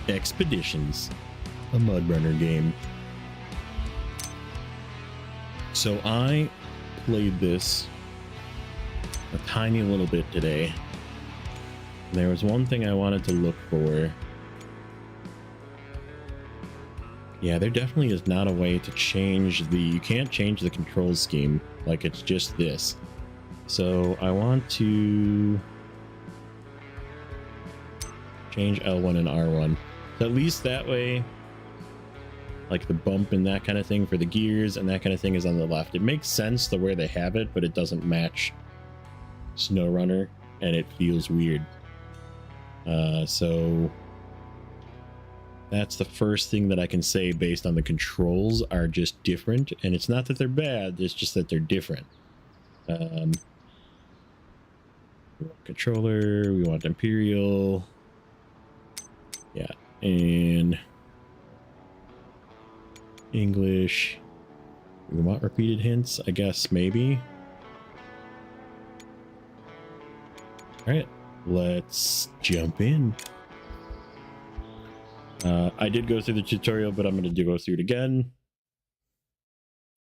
Expeditions, a mud runner game. So I played this a tiny little bit today. There was one thing I wanted to look for. Yeah, there definitely is not a way to change the... You can't change the control scheme. Like, it's just this. So I want to change L1 and R1. So at least that way, like the bump and that kind of thing for the gears and that kind of thing is on the left. It makes sense to where they have it, but it doesn't match Snowrunner, and it feels weird. So that's the first thing that I can say based on the controls are just different. And it's not that they're bad, it's just that they're different. We want controller, we want Imperial. Yeah, and English. We want repeated hints, I guess, maybe. All right, let's jump in. I did go through the tutorial, but I'm going to go through it again.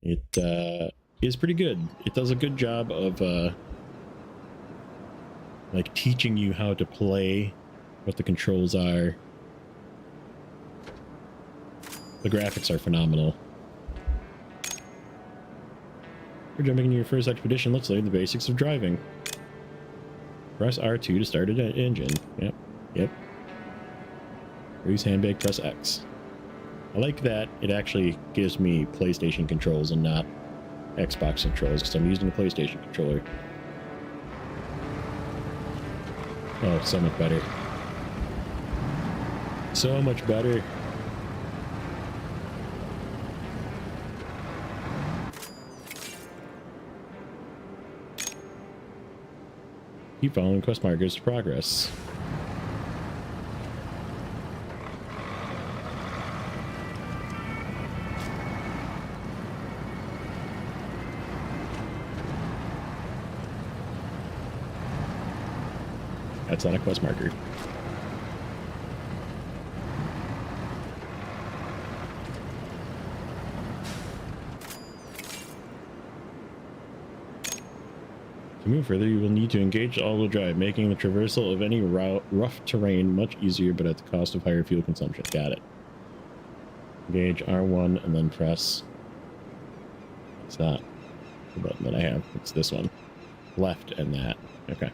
It is pretty good. It does a good job of like teaching you how to play, what the controls are. The graphics are phenomenal. We're jumping into your first expedition. Let's learn the basics of driving. Press R2 to start an engine. Yep. Use handbrake, press X. I like that it actually gives me PlayStation controls and not Xbox controls, because I'm using the PlayStation controller. Oh, so much better. So much better. Keep following quest markers to progress. That's not a quest marker. To move further, you will need to engage all-wheel drive, making the traversal of any rough terrain much easier, but at the cost of higher fuel consumption. Got it. Engage R1 and then press... It's not the button that I have. It's this one. Left and that. Okay.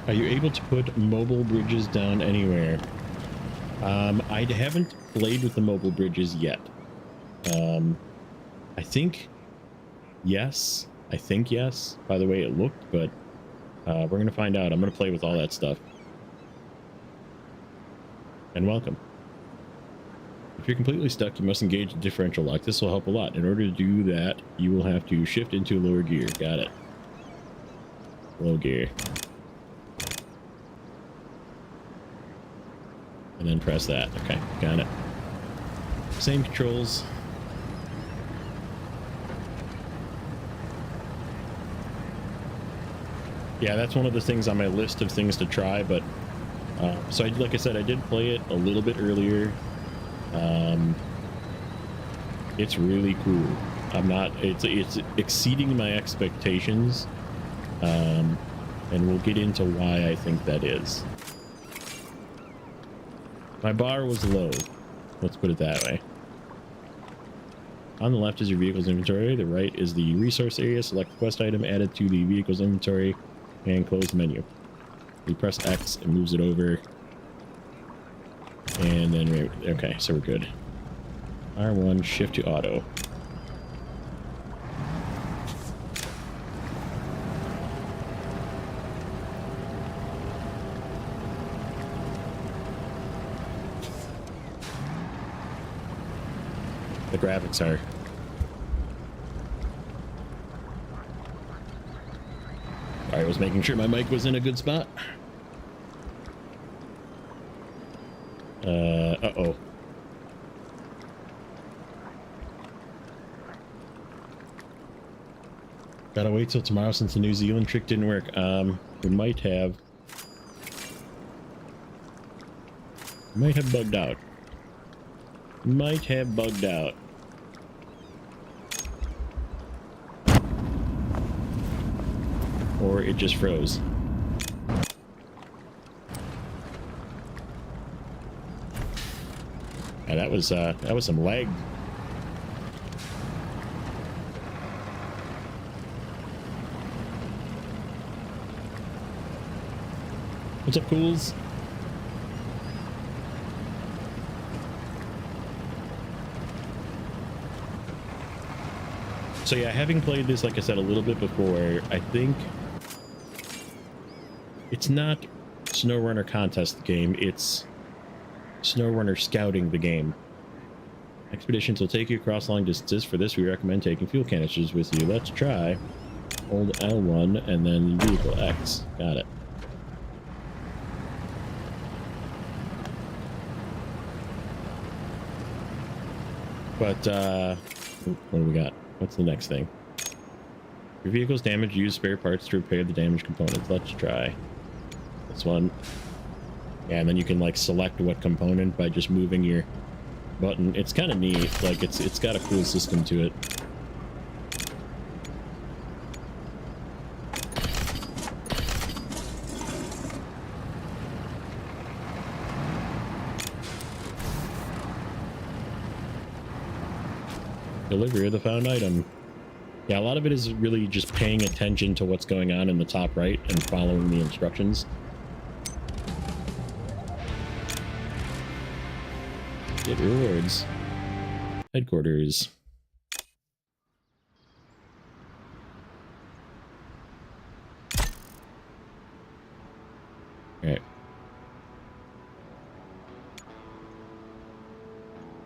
Are you able to put mobile bridges down anywhere? I haven't played with the mobile bridges yet. I think yes. I think yes, by the way it looked, but we're going to find out. I'm going to play with all that stuff. And welcome. If you're completely stuck, you must engage the differential lock. This will help a lot. In order to do that, you will have to shift into lower gear. Got it. Low gear. And then press that. Okay, got it. Same controls. Yeah, that's one of the things on my list of things to try, but so like I said, I did play it a little bit earlier. It's really cool. It's exceeding my expectations, and we'll get into why I think that is. My bar was low, let's put it that way. On the left is your vehicle's inventory, the right is the resource area. Select the quest item added to the vehicle's inventory and close the menu. We press X, it moves it over. And then, okay, so we're good. R1, shift to auto. The graphics are... I was making sure my mic was in a good spot. Uh-oh. Gotta wait till tomorrow since the New Zealand trick didn't work. We might have bugged out. Might have bugged out. Or it just froze. Yeah, that was some lag. What's up, Cools? So yeah, having played this, like I said, a little bit before, I think it's not Snowrunner Contest the game, it's Snowrunner Scouting the game. Expeditions will take you across long distances. For this, we recommend taking fuel canisters with you. Let's try. Hold L1 and then vehicle X. Got it. But, what do we got? What's the next thing? Your vehicle's damaged. Use spare parts to repair the damaged components. Let's try this one. Yeah, and then you can like select what component by just moving your button. It's kind of neat. Like it's got a cool system to it. Delivery of the found item. Yeah, a lot of it is really just paying attention to what's going on in the top right and following the instructions. Get rewards. Headquarters. Alright.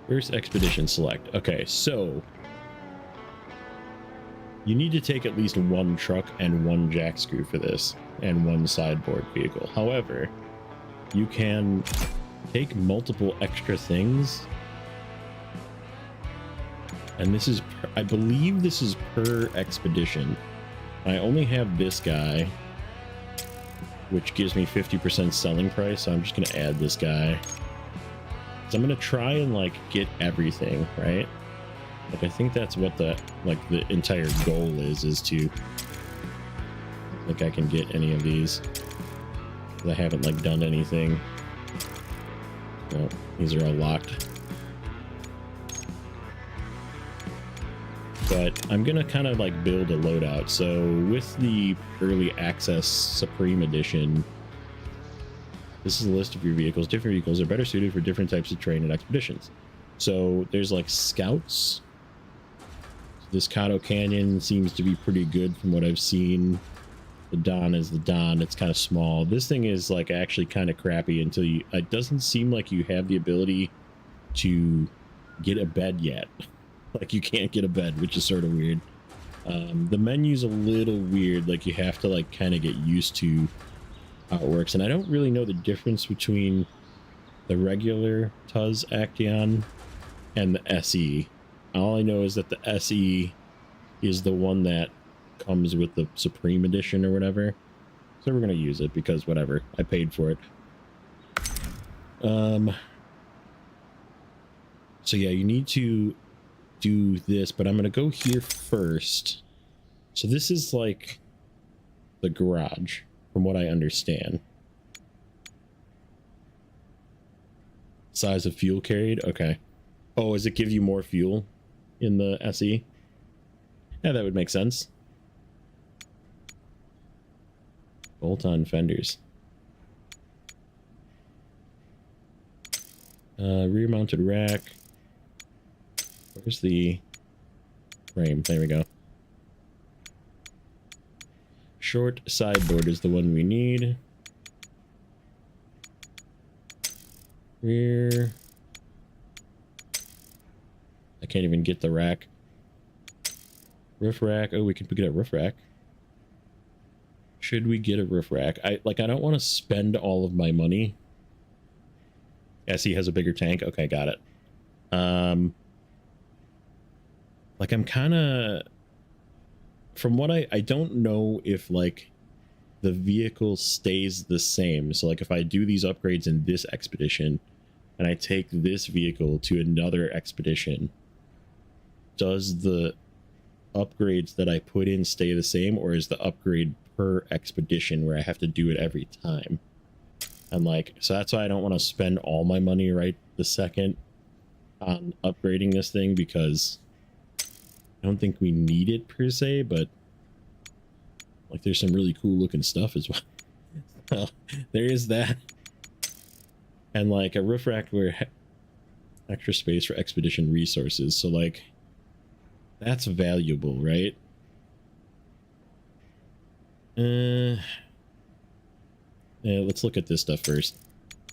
First expedition select. Okay, so you need to take at least one truck and one jack screw for this, and one sideboard vehicle. However, you can take multiple extra things, and this is, I believe this is per expedition. I only have this guy, which gives me 50% selling price, so I'm just gonna add this guy. So I'm gonna try and like get everything, right? Like I think that's what the entire goal is to, I think I can get any of these. I haven't like done anything. No, these are all locked. But I'm gonna kind of like build a loadout. So with the early access Supreme Edition, this is a list of your vehicles. Different vehicles are better suited for different types of terrain and expeditions. So there's like scouts. This Kato Canyon seems to be pretty good from what I've seen. The Don is the Don. It's kind of small. This thing is like actually kind of crappy until you, it doesn't seem like you have the ability to get a bed yet. Like you can't get a bed, which is sort of weird. The menu's a little weird. Like you have to like kind of get used to how it works. And I don't really know the difference between the regular Tuz Action and the SE. All I know is that the SE is the one that comes with the Supreme Edition or whatever. So we're going to use it because whatever. I paid for it. So yeah, you need to do this, but I'm going to go here first. So this is like the garage, from what I understand. Size of fuel carried. Okay. Oh, does it give you more fuel in the SE? Yeah, that would make sense. Bolt-on fenders. Rear-mounted rack. Where's the frame? There we go. Short sideboard is the one we need. Rear. I can't even get the rack. Roof rack. Oh, we can get a roof rack. Should we get a roof rack? I don't want to spend all of my money SE has a bigger tank. Okay, got it. Like I'm kind of, from what I don't know if like the vehicle stays the same. So like if I do these upgrades in this expedition and I take this vehicle to another expedition, does the upgrades that I put in stay the same, or is the upgrade per expedition where I have to do it every time? And like, so that's why I don't want to spend all my money right the second on upgrading this thing, because I don't think we need it per se, but like there's some really cool looking stuff as well. So there is that. And like a roof rack where extra space for expedition resources. So like that's valuable, right? Yeah, let's look at this stuff first.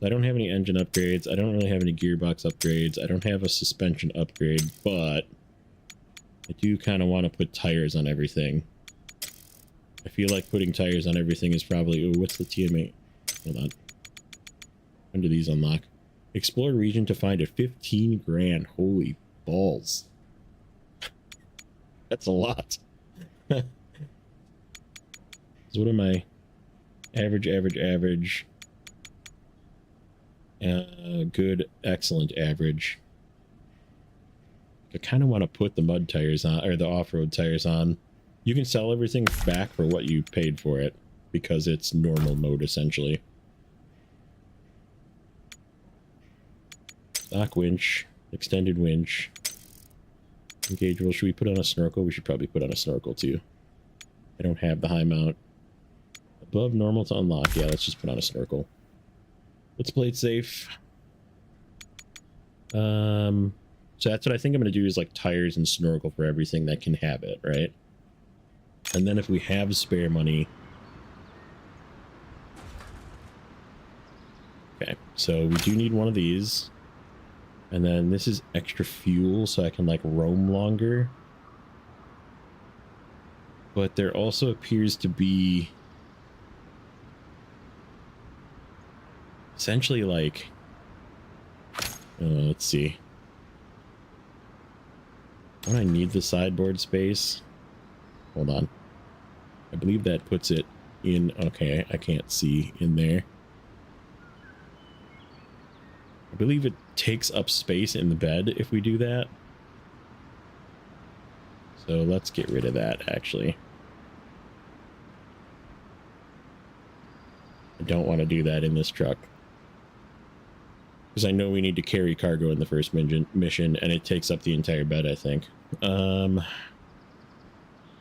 I don't have any engine upgrades. I don't really have any gearbox upgrades. I don't have a suspension upgrade, but I do kind of want to put tires on everything. I feel like putting tires on everything is probably... Oh, what's the TMA? Hold on. When do these unlock? Explore region to find a 15 grand. Holy balls. That's a lot. So what am I? Average. Good, excellent, average. I kind of want to put the mud tires on, or the off-road tires on. You can sell everything back for what you paid for it, because it's normal mode, essentially. Stock winch, extended winch. Engageable. Should we put on a snorkel? We should probably put on a snorkel, too. I don't have the high mount. Above normal to unlock. Yeah, let's just put on a snorkel. Let's play it safe. So that's what I think I'm going to do, is like tires and snorkel for everything that can have it, right? And then if we have spare money... Okay, so we do need one of these. And then this is extra fuel, so I can like roam longer. But there also appears to be... essentially like... let's see. Don't I need the sideboard space? Hold on. I believe that puts it in... Okay, I can't see in there. I believe it takes up space in the bed if we do that. So let's get rid of that, actually. I don't want to do that in this truck. Because I know we need to carry cargo in the first mission, and it takes up the entire bed, I think. I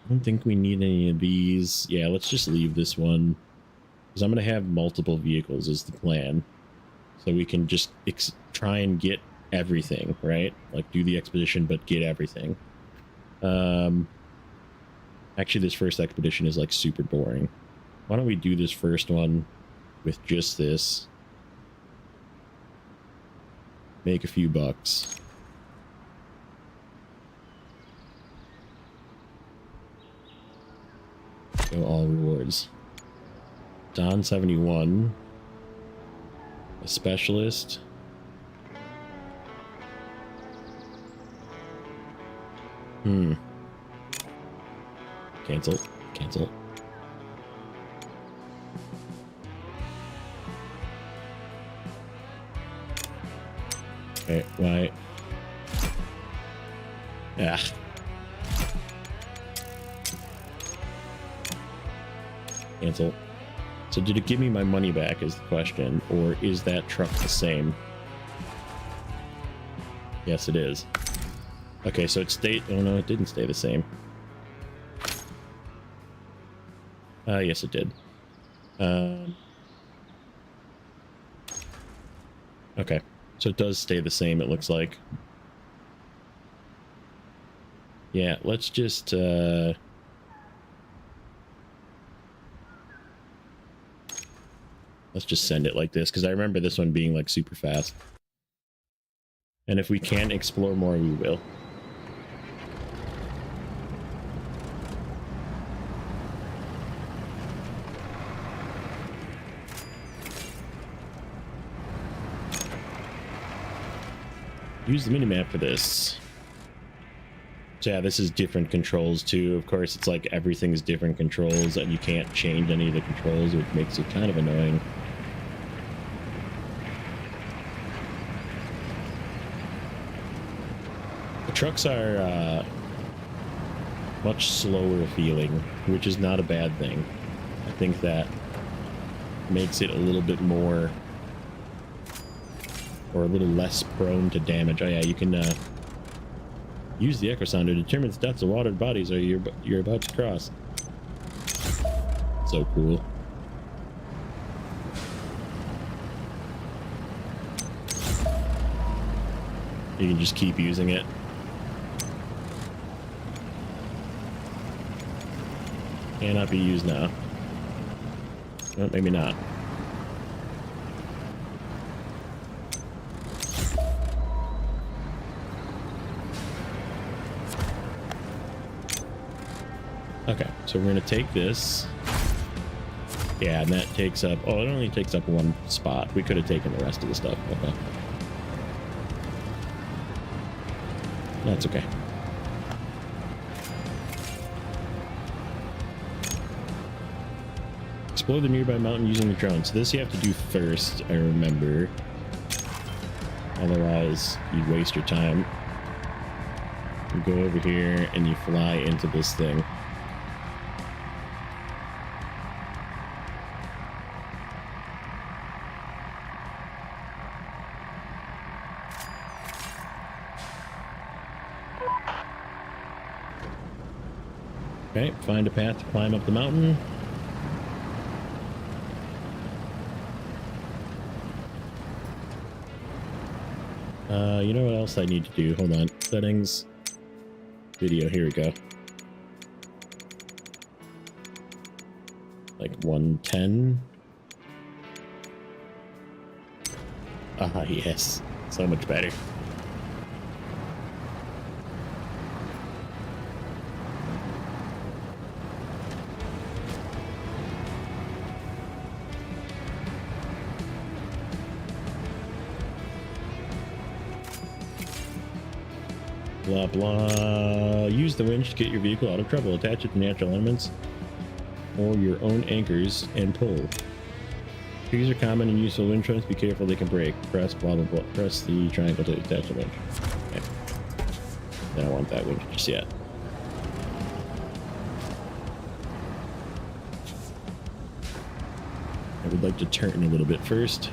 don't think we need any of these. Yeah, let's just leave this one. Because I'm going to have multiple vehicles is the plan. So we can just try and get everything, right? Like, do the expedition, but get everything. Actually, this first expedition is, like, super boring. Why don't we do this first one with just this? Make a few bucks. Go all rewards. Don 71. A specialist. Cancel. Cancel. Okay, why? Yeah. Cancel. So did it give me my money back is the question, or is that truck the same? Yes, it is. Okay, so it stayed... Oh no, it didn't stay the same. Yes, it did. Okay, so it does stay the same, it looks like. Yeah, let's just... let's just send it like this, because I remember this one being like super fast. And if we can explore more, we will. Use the minimap for this. So yeah, this is different controls too. Of course, it's like everything's different controls and you can't change any of the controls, which makes it kind of annoying. The trucks are much slower feeling, which is not a bad thing. I think that makes it a little bit more, or a little less prone to damage. Oh yeah, you can use the echo sound to determine the depths of watered bodies you're about to cross. So cool. You can just keep using it. Cannot be used now. Well, maybe not. Okay, so we're gonna take this. Yeah, and that takes up, oh, it only takes up one spot. We could have taken the rest of the stuff. Okay. That's okay. Explore the nearby mountain using the drone. So this you have to do first, I remember. Otherwise, you waste your time. You go over here and you fly into this thing. Okay, find a path to climb up the mountain. You know what else I need to do? Hold on. Settings. Video. Here we go. Like 110. Ah, yes. So much better. Blah blah. Use the winch to get your vehicle out of trouble. Attach it to natural elements or your own anchors and pull. These are common and useful winch runs. Be careful, they can break. Press blah blah blah. Press the triangle to attach the winch. Okay. I don't want that winch just yet. I would like to turn a little bit first.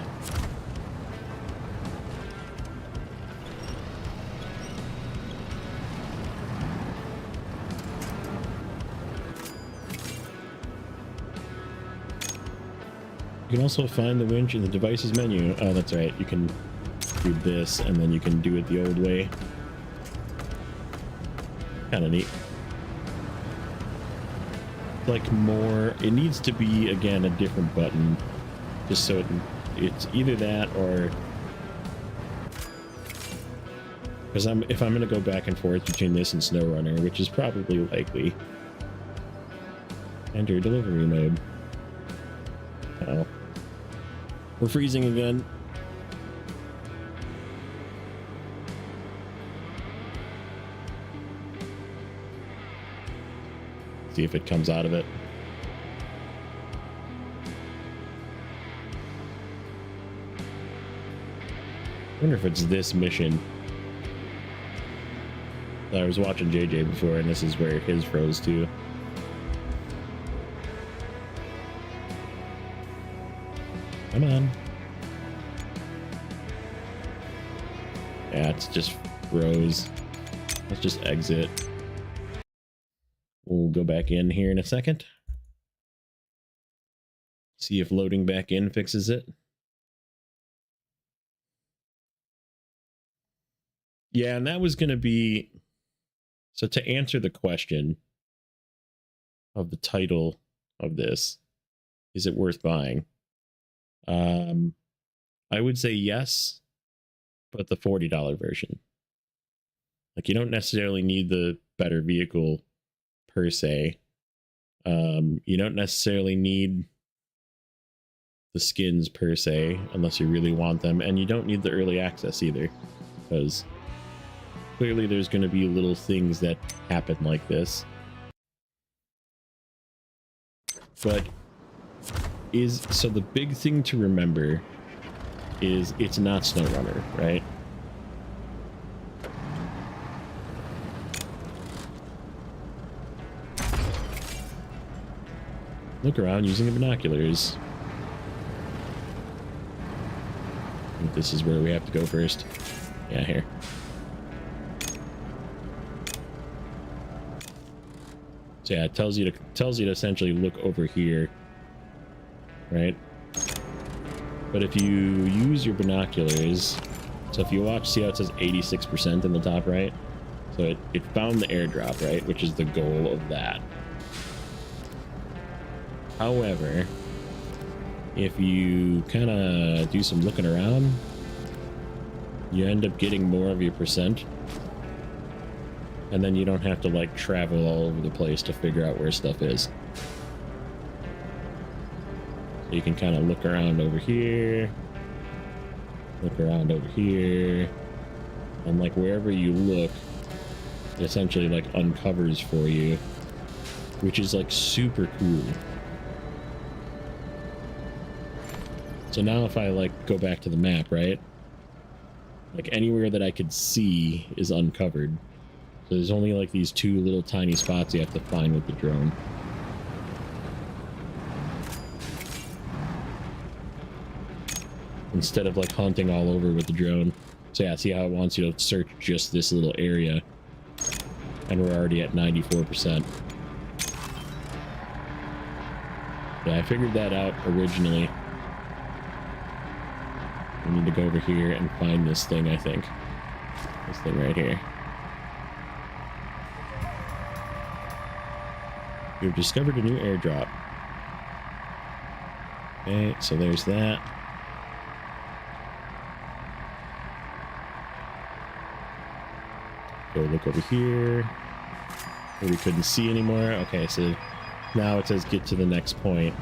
You can also find the winch in the devices menu. Oh, that's right. You can do this and then you can do it the old way. Kind of neat. Like more, it needs to be again a different button, just so it's either that or, because if I'm gonna go back and forth between this and Snowrunner, which is probably likely. Enter delivery mode. Oh. We're freezing again. See if it comes out of it. I wonder if it's this mission. I was watching JJ before, and this is where his froze too. Come on. Yeah, it's just froze. Let's just exit. We'll go back in here in a second. See if loading back in fixes it. Yeah, and that was going to be... So to answer the question of the title of this, is it worth buying? I would say yes, but the $40 version. Like, you don't necessarily need the better vehicle per se. You don't necessarily need the skins per se, unless you really want them, and you don't need the early access either, because clearly there's going to be little things that happen like this. But so the big thing to remember is it's not Snowrunner, right? Look around using the binoculars. I think this is where we have to go first. Yeah, here. So yeah, it tells you to essentially look over here, right? But if you use your binoculars, so if you watch, see how it says 86% in the top right? So it found the airdrop, right? Which is the goal of that. However, if you kind of do some looking around, you end up getting more of your percent. And then you don't have to like travel all over the place to figure out where stuff is. So you can kind of look around over here, look around over here, and like wherever you look, it essentially like uncovers for you, which is like super cool. So now if I like go back to the map, right? Like anywhere that I could see is uncovered. So there's only like these two little tiny spots you have to find with the drone. Instead of like hunting all over with the drone. So yeah, see how it wants you to search just this little area. And we're already at 94%. Yeah, I figured that out originally. We need to go over here and find this thing, I think. This thing right here. We've discovered a new airdrop. Okay, so there's that. Go look over here. Where we couldn't see anymore. Okay, so now it says get to the next point,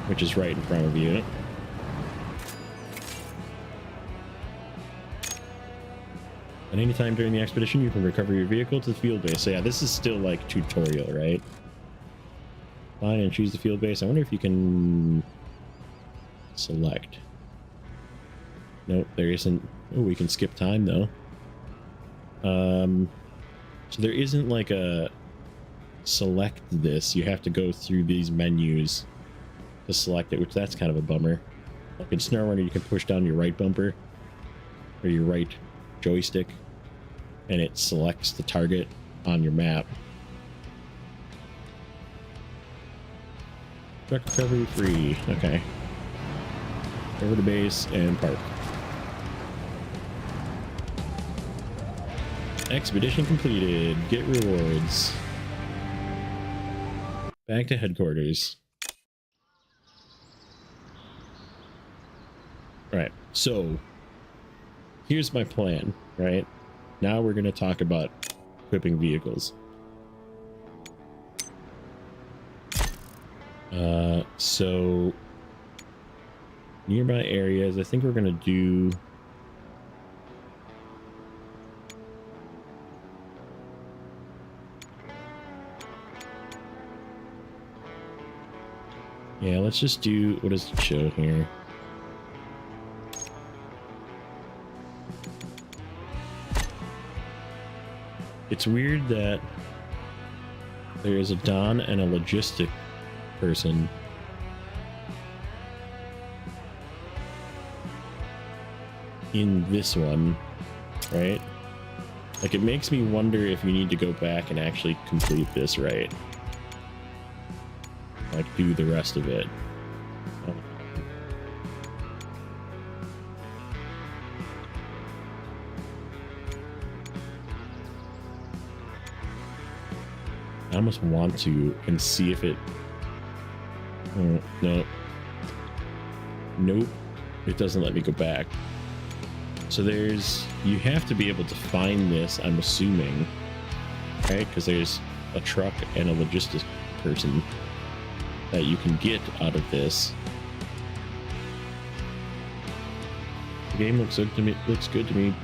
which is right in front of you. At any time during the expedition, you can recover your vehicle to the field base. So yeah, this is still like tutorial, right? Find and choose the field base. I wonder if you can select. Nope, there isn't. Oh, we can skip time though. So there isn't like a select this. You have to go through these menus to select it, which that's kind of a bummer. Like in Snowrunner, you can push down your right bumper or your right joystick and it selects the target on your map. Truck recovery free. Okay. Over to base and park. Expedition completed. Get rewards. Back to headquarters. Alright, so here's my plan, right? Now we're going to talk about equipping vehicles. So nearby areas, I think we're going to do yeah, let's just do, what does it show here? It's weird that there is a Don and a logistic person. In this one, right? Like it makes me wonder if you need to go back and actually complete this, right? Like do the rest of it. I almost want to and see if it. Oh, no. Nope. It doesn't let me go back. So you have to be able to find this, I'm assuming, right? Because there's a truck and a logistics person that you can get out of this. The game looks good to me.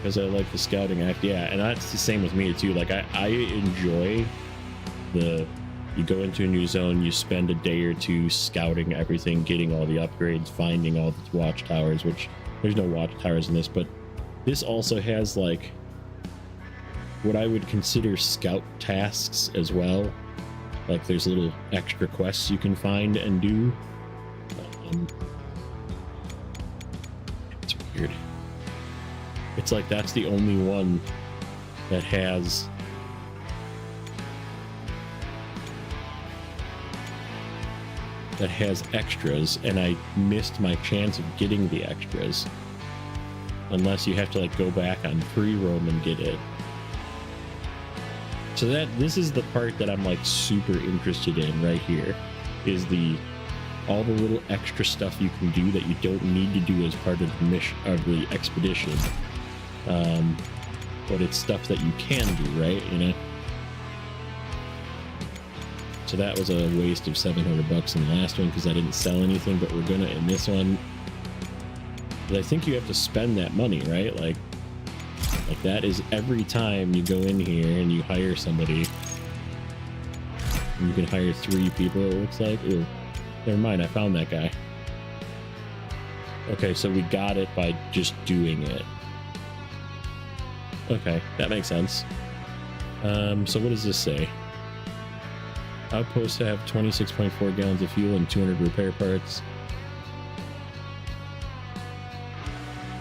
because I like the scouting act. Yeah, and that's the same with me too. Like I enjoy you go into a new zone, you spend a day or two scouting everything, getting all the upgrades, finding all the watchtowers, which there's no watchtowers in this, but this also has like what I would consider scout tasks as well. Like there's little extra quests you can find and do. It's weird. It's like that's the only one that has extras, and I missed my chance of getting the extras unless you have to like go back on free roam and get it. So this is the part that I'm like super interested in right here, is all the little extra stuff you can do that you don't need to do as part of the mission of the expedition, but it's stuff that you can do, right? You know. So that was a waste of $700 in the last one because I didn't sell anything, but we're gonna in this one. But I think you have to spend that money, right? Like that is every time you go in here and you hire somebody. And you can hire 3 people, it looks like. Ooh, never mind, I found that guy. Okay, so we got it by just doing it. Okay, that makes sense. So what does this say? Outposts have 26.4 gallons of fuel and 200 repair parts.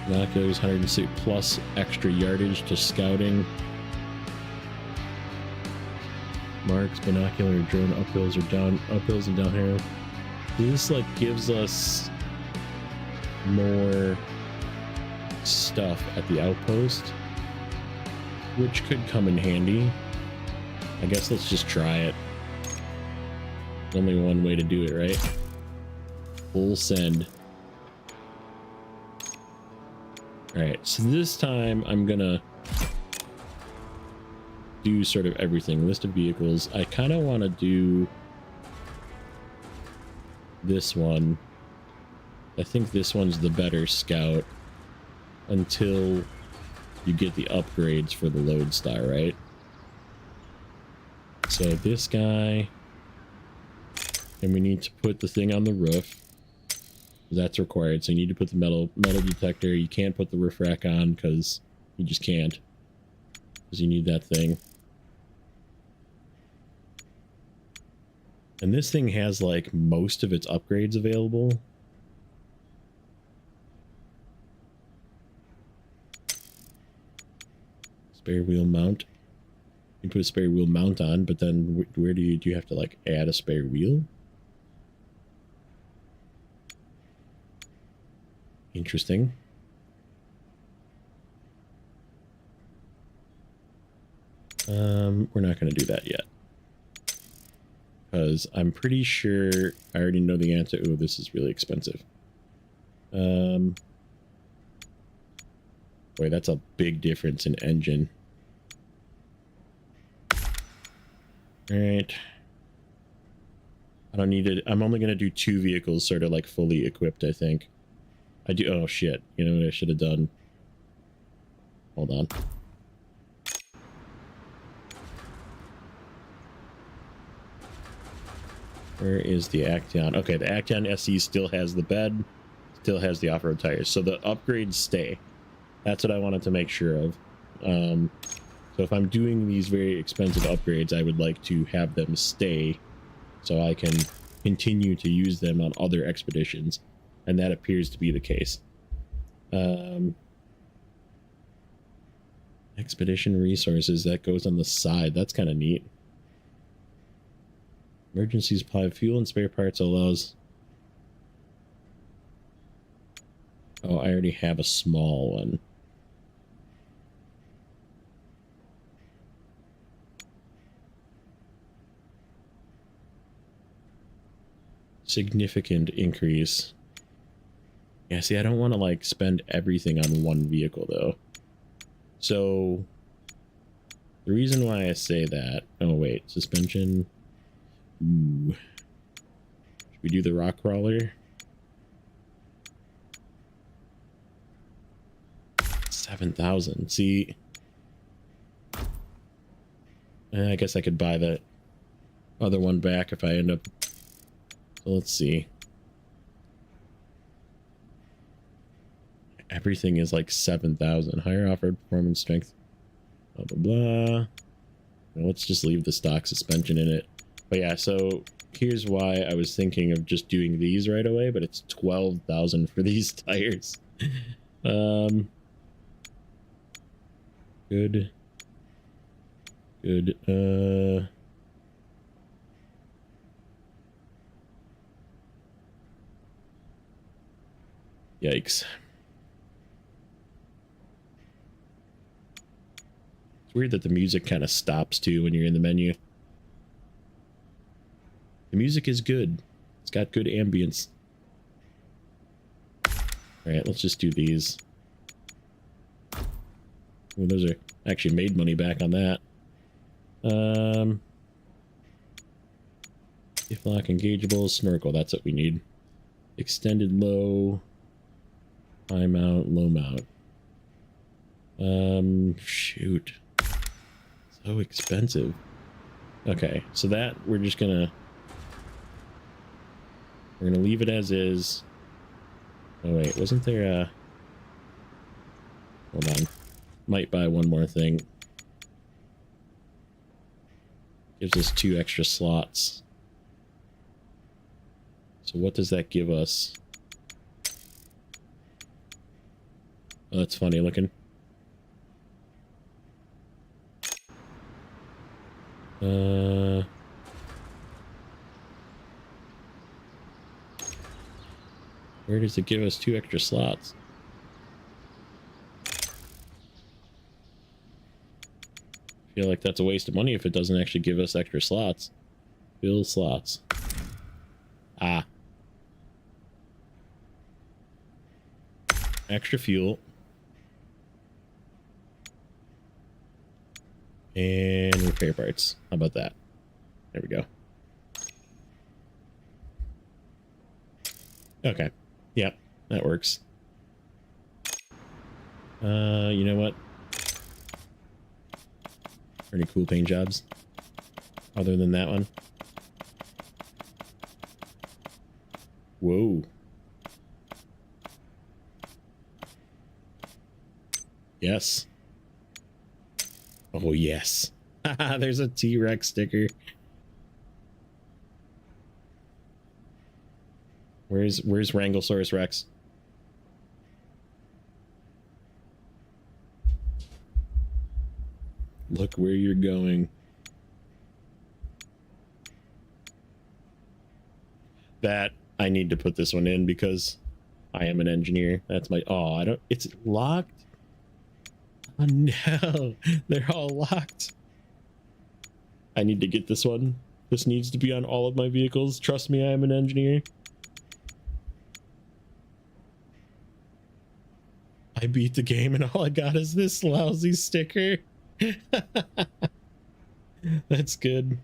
Binoculars 106 plus extra yardage to scouting. Marks, binocular, drone uphills or uphills and downhill. This like gives us more stuff at the outpost, which could come in handy. I guess let's just try it. Only one way to do it, right? Full send. Alright, so this time I'm gonna do sort of everything. List of vehicles. I kind of want to do this one. I think this one's the better scout until you get the upgrades for the lodestar, right? So this guy, and we need to put the thing on the roof. That's required. So you need to put the metal detector. You can't put the roof rack on because you just can't, because you need that thing. And this thing has like most of its upgrades available. Spare wheel mount. You put a spare wheel mount on, but then where do you have to like add a spare wheel? Interesting. We're not going to do that yet, because I'm pretty sure I already know the answer. Oh, this is really expensive. Boy, that's a big difference in engine. All right. I don't need it. I'm only going to do 2 vehicles sort of like fully equipped, I think. I do. Oh, shit. You know what I should have done? Hold on. Where is the Action? Okay, the Action SE still has the bed, still has the off-road tires. So the upgrades stay. That's what I wanted to make sure of. So if I'm doing these very expensive upgrades, I would like to have them stay so I can continue to use them on other expeditions. And that appears to be the case. Expedition resources, that goes on the side. That's kind of neat. Emergency supply of fuel and spare parts allows... Oh, I already have a small one. Significant increase. Yeah, see, I don't want to like spend everything on one vehicle though. So the reason why I say that... Oh wait, suspension. Ooh. Should we do the rock crawler? 7,000. See, I guess I could buy the other one back if I end up. So let's see. Everything is like 7,000. Higher offered performance strength. Blah, blah, blah. Now let's just leave the stock suspension in it. But yeah, so here's why I was thinking of just doing these right away, but it's 12,000 for these tires. Good. Yikes. It's weird that the music kind of stops too when you're in the menu. The music is good. It's got good ambience. Alright, let's just do these. Well, those are actually made money back on that. If lock engageable, snorkel, that's what we need. Extended low, high mount, low mount. Shoot. So expensive. Okay, so that we're gonna leave it as is. Oh wait, wasn't there a... Hold on. Might buy one more thing. Gives us 2 extra slots. So what does that give us? Oh, that's funny looking. Where does it give us 2 extra slots? I feel like that's a waste of money if it doesn't actually give us extra slots. Fill slots. Ah. Extra fuel. And repair parts. How about that? There we go. Okay. Yep, that works. You know what? Pretty cool paint jobs. Other than that one. Whoa. Yes. Oh, yes. There's a T-Rex sticker. Where's Wranglesaurus Rex? Look where you're going. That I need to put this one in because I am an engineer. That's my... Oh, I don't... It's locked? Oh, no. They're all locked. I need to get this one. This needs to be on all of my vehicles. Trust me, I am an engineer. I beat the game and all I got is this lousy sticker. That's good.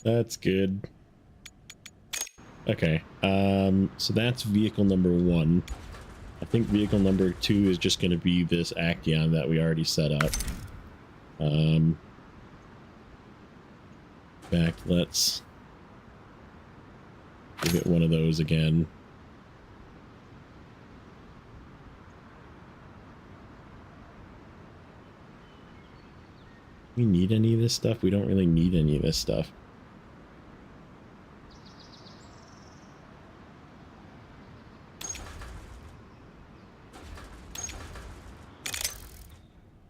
That's good. Okay, so that's vehicle number 1. I think vehicle number 2 is just going to be this Action that we already set up. In fact, let's give it one of those again. We need any of this stuff? We don't really need any of this stuff.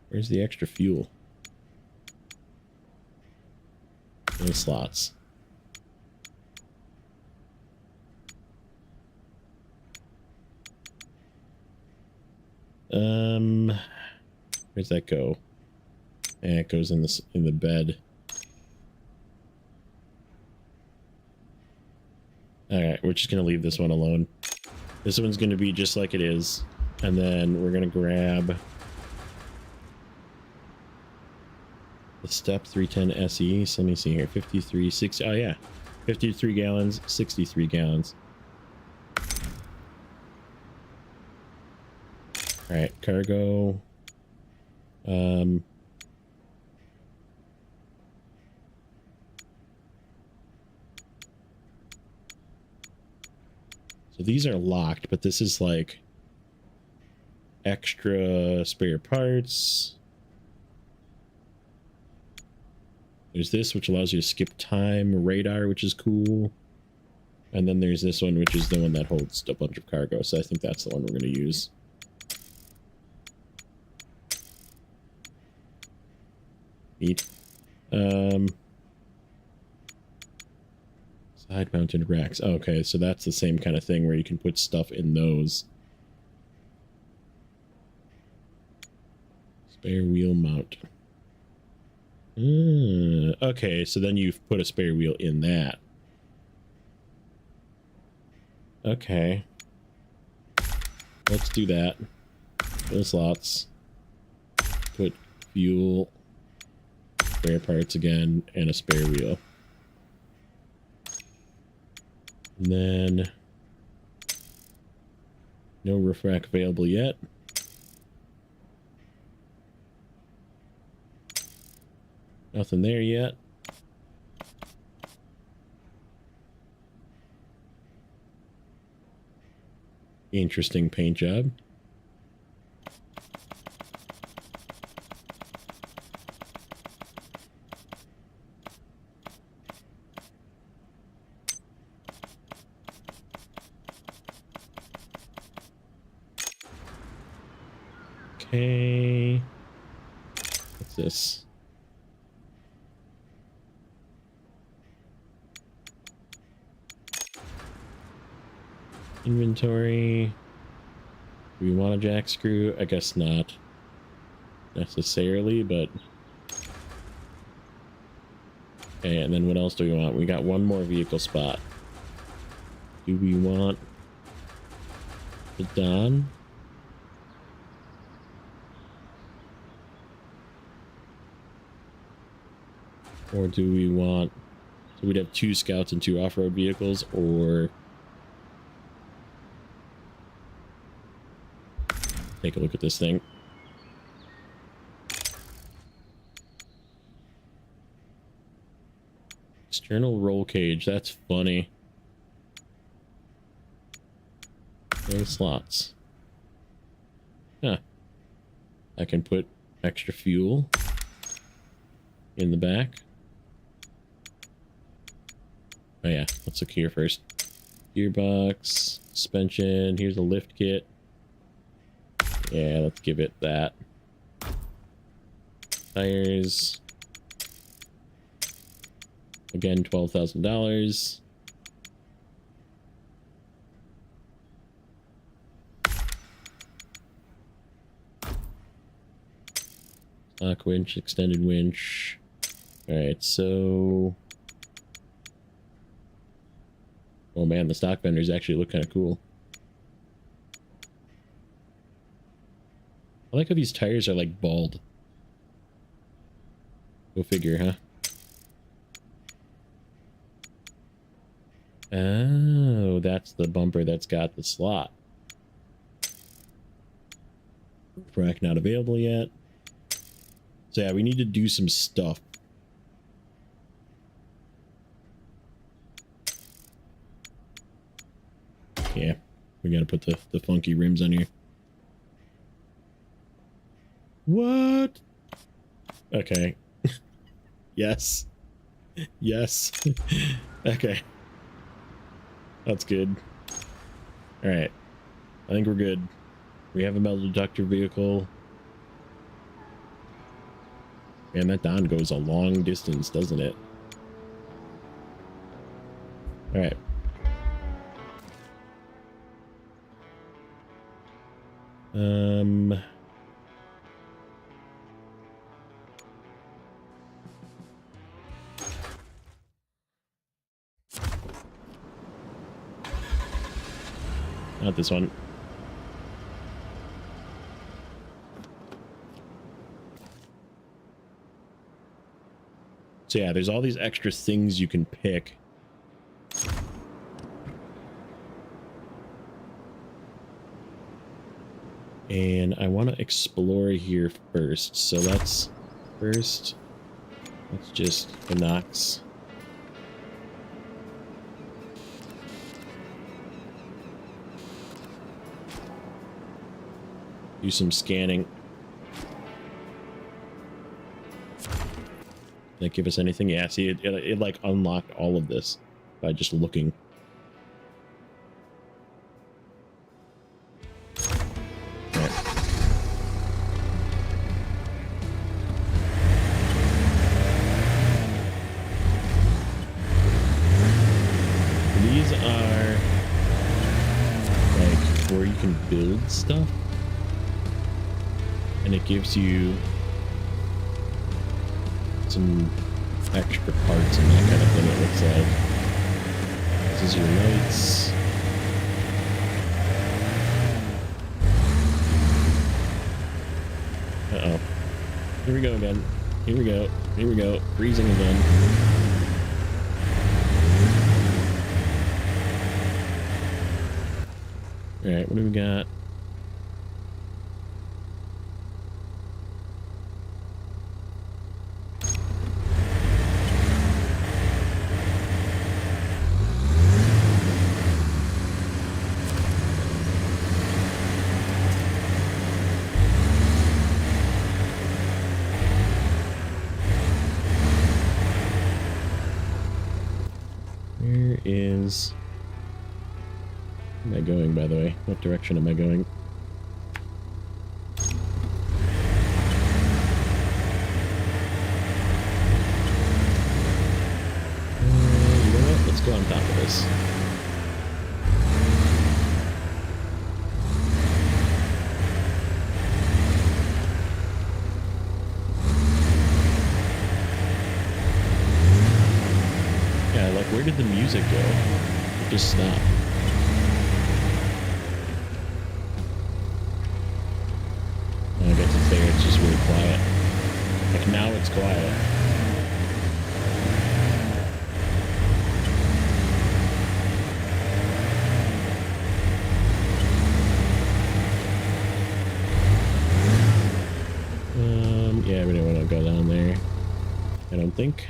Where's the extra fuel? No slots. Where's that go? And it goes in the bed. Alright, we're just gonna leave this one alone. This one's gonna be just like it is. And then we're gonna grab the Step 310 SE. So let me see here. 53, 60. Oh yeah. 53 gallons, 63 gallons. All right, cargo. So these are locked, but this is like extra spare parts. There's this, which allows you to skip time, radar, which is cool. And then there's this one, which is the one that holds a bunch of cargo. So I think that's the one we're going to use. Neat. Side-mounted racks. Oh, okay, so that's the same kind of thing where you can put stuff in those. Spare wheel mount. Okay, so then you've put a spare wheel in that. Okay. Let's do that. Fill slots. Put fuel, spare parts again, and a spare wheel. And then no roof rack available yet. Nothing there yet. Interesting paint job. Okay. What's this? Inventory. Do we want a jack screw? I guess not necessarily, but okay. And then what else do we want? We got one more vehicle spot. Do we want the Don? Or do we want, so we'd have 2 scouts and 2 off-road vehicles, or take a look at this thing. External roll cage, that's funny. No slots. Huh. I can put extra fuel in the back. Oh yeah, let's look here first. Gearbox, suspension, here's a lift kit. Yeah, let's give it that. Tires. Again, $12,000. Stock winch, extended winch. Alright, so... oh man, the stock vendors actually look kind of cool. I like how these tires are like bald. Go figure, huh? Oh, that's the bumper that's got the slot. Rack not available yet. So yeah, we need to do some stuff. Yeah, we gotta put the funky rims on here. What? Okay. Yes. Yes. Okay. That's good. Alright. I think we're good. We have a metal detector vehicle. Man, that Don goes a long distance, doesn't it? Alright. Not this one. So yeah, there's all these extra things you can pick. And I want to explore here first. So let's just Binox. Do some scanning. Did that give us anything? Yeah, see, it like unlocked all of this by just looking. These are like where you can build stuff, and it gives you some extra parts and that kind of thing. It looks like this is your lights. Uh-oh. Here we go again. Here we go. Here we go. Freezing again. Alright, what do we got? Where is... Where am I going, by the way? What direction am I going? You know what? Let's go on top of this. Yeah, like, where did the music go? It just stopped. I guess it's there, it's just really quiet. Like, now it's quiet. Yeah, we don't want to go down there. I don't think.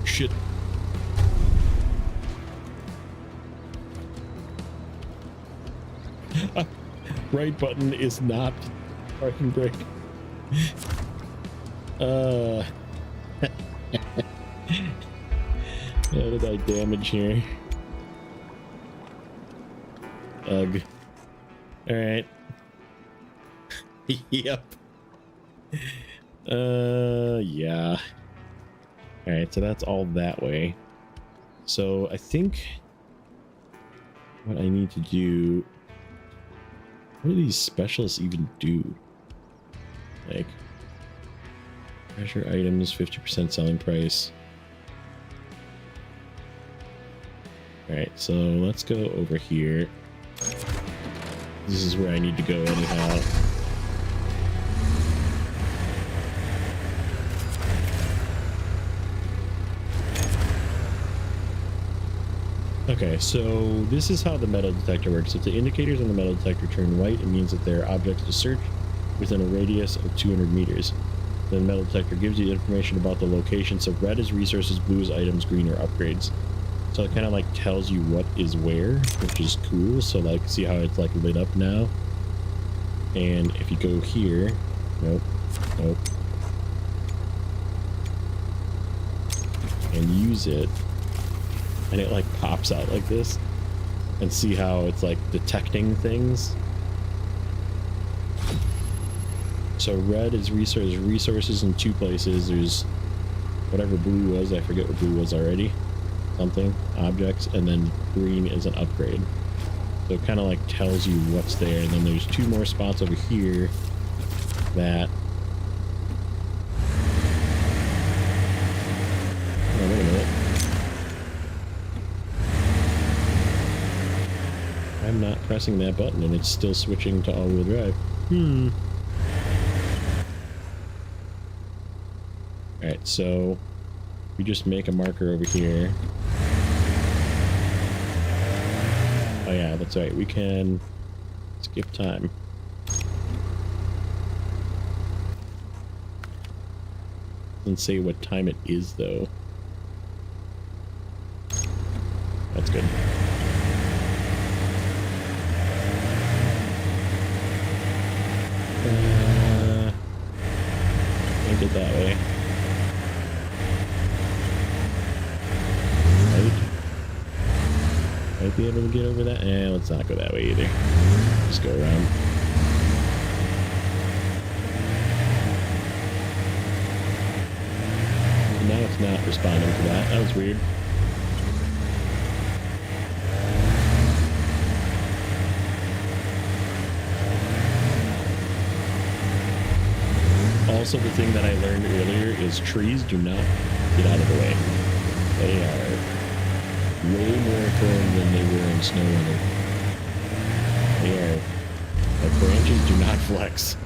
Shit. Right button is not parking brake. What did I damage here? Ugh. Alright. Yep. Yeah. Alright, so that's all that way. So I think what I need to do... What do these specialists even do? Like, treasure items, 50% selling price. Alright, so let's go over here. This is where I need to go anyhow. Okay, so this is how the metal detector works. If the indicators on the metal detector turn white, it means that there are objects to search within a radius of 200 meters. The metal detector gives you information about the location. So red is resources, blue is items, green are upgrades. So it kind of like tells you what is where, which is cool. So like, see how it's like lit up now? And if you go here, nope, and use it, and it like pops out like this, and see how it's like detecting things. So red is resources in two places. There's whatever blue was, I forget what blue was already, something, objects, and then green is an upgrade. So it kind of like tells you what's there. And then there's 2 more spots over here that... Oh, wait a minute. I'm not pressing that button and it's still switching to all-wheel drive. Alright, so we just make a marker over here. Oh yeah, that's right. We can skip time. Doesn't say what time it is, though. That's good. Make it that way. Might be able to get over that. Let's not go that way either. Just go around. Now it's not responding to that. That was weird. Also, the thing that I learned earlier is trees do not get out of the way. They are way more firm than they were in Snowrunner. They are. The branches do not flex.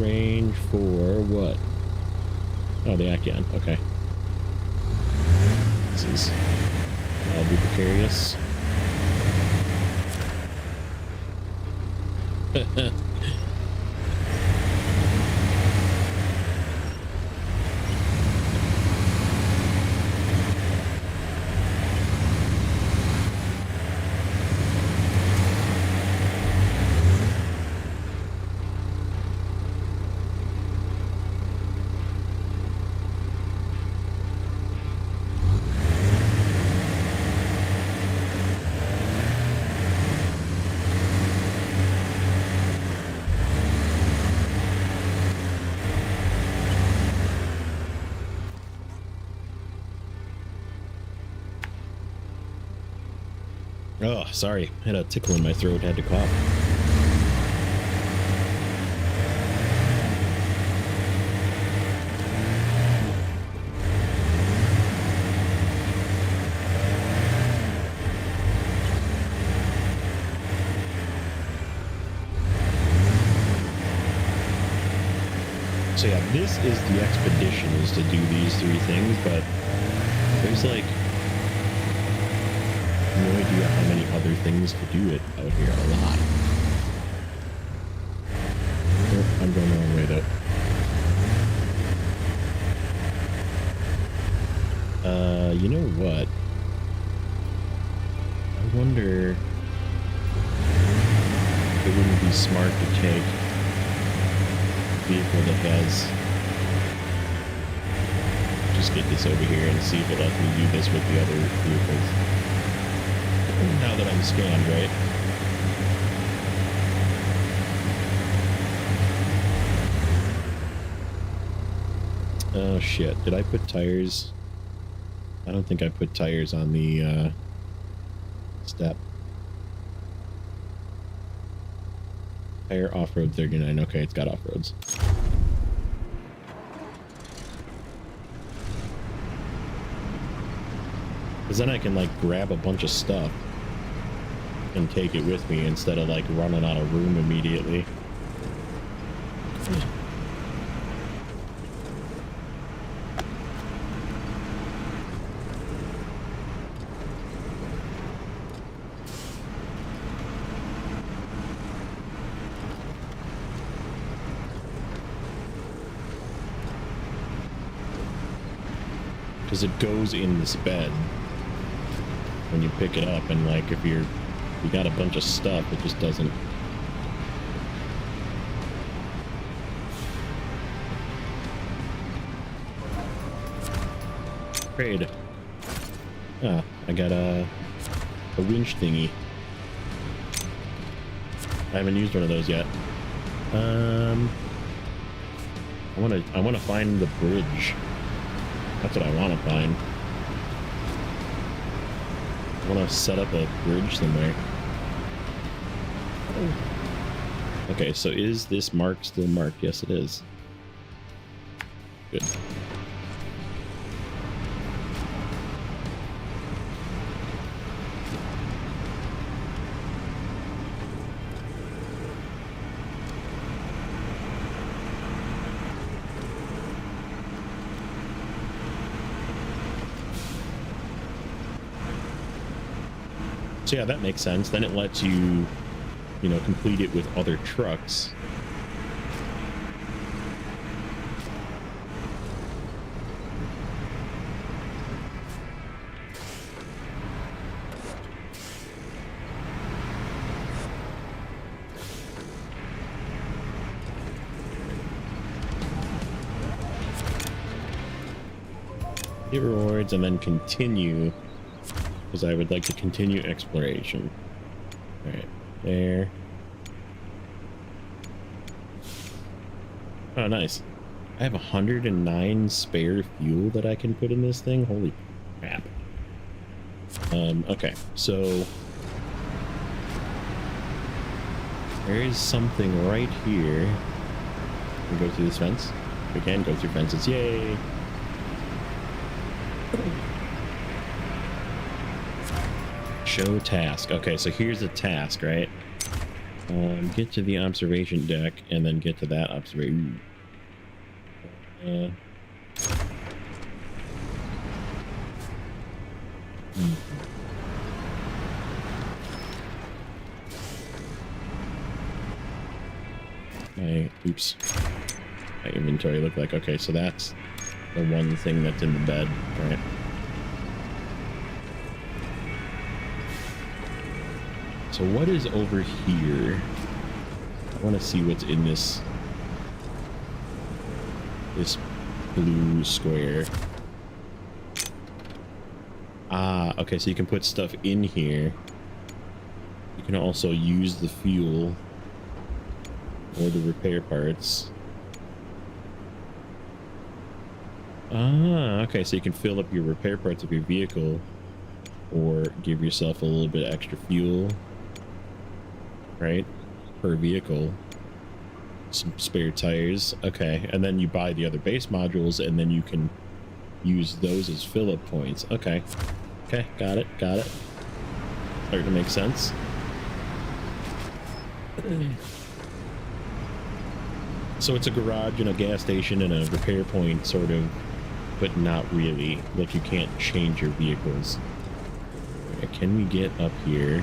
Range for what? Oh, the Akion. Okay. This is be precarious. Oh, sorry. I had a tickle in my throat. Had to cough. So yeah, this is the expedition, is to do these 3 things, but there's like no idea how many other things to do it out here. A lot. Oh, I'm going the wrong way though. You know what? I wonder if it wouldn't be smart to take a vehicle that has... Just get this over here and see if it lets me do this with the other vehicles. Now that I'm scanned, right? Oh shit, did I put tires? I don't think I put tires on the step. Tire off-road 39, okay, it's got off-roads. Because then I can like grab a bunch of stuff and take it with me instead of like running out of room immediately. Because it goes in this bed when you pick it up, and like if you got a bunch of stuff, it just doesn't. Trade. Ah, I got a winch thingy. I haven't used one of those yet. I wanna find the bridge. That's what I want to find. I want to set up a bridge somewhere. Okay, so is this mark still marked? Yes, it is. Good. So yeah, that makes sense. Then it lets you, you know, complete it with other trucks. Get rewards and then continue, because I would like to continue exploration. All right, there. Oh, nice. I have 109 spare fuel that I can put in this thing. Holy crap. Okay, so there is something right here. We go through this fence. We can go through fences. Yay! Show task. Okay, so here's the task, right? Get to the observation deck and then get to that observation. Oops. My inventory looked like, okay, so that's the one thing that's in the bed, right? So what is over here? I want to see what's in this blue square. Ah, okay, so you can put stuff in here. You can also use the fuel or the repair parts. Ah, okay, so you can fill up your repair parts of your vehicle or give yourself a little bit extra fuel, right, per vehicle. Some spare tires. Okay, and then you buy the other base modules and then you can use those as fill-up points. Okay, got it. Starting to make sense. So it's a garage and a gas station and a repair point, sort of, but not really. Like, you can't change your vehicles. Okay, can we get up here?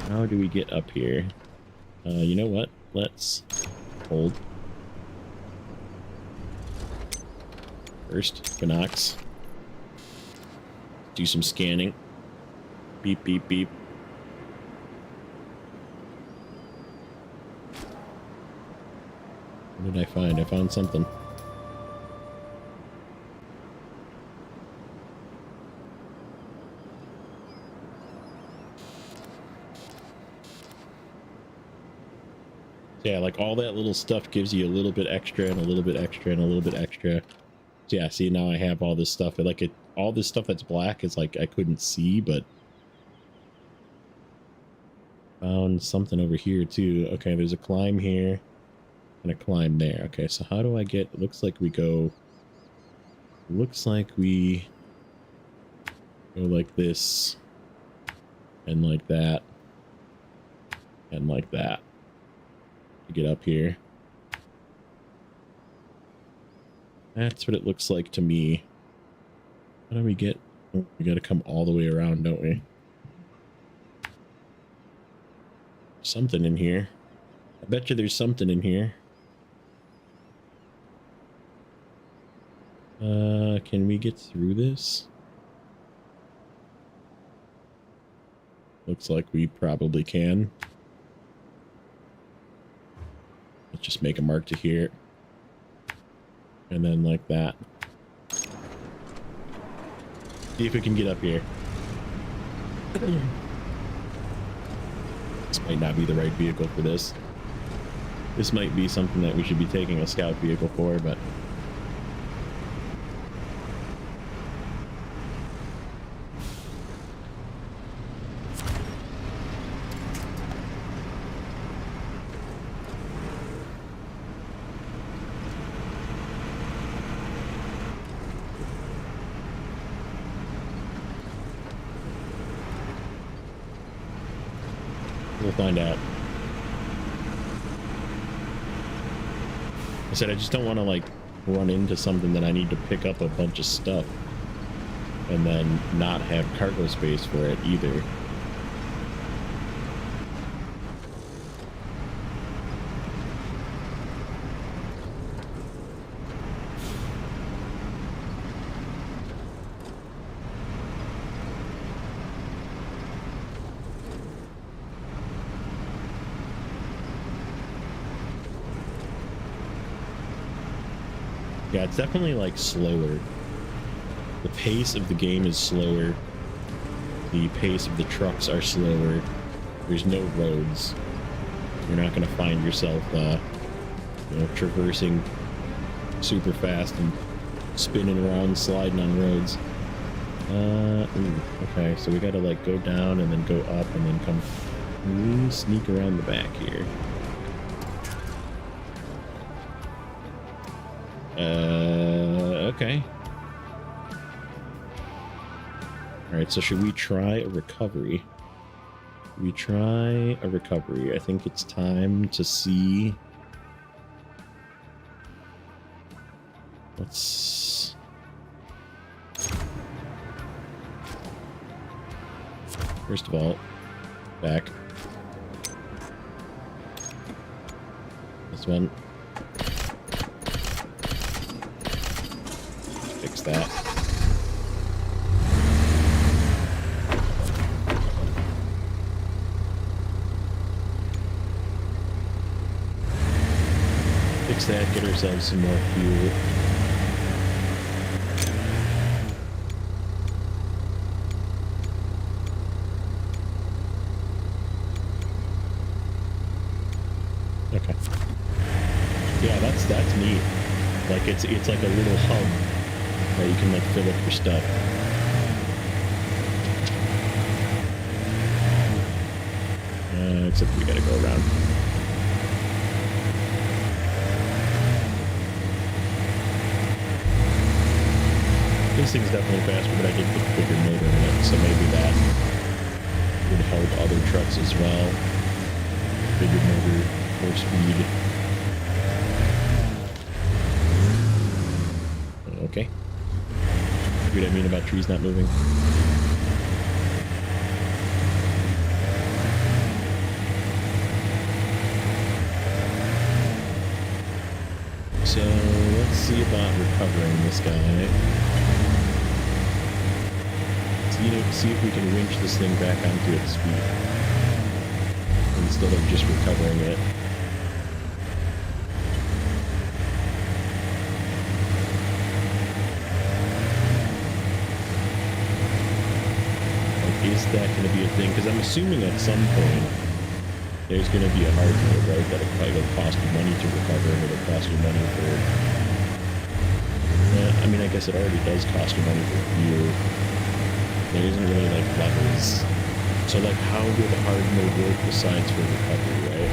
How do we get up here? You know what? Let's hold. First, binocs. Do some scanning. Beep, beep, beep. What did I find? I found something. Yeah, like all that little stuff gives you a little bit extra and a little bit extra and a little bit extra. So yeah, see, now I have all this stuff. Like all this stuff that's black is like I couldn't see, but found something over here too. Okay, there's a climb here and a climb there. Okay, so how do I get? It looks like we go. Looks like we go like this and like that and like that to get up here. That's what it looks like to me. How do we get? Oh, we got to come all the way around, don't we? Something in here. I bet you there's something in here. Can we get through this? Looks like we probably can. Let's just make a mark to here. And then like that. See if we can get up here. This might not be the right vehicle for this. This might be something that we should be taking a scout vehicle for, but... we'll find out. I said I just don't want to like run into something that I need to pick up a bunch of stuff and then not have cargo space for it either. Yeah, it's definitely like slower. The pace of the game is slower. The pace of the trucks are slower. There's no roads. You're not going to find yourself, you know, traversing super fast and spinning around, sliding on roads. Ooh, okay, so we got to like go down and then go up and then come sneak around the back here. Okay. Alright, so should we try a recovery? We try a recovery. I think it's time to see... Let's... First of all, back. This one. Fix that. Fix that, get ourselves some more fuel. Okay. Yeah, that's neat. Like it's like a little hub that you can like fill up your stuff. Except we gotta go around. This thing's definitely faster, but I did put a bigger motor in it, so maybe that would help other trucks as well. Bigger motor, more speed. Okay. See what I mean about trees not moving? So let's see about recovering this guy. See if we can winch this thing back onto its feet instead of just recovering it. Like, is that going to be a thing? Because I'm assuming at some point there's going to be a hard mode, right? That'll probably cost you money to recover, and it'll cost you money for... I mean, I guess it already does cost you money for fuel. There isn't really like levels. So like how would the hard mode work besides for recovery, right?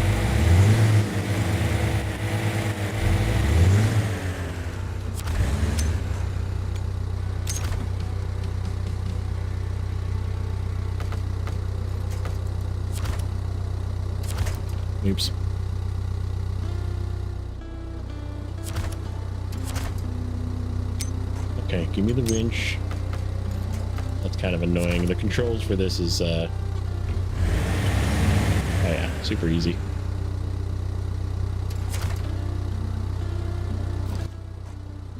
Oops. Okay, give me the winch. That's kind of annoying. The controls for this is, oh yeah, super easy.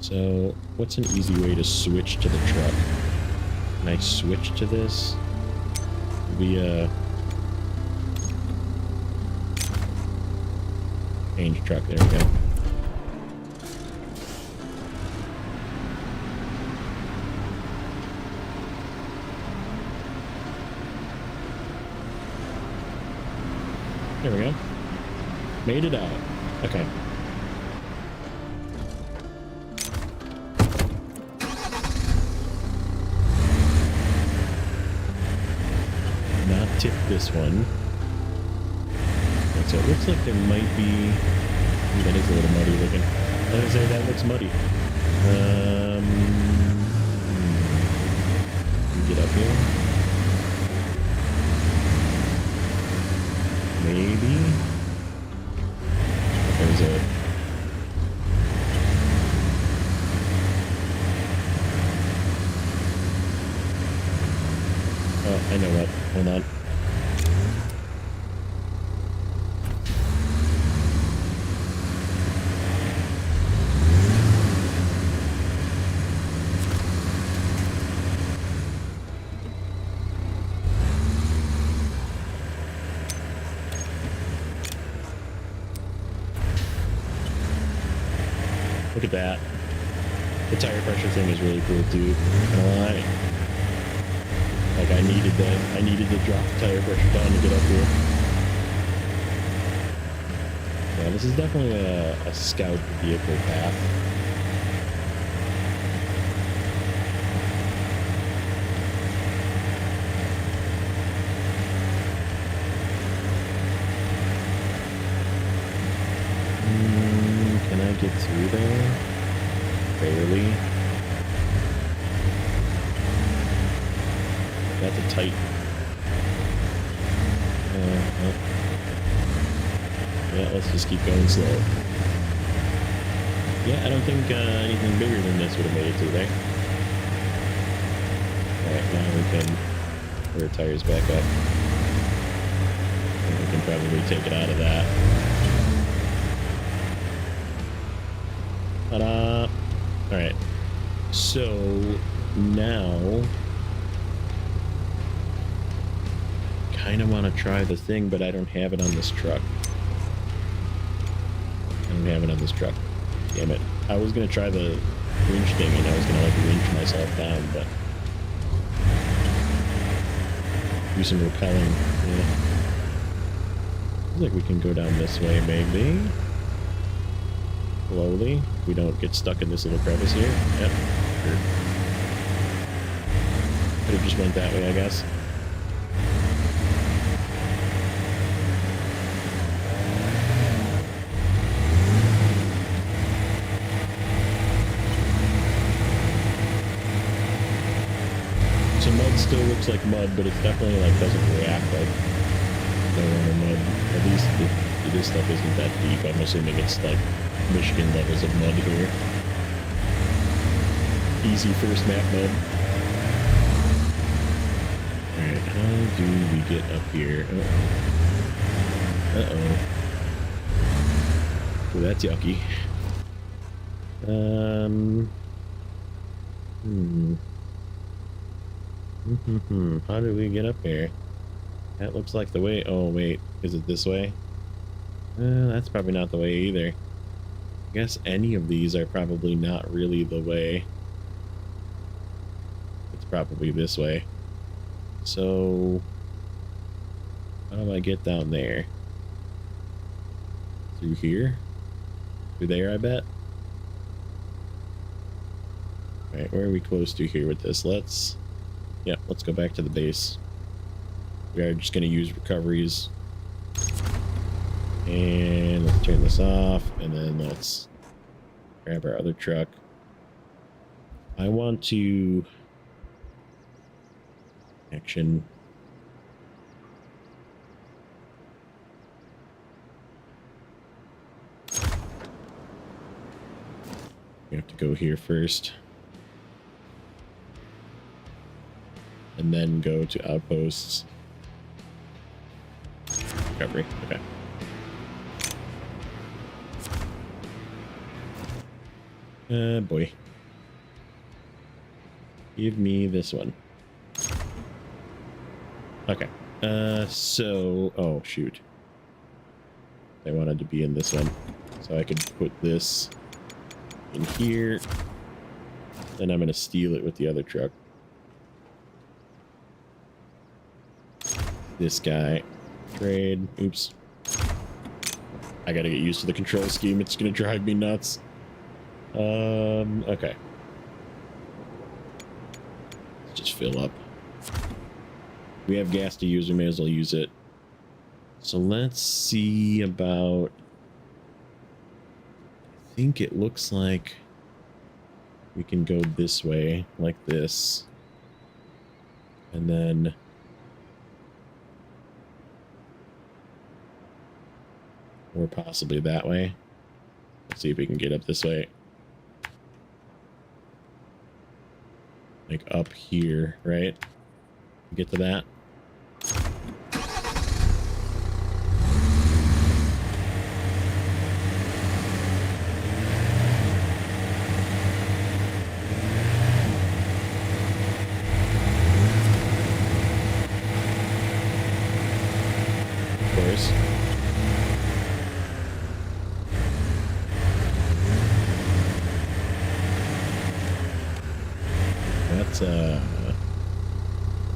So, what's an easy way to switch to the truck? Can I switch to this via change truck? There we go. There we go. Made it out. Okay. Not tip this one. So it looks like there might be... Ooh, that is a little muddy looking. I was gonna say that looks muddy. Get up here. Maybe. There's a... Oh, I know what. Hold on. Look at that. The tire pressure thing is really cool too. Not gonna lie. Like I needed that. I needed to drop the tire pressure down to get up here. Yeah, this is definitely a scout vehicle path. Can I get through there? Barely. That's a tight. Yeah, let's just keep going slow. Yeah, I don't think anything bigger than this would have made it through there. Alright, now we can put our tires back up. And we can probably take it out of that. Ta-da! Alright. So, now... kind of want to try the thing, but I don't have it on this truck. I don't have it on this truck. Damn it. I was going to try the winch thing, and I was going to, like, winch myself down, but... do some repelling. Yeah. Looks like we can go down this way, maybe. Slowly. We don't get stuck in this little crevice here. Yep. Sure. Could have just went that way, I guess. So mud still looks like mud, but it definitely like doesn't react like normal mud. At least this stuff isn't that deep. I'm assuming it's like Michigan levels of mud here. Easy first map mud. Alright, how do we get up here? Uh-oh. Well, that's yucky. How do we get up here? That looks like the way. Oh, wait. Is it this way? That's probably not the way either. I guess any of these are probably not really the way. It's probably this way. So, how do I get down there? Through here? Through there, I bet? Alright, where are we close to here with this? Let's go back to the base. We are just going to use recoveries. And let's turn this off, and then let's grab our other truck. I want to... action. We have to go here first. And then go to outposts. Recovery, okay. Boy. Give me this one. Okay. So... oh, shoot. I wanted to be in this one. So I could put this in here. Then I'm going to steal it with the other truck. This guy. Trade. Oops. I gotta get used to the control scheme. It's gonna drive me nuts. Okay. Let's just fill up. We have gas to use, we may as well use it. So let's see about... I think it looks like we can go this way, like this. And then... or possibly that way. Let's see if we can get up this way. Like up here, right? Get to that. Of course.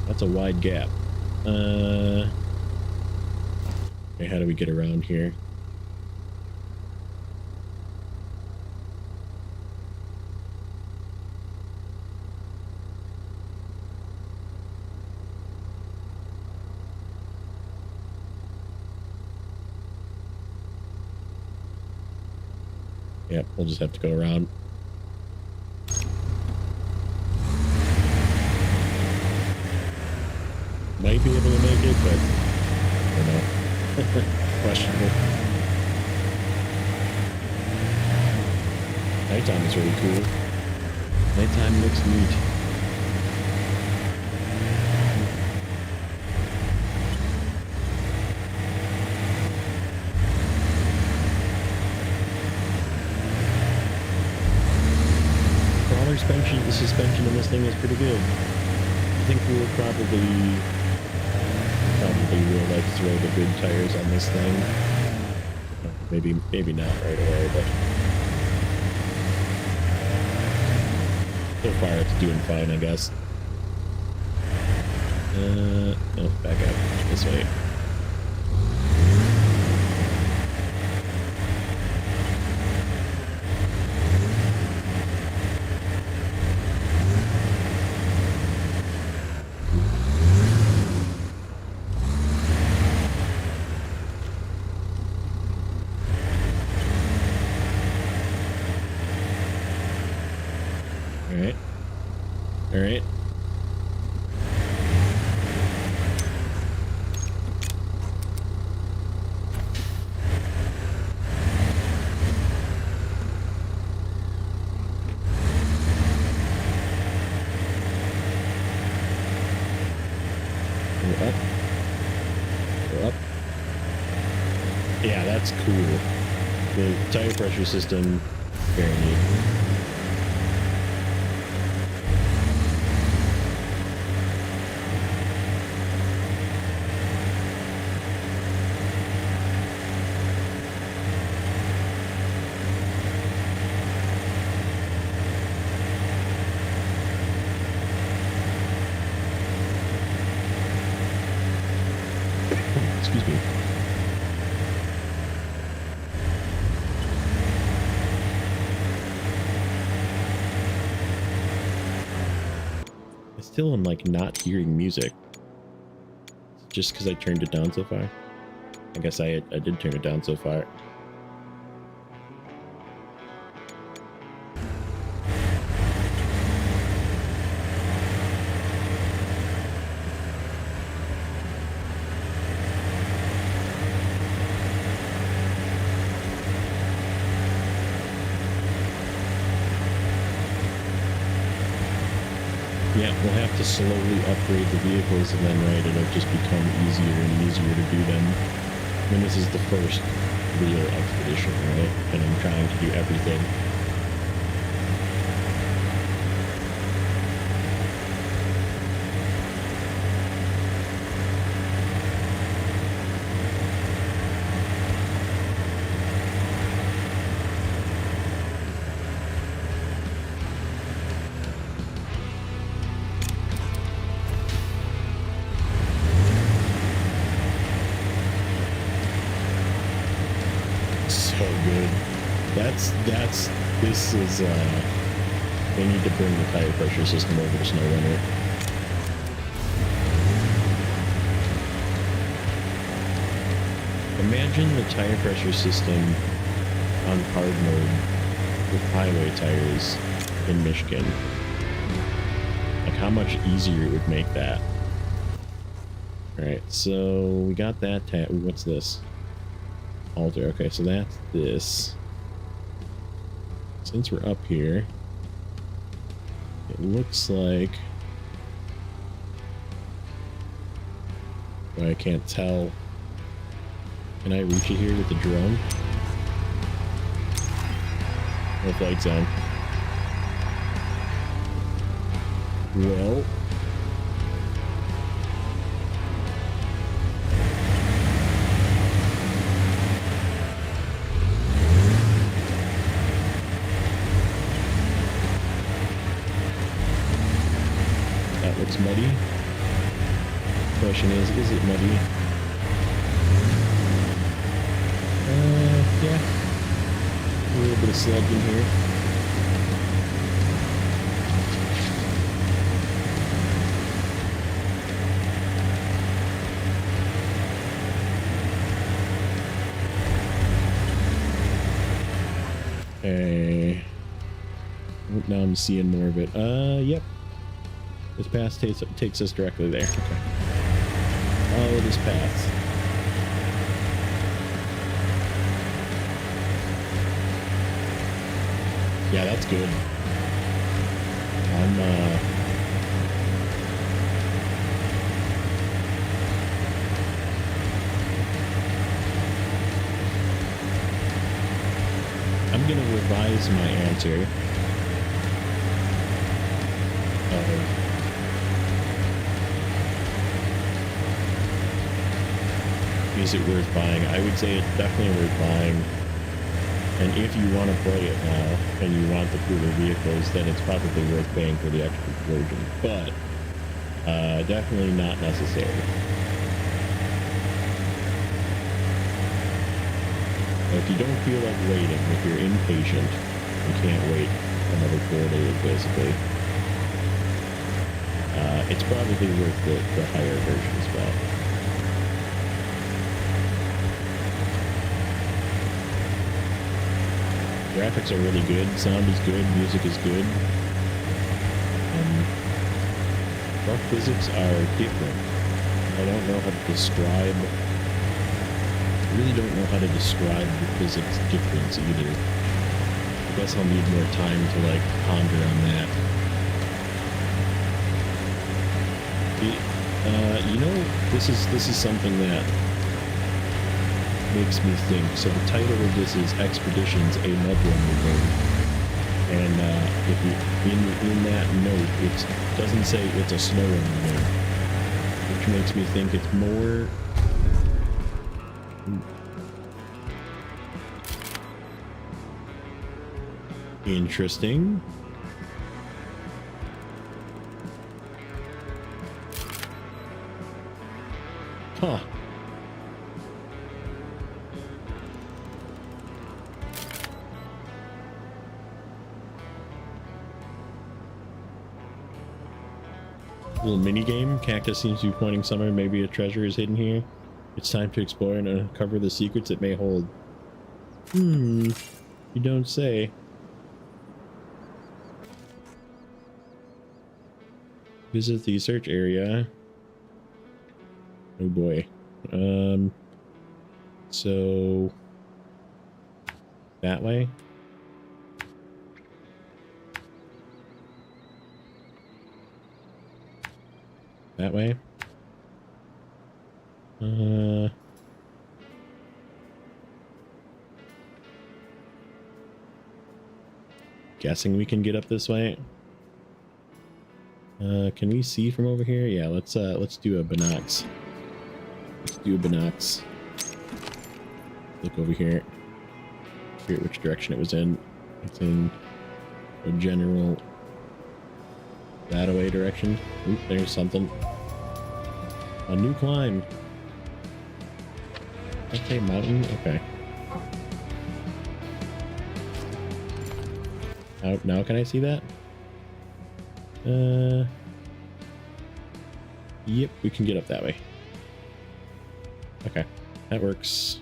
That's a wide gap. Okay, how do we get around here? Yep, we'll just have to go around. Might be able to make it, but I don't know. Questionable. Nighttime is really cool. Nighttime looks neat. Crawler suspension, the suspension in this thing is pretty good. I think we'll probably will like throw the good tires on this thing. Maybe not right away, but so far it's doing fine, I guess. Oh, back up this way. All right. Go up. Go up. Yeah, that's cool. The tire pressure system, very neat. Excuse me. I still am like not hearing music. Just because I turned it down so far. I guess I did turn it down so far. Yeah, we'll have to slowly upgrade the vehicles, and then, right, it'll just become easier and easier to do them. I mean, this is the first real expedition, right? And I'm trying to do everything. this is they need to bring the tire pressure system over to Snowrunner. Imagine the tire pressure system on hard mode with highway tires in Michigan. Like how much easier it would make that. Alright, so we got that tab. What's this? Alter. Okay, so that's this. Since we're up here, it looks like... Well, I can't tell. Can I reach it here with the drone? No flight zone. Well... That looks muddy. Question is it muddy? Yeah. A little bit of sludge in here. Okay. Now I'm seeing more of it. Yep. This path takes us directly there. Okay. Follow this path. Yeah, that's good. I'm gonna revise my answer. Is it worth buying? I would say it's definitely worth buying. And if you want to play it now and you want the cooler vehicles, then it's probably worth paying for the extra version. But definitely not necessary. If you don't feel like waiting, if you're impatient, you can't wait another 4 days basically. It's probably worth the higher version as well. Graphics are really good, sound is good, music is good. Truck physics are different. I don't know how to describe... I really don't know how to describe the physics difference either. I guess I'll need more time to like ponder on that. You know, this is something that makes me think. So the title of this is Expeditions, a Mudrunner game. And if you, in that note, it doesn't say it's a Snowrunner game, which makes me think it's more... Interesting. Huh. Little mini game. Cactus seems to be pointing somewhere. Maybe a treasure is hidden here. It's time to explore and uncover the secrets it may hold. You don't say. Visit the search area. Oh boy. So that way. That way. Guessing we can get up this way. Can we see from over here? Yeah, let's do a binocs. Let's do a binocs. Look over here. Figure which direction it was in. It's in a general that away direction. Oop, there's something. A new climb. Okay, mountain. Okay. Now can I see that? Yep, we can get up that way. Okay, that works.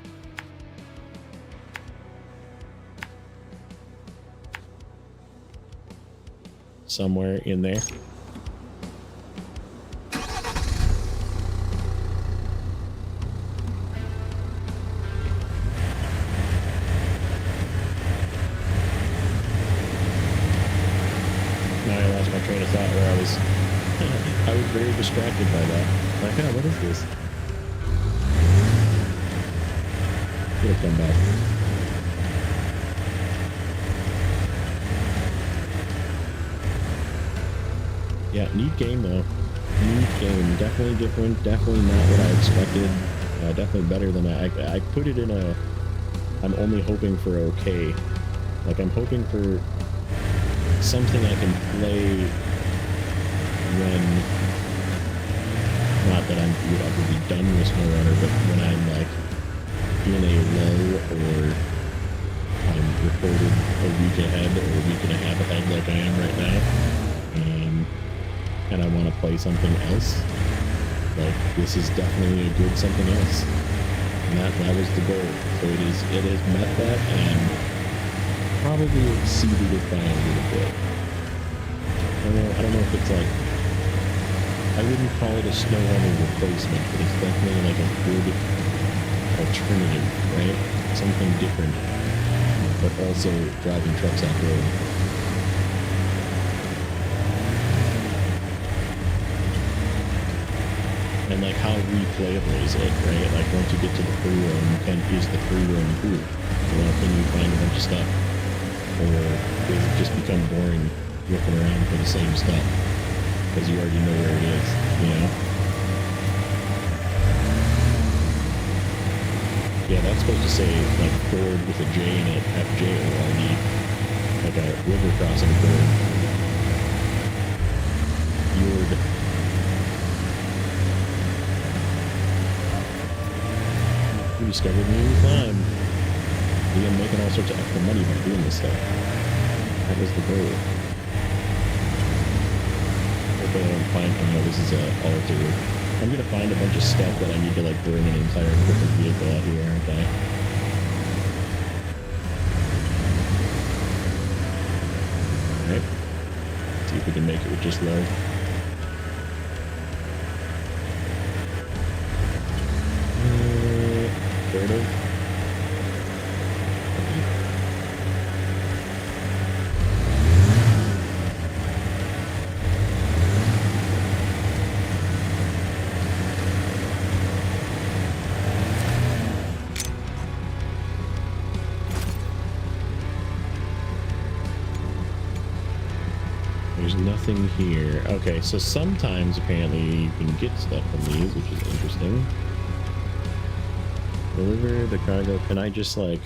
Somewhere in there. Now I lost my train of thought where I was I was very distracted by that. Like, oh, what is this? It'll come back. Yeah, neat game though. Neat game. Definitely different. Definitely not what I expected. Definitely better than I put it in a... I'm only hoping for okay. Like, I'm hoping for something I can play when... Not that I'm would ever be done with Snowrunner, but when I'm like in a lull or I'm recorded a week ahead or a week and a half ahead like I am right now. And I want to play something else. Like, this is definitely a good something else. And that was the goal. So it has met that and probably exceeded it by a little bit. I don't know if it's like, I wouldn't call it a Snowrunner replacement, but it's definitely like a good alternative, right? Something different, but also driving trucks off-road. And like, how replayable is it, right? Like, once you get to the free roam, is the free roam cool? You know, can you find a bunch of stuff? Or does it just become boring looking around for the same stuff? Because you already know where it is, you know? Yeah, that's supposed to say, like, Ford with a J in it, FJORD. Like a river crossing Ford. Yord. We discovered a new climb. We're making all sorts of extra money by doing this stuff. That was the goal. Okay, I don't find, oh no, this is a altar. I'm gonna find a bunch of stuff that I need to like bring an entire different vehicle out here, aren't I? Alright. See if we can make it with just low. Sort of. There's nothing here. Okay, so sometimes apparently you can get stuff from these, which is interesting. Deliver the cargo. Can I just like...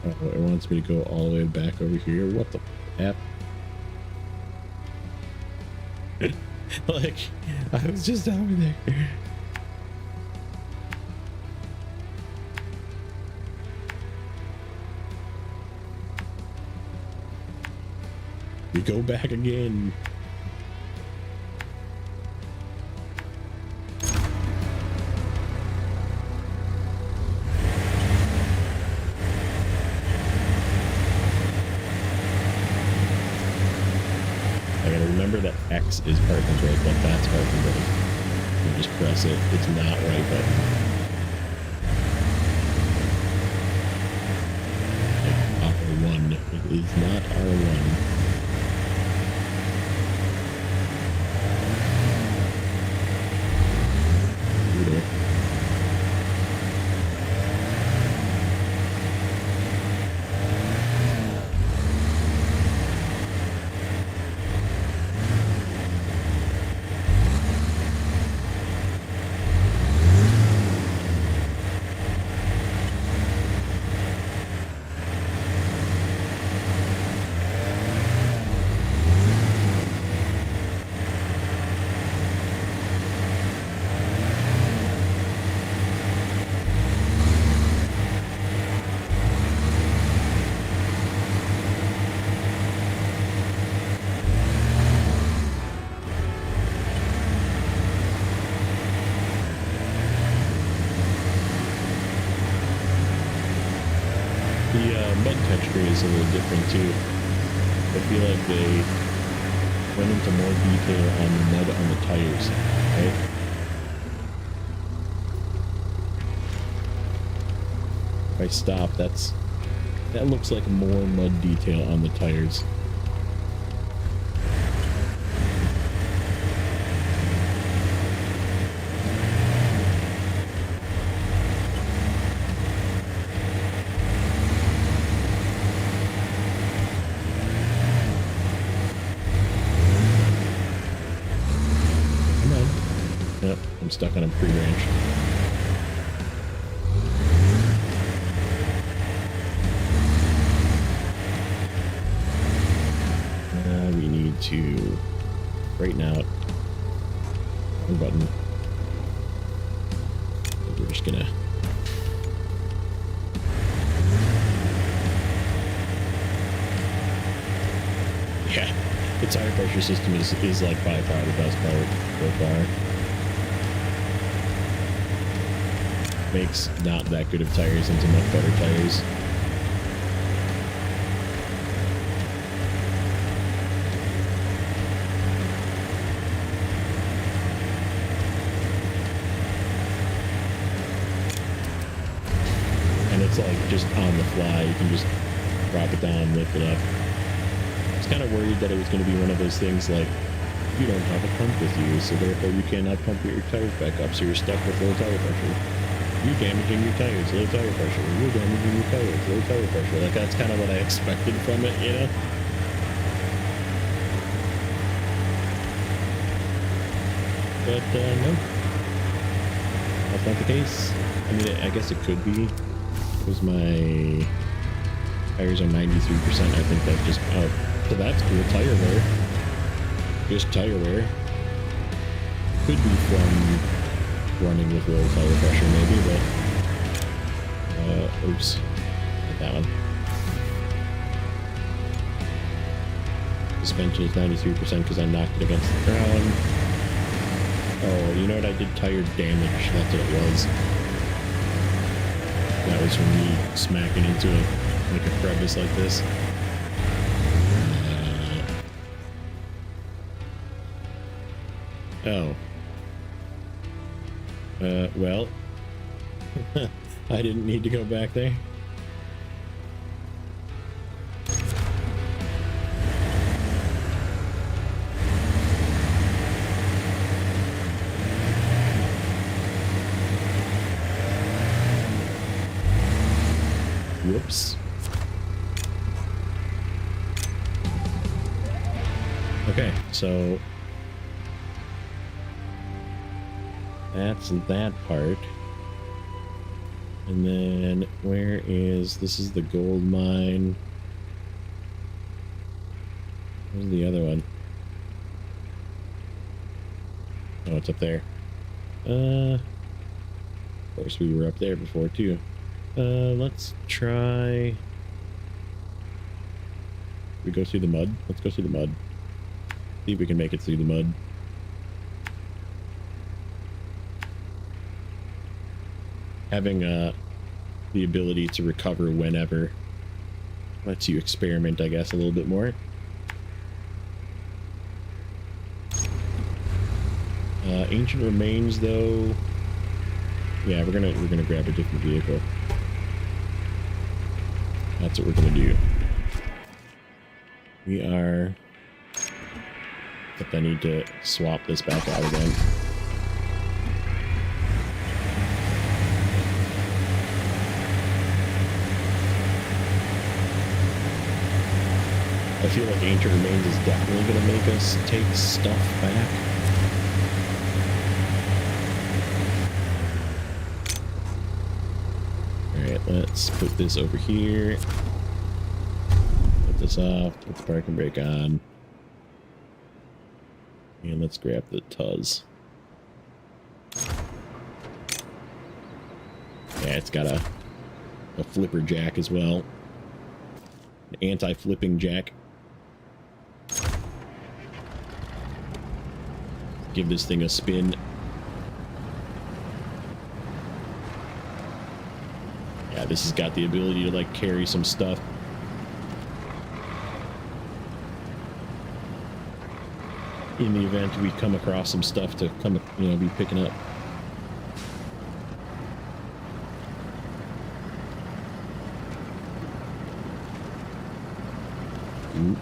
Oh, it wants me to go all the way back over here. What the F? Like, I was just over there. We go back again. I gotta remember that X is parking brake, but that's parking brake. You just press it. It's not right button. Like R1. It is not R1. is a little different too. I feel like they went into more detail on the mud on the tires, right? If I stop, that looks like more mud detail on the tires. I'm stuck on a pre-range. We need to straighten out. Wrong button. We're just gonna. Yeah, the tire pressure system is like by far the best part so far. Makes not that good of tires into much better tires. And it's like just on the fly, you can just drop it down, lift it up. I was kind of worried that it was going to be one of those things like, you don't have a pump with you, so therefore you cannot pump your tires back up, so you're stuck with low tire pressure. You're damaging your tires, low tire pressure. You're damaging your tires, low tire pressure. Like, that's kind of what I expected from it, you know? But, no. That's not the case. I mean, I guess it could be. Because my tires are 93%. I think that just... Oh, so that's cool. Tire wear. Just tire wear. Could be from... running with low tire pressure maybe, but oops, not that one. Suspension is 93% because I knocked it against the ground. Oh, you know what? I did tire damage. That's what it was. That was from me smacking into like a crevice like this. Oh. Well, I didn't need to go back there. Whoops. Okay, so that's that part. And then where is this? Is the gold mine? Where's the other one? Oh, it's up there. Of course we were up there before too. Let's try. We go through the mud. Let's go through the mud. See if we can make it through the mud. Having the ability to recover whenever lets you experiment, I guess, a little bit more. Ancient remains, though. Yeah, we're gonna grab a different vehicle. That's what we're gonna do. We are. Except I need to swap this back out again. I feel like Ancient Remains is definitely going to make us take stuff back. Alright, let's put this over here. Put this off, put the parking brake on. And let's grab the Tuz. Yeah, it's got a flipper jack as well. An anti-flipping jack. Give this thing a spin. Yeah, this has got the ability to like carry some stuff. in the event we come across some stuff to come, you know, be picking up. Ooh.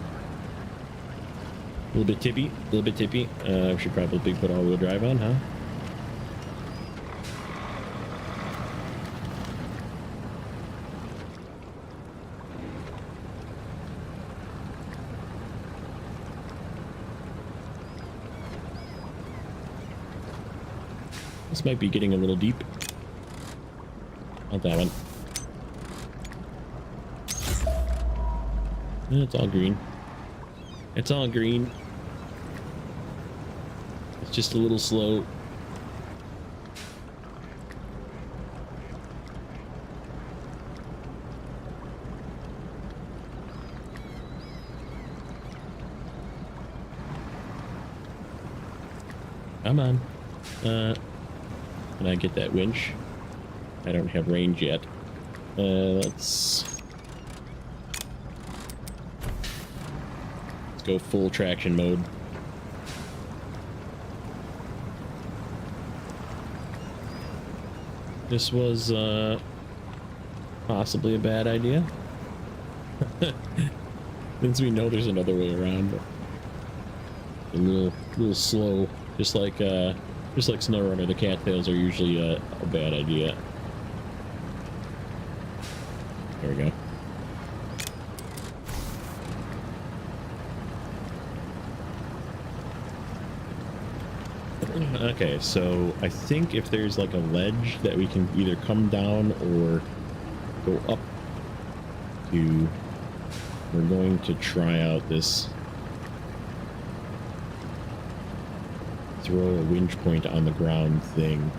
A little bit tippy, a little bit tippy. We should probably put all-wheel drive on, huh? This might be getting a little deep. Not that one. It's all green. It's all green. It's just a little slow. Come on. Can I get that winch? I don't have range yet. Let's go full traction mode. This was possibly a bad idea. Since we know there's another way around. A little slow, just like Snowrunner, the cattails are usually a bad idea. There we go. Okay, so I think if there's like a ledge that we can either come down or go up to, we're going to try out this throw a winch point on the ground thing.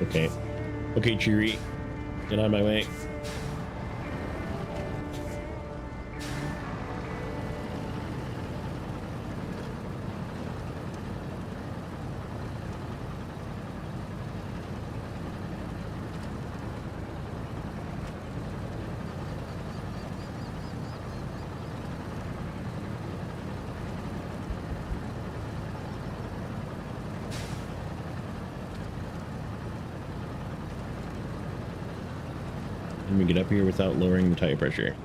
Okay. Okay, Cheery. Get out of my way. Let me get up here without lowering the tire pressure.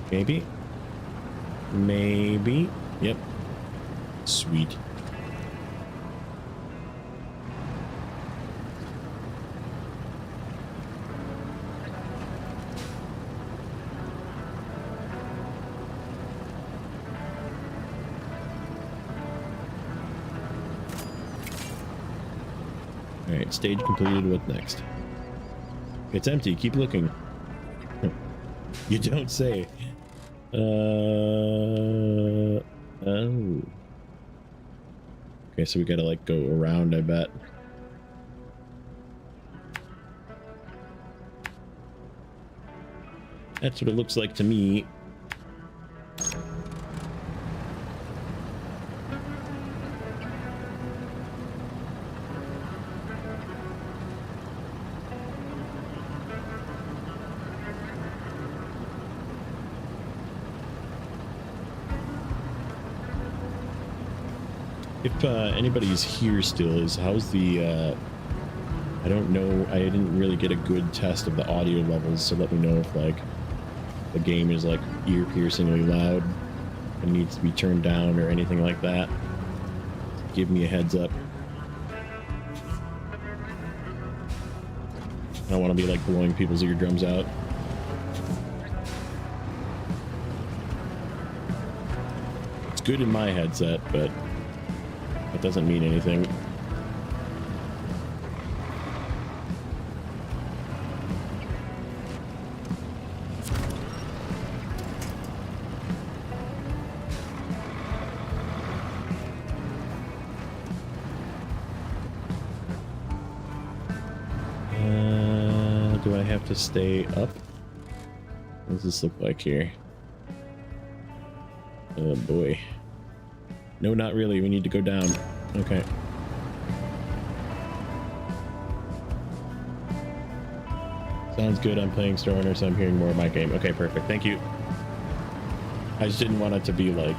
Maybe. Maybe. Yep. Sweet. Alright, stage completed. What next? It's empty. Keep looking. You don't say. Oh. Okay, so we gotta like go around, I bet. That's what it looks like to me. If anybody's here still, how's the I don't know, I didn't really get a good test of the audio levels, so let me know if like the game is like ear-piercingly loud and needs to be turned down or anything like that. Give me a heads up. I don't want to be like blowing people's eardrums out. It's good in my headset, but it doesn't mean anything. have to stay up? What does this look like here? Oh boy. No, not really. We need to go down. Okay. Sounds good. I'm playing Snowrunner, so I'm hearing more of my game. Okay, perfect. Thank you. I just didn't want it to be like,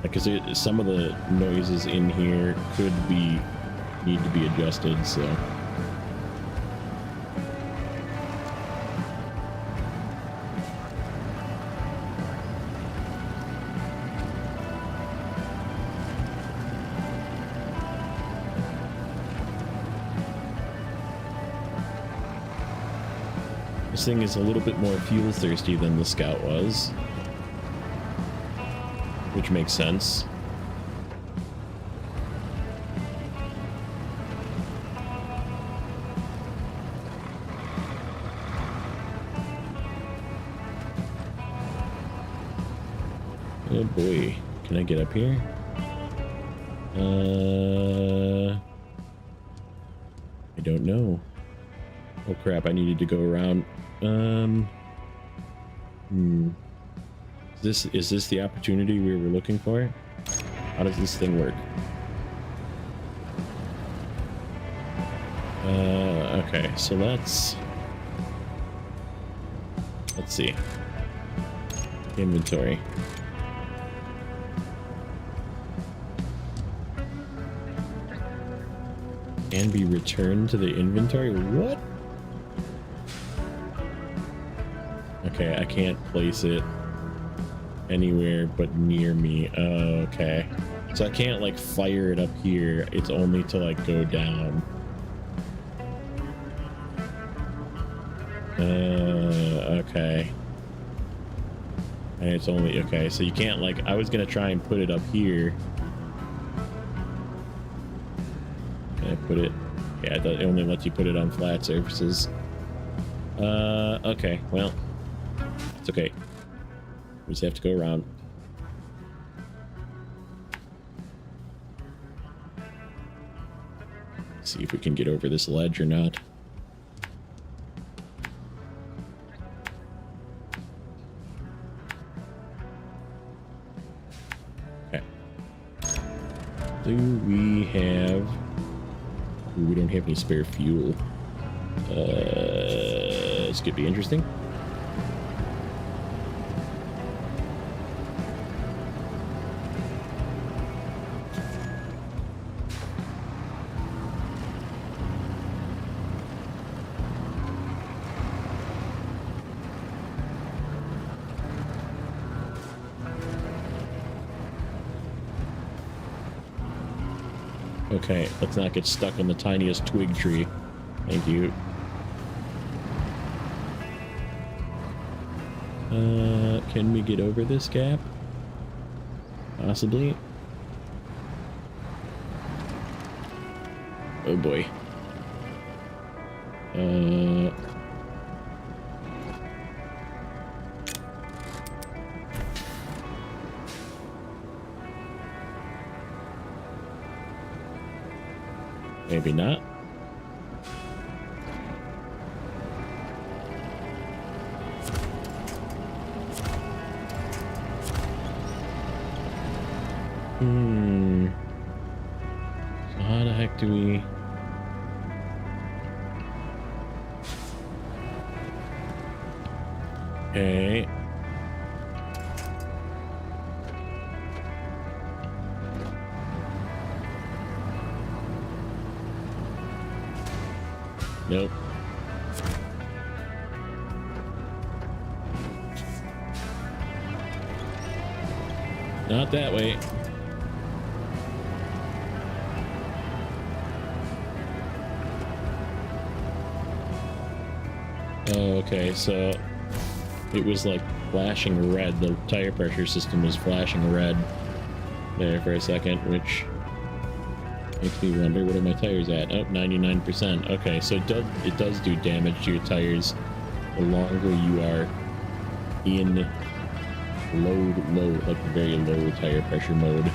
because some of the noises in here could need to be adjusted, so. This thing is a little bit more fuel thirsty than the Scout was, which makes sense. Oh boy, can I get up here? I don't know. Oh crap, I needed to go around. Is this the opportunity we were looking for? How does this thing work? Okay, so let's see. Inventory. Can be returned to the inventory? What? Okay, I can't place it anywhere but near me. Oh, okay. So I can't like fire it up here. It's only to like go down. Okay. And it's only, okay, so you can't like, I was gonna try and put it up here. Can I put it? Yeah, it only lets you put it on flat surfaces. Okay, well, it's okay. We just have to go around. See if we can get over this ledge or not. Okay. Do we have... Ooh, we don't have any spare fuel. This could be interesting. Okay, let's not get stuck on the tiniest twig tree. Thank you. Can we get over this gap? Possibly. Oh boy. Maybe not. So how the heck do we... Okay. Nope. Not that way. Okay, so it was like flashing red. The tire pressure system was flashing red there for a second, which makes me wonder, what are my tires at? Oh, 99%. Okay, so it does do damage to your tires the longer you are in low, like very low tire pressure mode.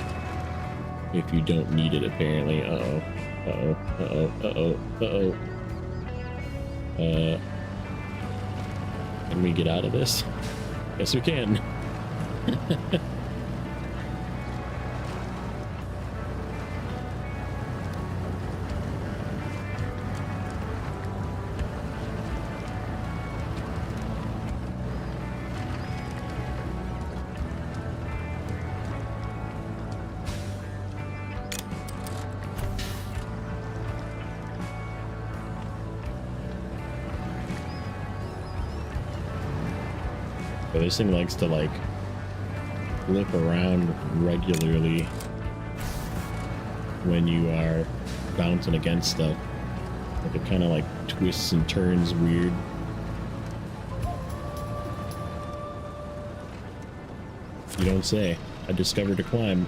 If you don't need it, apparently. Can we get out of this? Yes, we can. But this thing likes to like flip around regularly when you are bouncing against stuff. Like it kind of like twists and turns weird. You don't say. I discovered a climb.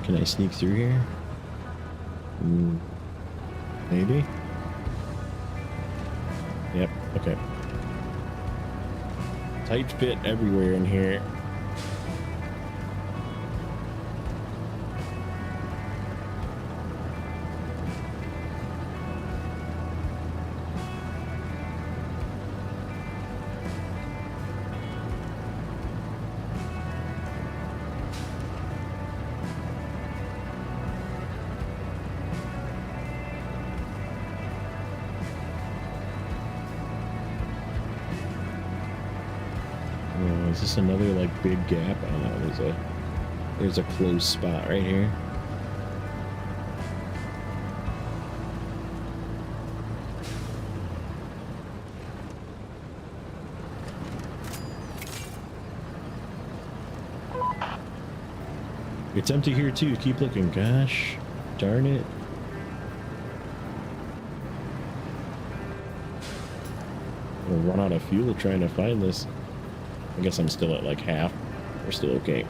Can I sneak through here? Maybe? Yep, okay. Tight fit everywhere in here. Is this another like big gap? I don't know. There's a closed spot right here. It's empty here too. Keep looking. Gosh, darn it. We'll run out of fuel trying to find this. I guess I'm still at like half. We're still okay.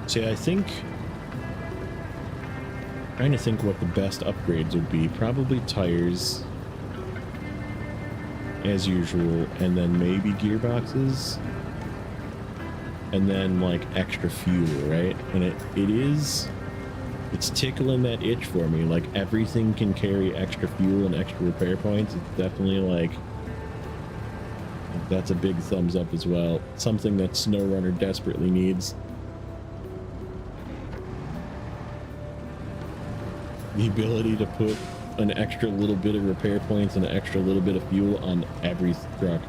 See, I think... trying to think what the best upgrades would be. Probably tires, as usual, and then maybe gearboxes. And then like extra fuel, right? And it's tickling that itch for me. Like everything can carry extra fuel and extra repair points. It's definitely like, that's a big thumbs up as well. Something that Snowrunner desperately needs. The ability to put an extra little bit of repair points and an extra little bit of fuel on every truck.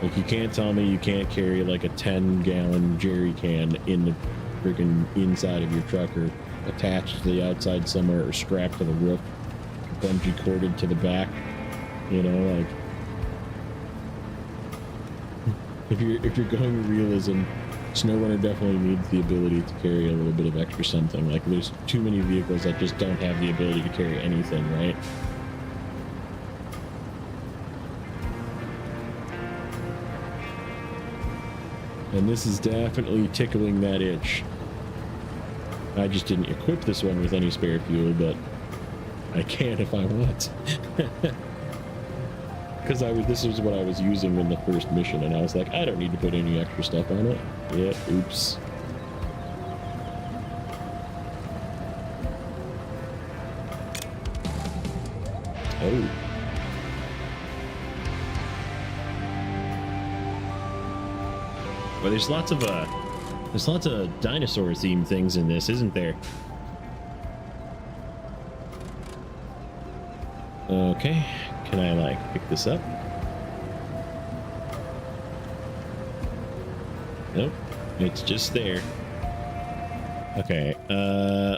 Like, you can't tell me you can't carry like a 10-gallon jerry can in the freaking inside of your truck, or attached to the outside somewhere, or strapped to the roof, bungee corded to the back. You know, like, if you're going realism, Snowrunner definitely needs the ability to carry a little bit of extra something. Like, there's too many vehicles that just don't have the ability to carry anything, right? And this is definitely tickling that itch. I just didn't equip this one with any spare fuel, but I can if I want. Because this is what I was using in the first mission, and I was like, I don't need to put any extra stuff on it. Yeah, oops. Oh. Well, there's lots of dinosaur themed things in this, isn't there? Okay, can I like pick this up? Nope, it's just there. Okay,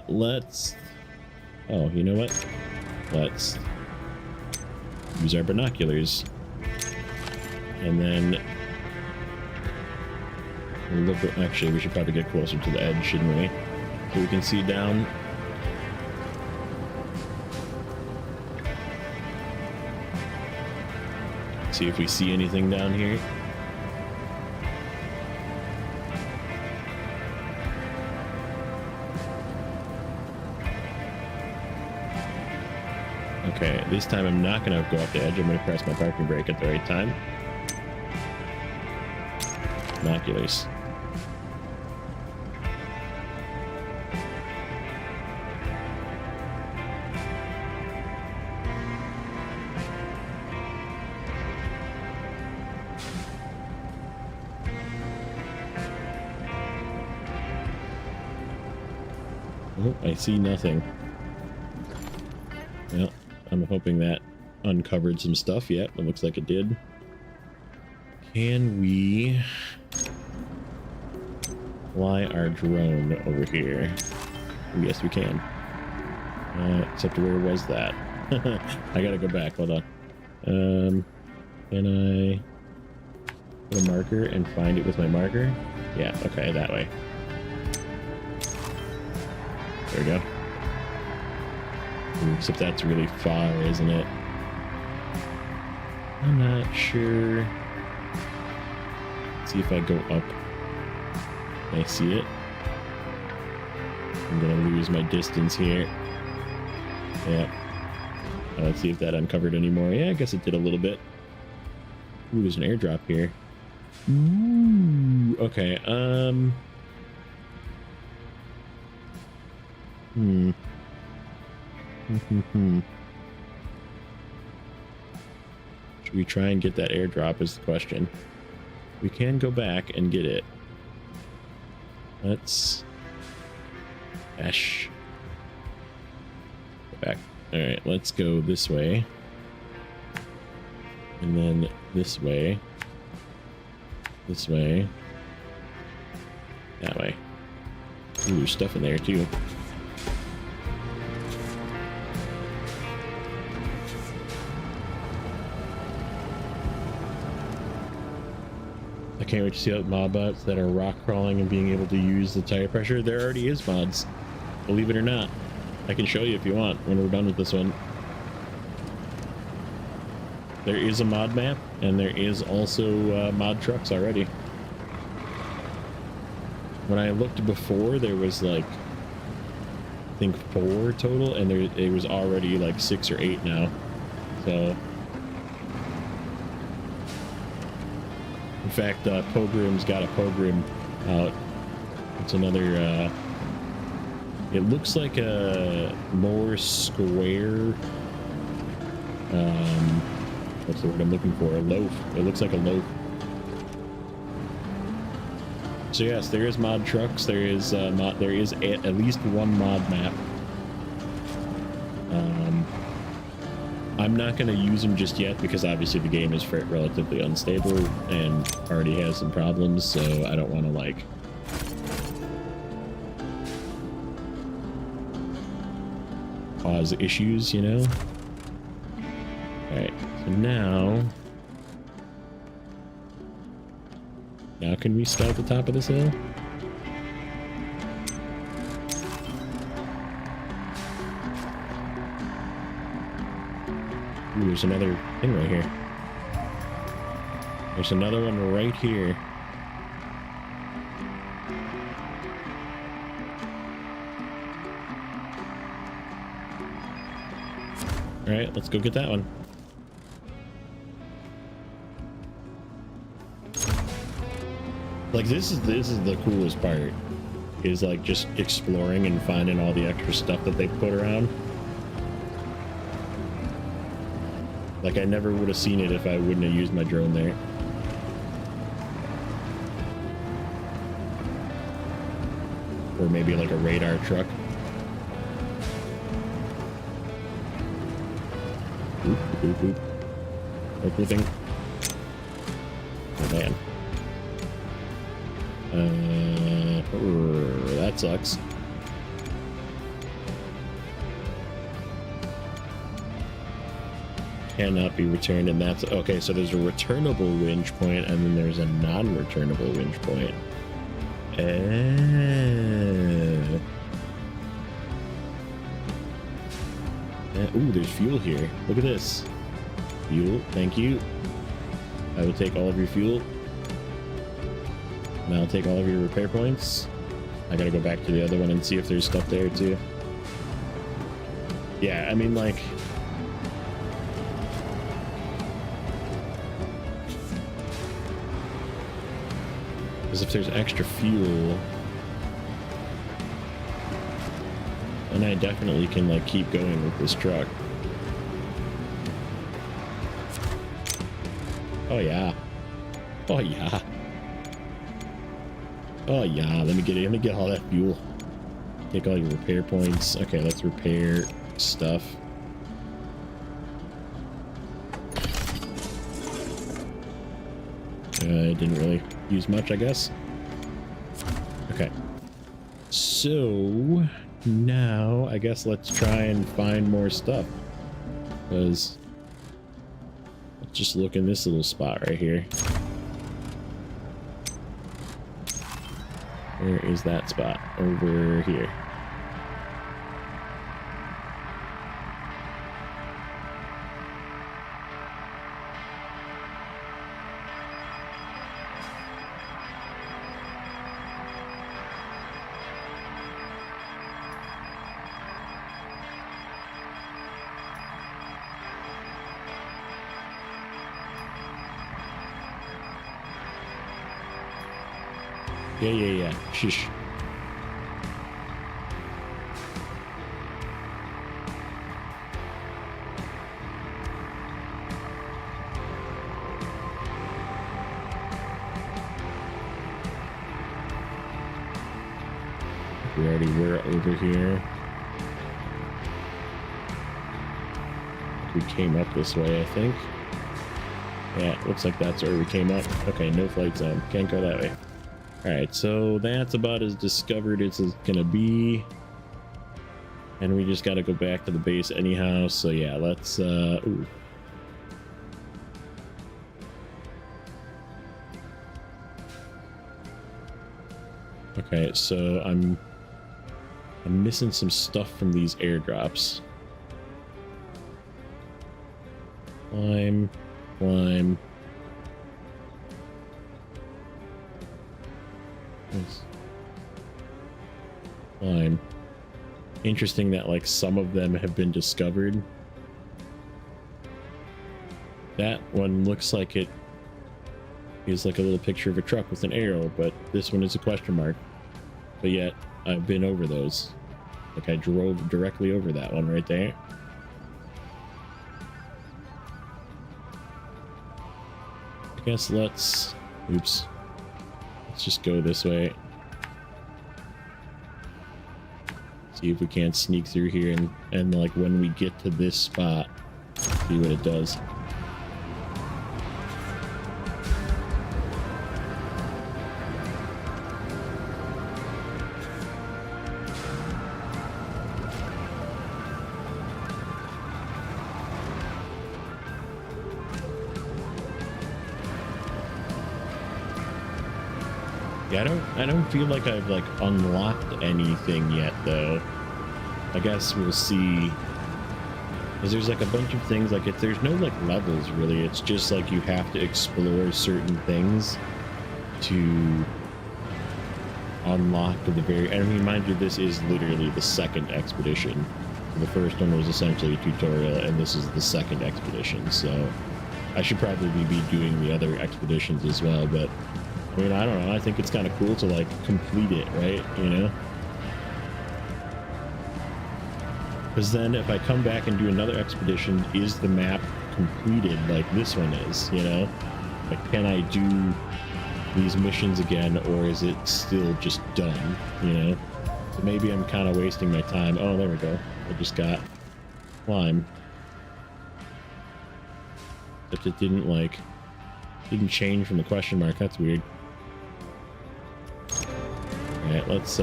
let's... Oh, you know what? Let's use our binoculars. And then... Actually, we should probably get closer to the edge, shouldn't we? So we can see down. See if we see anything down here. Okay, this time I'm not going to go up the edge. I'm going to press my parking brake at the right time. Binoculars. Oh, I see nothing. Well, I'm hoping that uncovered some stuff. Yet it looks like it did. Can we fly our drone over here? Yes, we can. Except where was that? I gotta go back. Hold on. Can I put a marker and find it with my marker? Yeah. Okay, that way. There we go. Except that's really far, isn't it? I'm not sure. Let's see if I go up. Can I see it? I'm gonna lose my distance here. Yeah. Let's see if that uncovered any more. Yeah, I guess it did a little bit. Ooh, there's an airdrop here. Ooh. Okay. Should we try and get that airdrop is the question. We can go back and get it. Let's... Ash. Go back. Alright, let's go this way. And then this way. This way. That way. Ooh, there's stuff in there too. I can't wait to see out mod bots that are rock crawling and being able to use the tire pressure. There already is mods, believe it or not. I can show you if you want when we're done with this one. There is a mod map, and there is also mod trucks already. When I looked before, there was like, I think 4 total, and it was already like 6 or 8 now. So, in fact, Pogrim's got a Pogrim out. It's another, it looks like a more square, what's the word I'm looking for? A loaf. It looks like a loaf. So yes, there is mod trucks. There is there is at least one mod map. I'm not going to use them just yet because obviously the game is relatively unstable and already has some problems, so I don't want to like cause issues, you know? Alright, so now can we start at the top of this hill? Ooh, there's another thing right here. There's another one right here. Alright, let's go get that one. Like this is the coolest part. Is like just exploring and finding all the extra stuff that they put around. Like I never would have seen it if I wouldn't have used my drone there. Or maybe like a radar truck. Oop, oop, oop. Everything. Oh man. That sucks. cannot be returned, and that's okay. So there's a returnable winch point, and then there's a non-returnable winch point. Ooh, there's fuel here. Look at this. Fuel, thank you. I will take all of your fuel. And I'll take all of your repair points. I gotta go back to the other one and see if there's stuff there too. Yeah, I mean, like, because if there's extra fuel, then I definitely can, like, keep going with this truck. Oh yeah. Oh yeah. Oh yeah, let me get all that fuel. Take all your repair points. Okay, let's repair stuff. I didn't really use much, I guess. Okay. So now I guess let's try and find more stuff. Because let's just look in this little spot right here. Where is that spot? Over here. Yeah. Shish. We already were over here. We came up this way, I think. Yeah, looks like that's where we came up. Okay, no flight zone. Can't go that way. Alright, so that's about as discovered as it's gonna be. And we just gotta go back to the base anyhow, so yeah, let's ooh. Okay, so I'm missing some stuff from these airdrops. Climb. Climb. Interesting that, like, some of them have been discovered. That one looks like it is like a little picture of a truck with an arrow, but this one is a question mark. But yet I've been over those. Like, I drove directly over that one right there. I guess let's just go this way. See if we can't sneak through here and like when we get to this spot, see what it does. Yeah, I don't feel like I've like unlocked anything yet though. I guess we'll see. Because there's like a bunch of things, like there's no like levels really, it's just like you have to explore certain things to unlock the very, I mean, mind you, this is literally the second expedition. The first one was essentially a tutorial and this is the second expedition, so I should probably be doing the other expeditions as well, but I mean, I don't know. I think it's kind of cool to, like, complete it, right? You know? Because then if I come back and do another expedition, is the map completed like this one is, you know? Like, can I do these missions again, or is it still just done, you know? So maybe I'm kind of wasting my time. Oh, there we go. I just got climb. But it didn't, like, didn't change from the question mark. That's weird. Alright, let's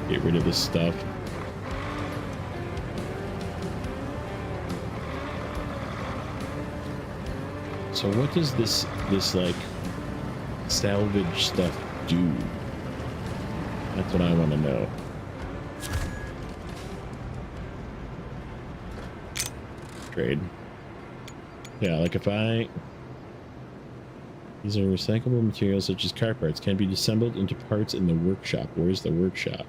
Get rid of this stuff. So what does this like salvage stuff do? That's what I want to know. Trade. Yeah, like if I... These are recyclable materials such as car parts. Can be assembled into parts in the workshop. Where's the workshop?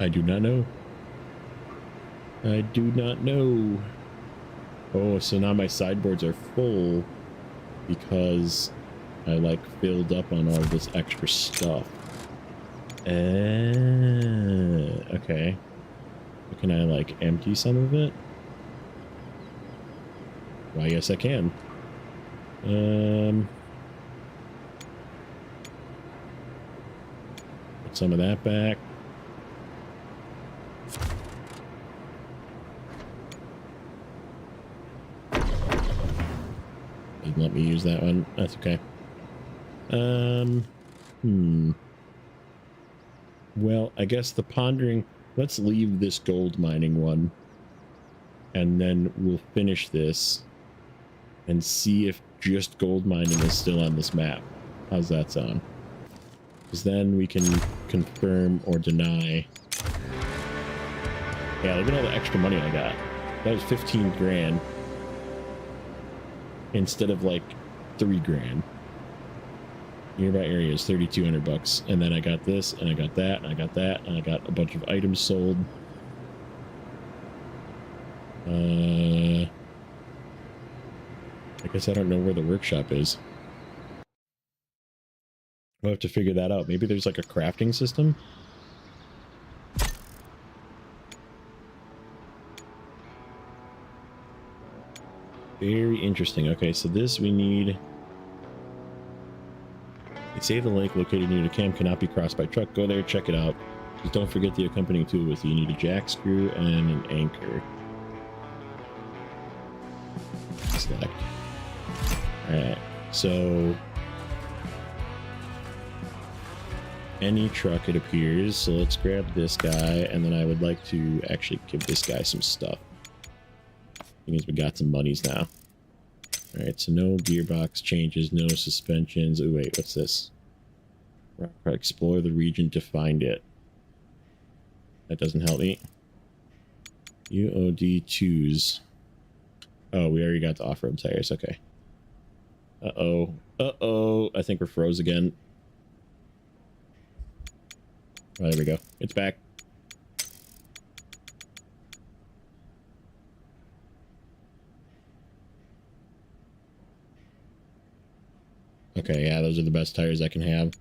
I do not know. I do not know. Oh, so now my sideboards are full because I like filled up on all this extra stuff. Okay. Can I like empty some of it? Well, yes I can. Put some of that back. Didn't let me use that one. That's okay. Well, I guess the pondering... Let's leave this gold mining one. And then we'll finish this. And see if just gold mining is still on this map. How's that sound? Because then we can confirm or deny. Yeah, look at all the extra money I got. That was 15 grand. Instead of like 3 grand. Nearby areas, 3,200 bucks. And then I got this, and I got that, and I got that, and I got a bunch of items sold. I guess I don't know where the workshop is. I'll have to figure that out. Maybe there's like a crafting system? Very interesting. Okay, so this we need... They say the lake located near the camp cannot be crossed by truck. Go there, check it out. Just don't forget the accompanying tool with you. You need a jack screw and an anchor. Select. Alright, so... Any truck, it appears. So let's grab this guy, and then I would like to actually give this guy some stuff. Means we got some monies now. Alright, so no gearbox changes, no suspensions. Oh wait, what's this? Explore the region to find it. That doesn't help me. UOD choose. Oh, we already got the off-road tires, okay. Uh-oh. Uh-oh. I think we're froze again. Oh, there we go. It's back. Okay, yeah, those are the best tires I can have.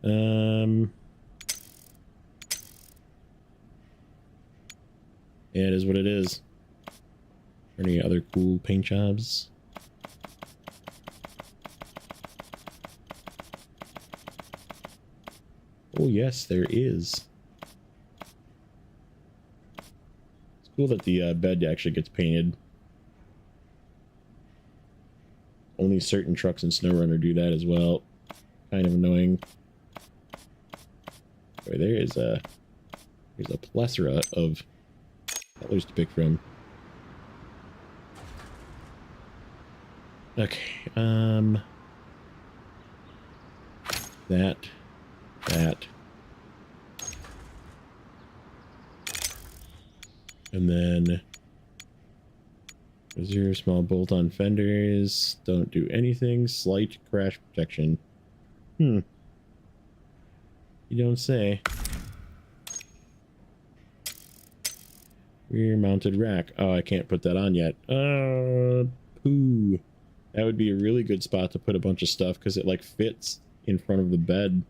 Yeah, it is what it is. Any other cool paint jobs? Oh, yes, there is. It's cool that the bed actually gets painted. Only certain trucks in Snowrunner do that as well. Kind of annoying. Boy, there's a plethora of colors to pick from. Okay, that. And then 0 small bolt-on fenders. Don't do anything. Slight crash protection. You don't say. Rear mounted rack. Oh, I can't put that on yet. Poo. That would be a really good spot to put a bunch of stuff because it like fits in front of the bed.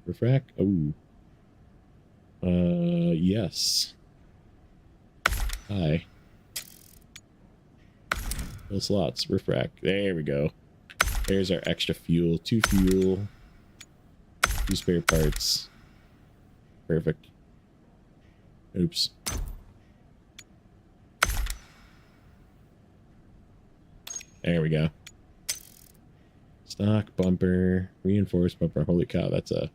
Refract? Oh. Yes. Hi. Those slots. Refract. There we go. There's our extra fuel. 2 fuel. 2 spare parts. Perfect. Oops. There we go. Stock bumper. Reinforced bumper. Holy cow, that's a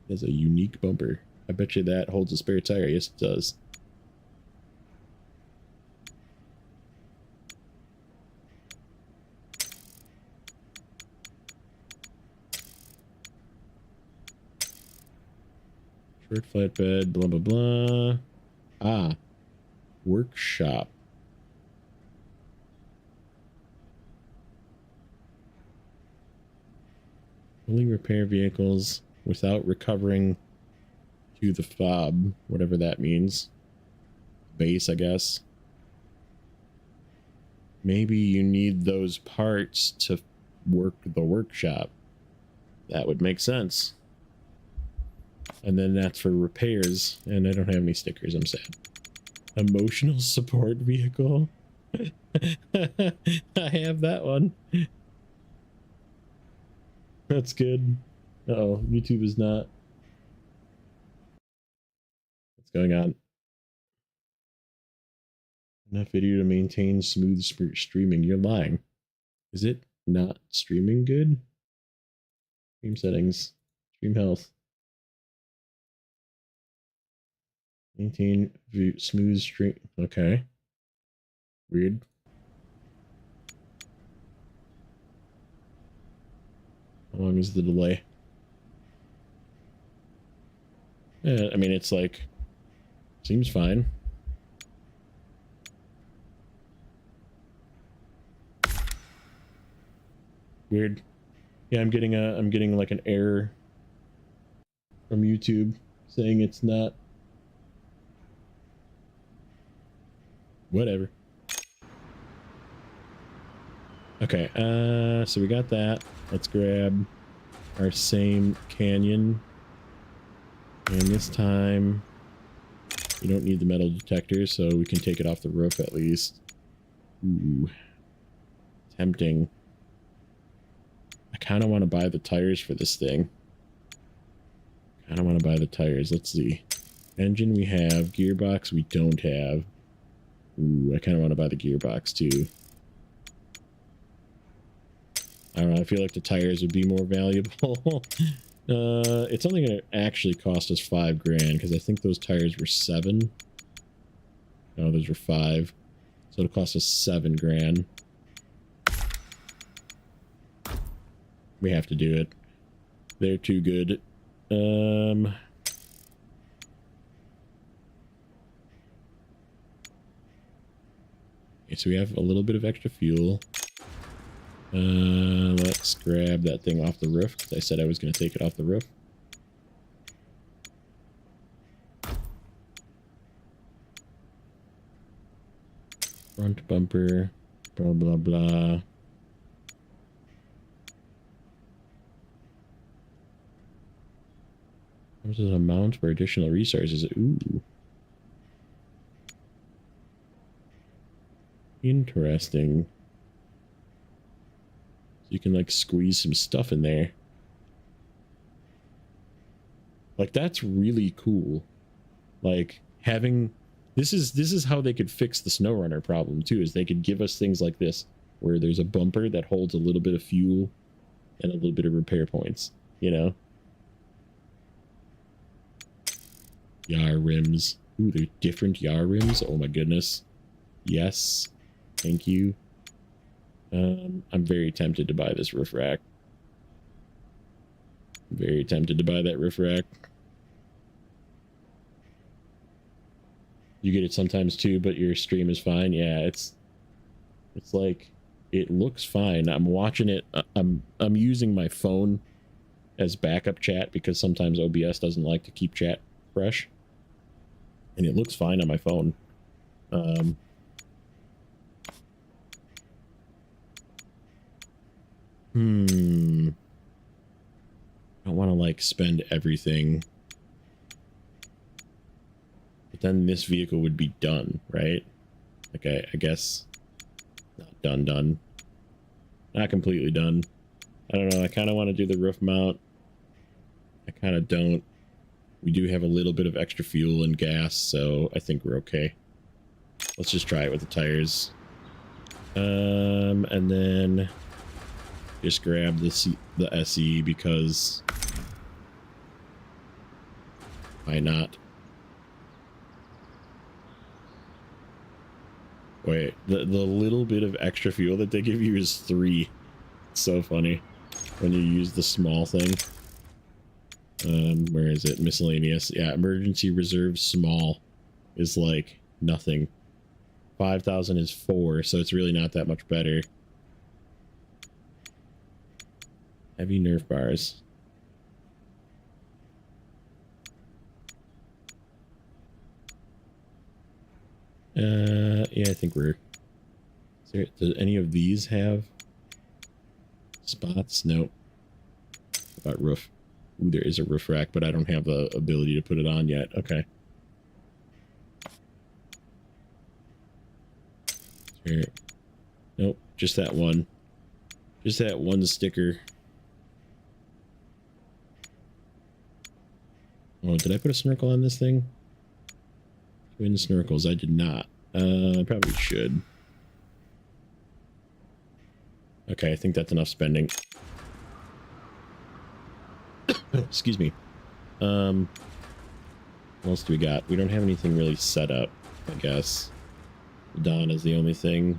unique bumper. I bet you that holds a spare tire. Yes, it does. Short flatbed, blah, blah, blah. Ah. Workshop. Only repair vehicles without recovering to the fob, whatever that means. Base, I guess. Maybe you need those parts to work the workshop. That would make sense. And then that's for repairs, and I don't have any stickers, I'm sad. Emotional support vehicle? I have that one. That's good. Uh-oh, YouTube is not. What's going on? Enough video to maintain smooth streaming. You're lying. Is it not streaming good? Stream settings. Stream health. Maintain smooth stream. Okay. Weird. How long is the delay? Yeah, I mean, it's like, seems fine. Weird. Yeah, I'm getting like an error from YouTube saying it's not. Whatever. Okay, so we got that. Let's grab our same canyon. And this time, we don't need the metal detector, so we can take it off the roof at least. Ooh. Tempting. I kind of want to buy the tires for this thing. Kind of want to buy the tires. Let's see. Engine we have. Gearbox we don't have. Ooh, I kind of want to buy the gearbox too. I don't know, I feel like the tires would be more valuable. It's only going to actually cost us $5 grand because I think those tires were 7. No, those were 5. So it'll cost us 7 grand. We have to do it. They're too good. Okay, so we have a little bit of extra fuel. Let's grab that thing off the roof, because I said I was going to take it off the roof. Front bumper, blah, blah, blah. What is an amount for additional resources? Ooh. Interesting. So you can like squeeze some stuff in there. Like that's really cool. Like having this is how they could fix the Snowrunner problem too, is they could give us things like this where there's a bumper that holds a little bit of fuel and a little bit of repair points, you know? Yar rims. Ooh, they're different Yar rims. Oh my goodness. Yes. Thank you. I'm very tempted to buy this roof rack. Very tempted to buy that roof rack. You get it sometimes too, but your stream is fine. Yeah, it's like it looks fine. I'm watching it. I'm using my phone as backup chat because sometimes OBS doesn't like to keep chat fresh. And it looks fine on my phone. I don't want to like spend everything. But then this vehicle would be done, right? Okay, I guess not done. Not completely done. I don't know. I kind of want to do the roof mount. I kind of don't. We do have a little bit of extra fuel and gas, so I think we're okay. Let's just try it with the tires. And then just grab the SE because why not? Wait, the little bit of extra fuel that they give you is 3. It's so funny when you use the small thing. Where is it? Miscellaneous. Yeah, emergency reserve small is like nothing. 5,000 is 4, so it's really not that much better. Heavy Nerf bars. Yeah, I think we're... Does any of these have spots? Nope. What about roof? Ooh, there is a roof rack, but I don't have the ability to put it on yet. Okay. Here. Nope, just that one. Just that one sticker. Oh, did I put a snorkel on this thing? Twin snorkels, I did not. I probably should. Okay, I think that's enough spending. Excuse me. What else do we got? We don't have anything really set up, I guess. Dawn is the only thing.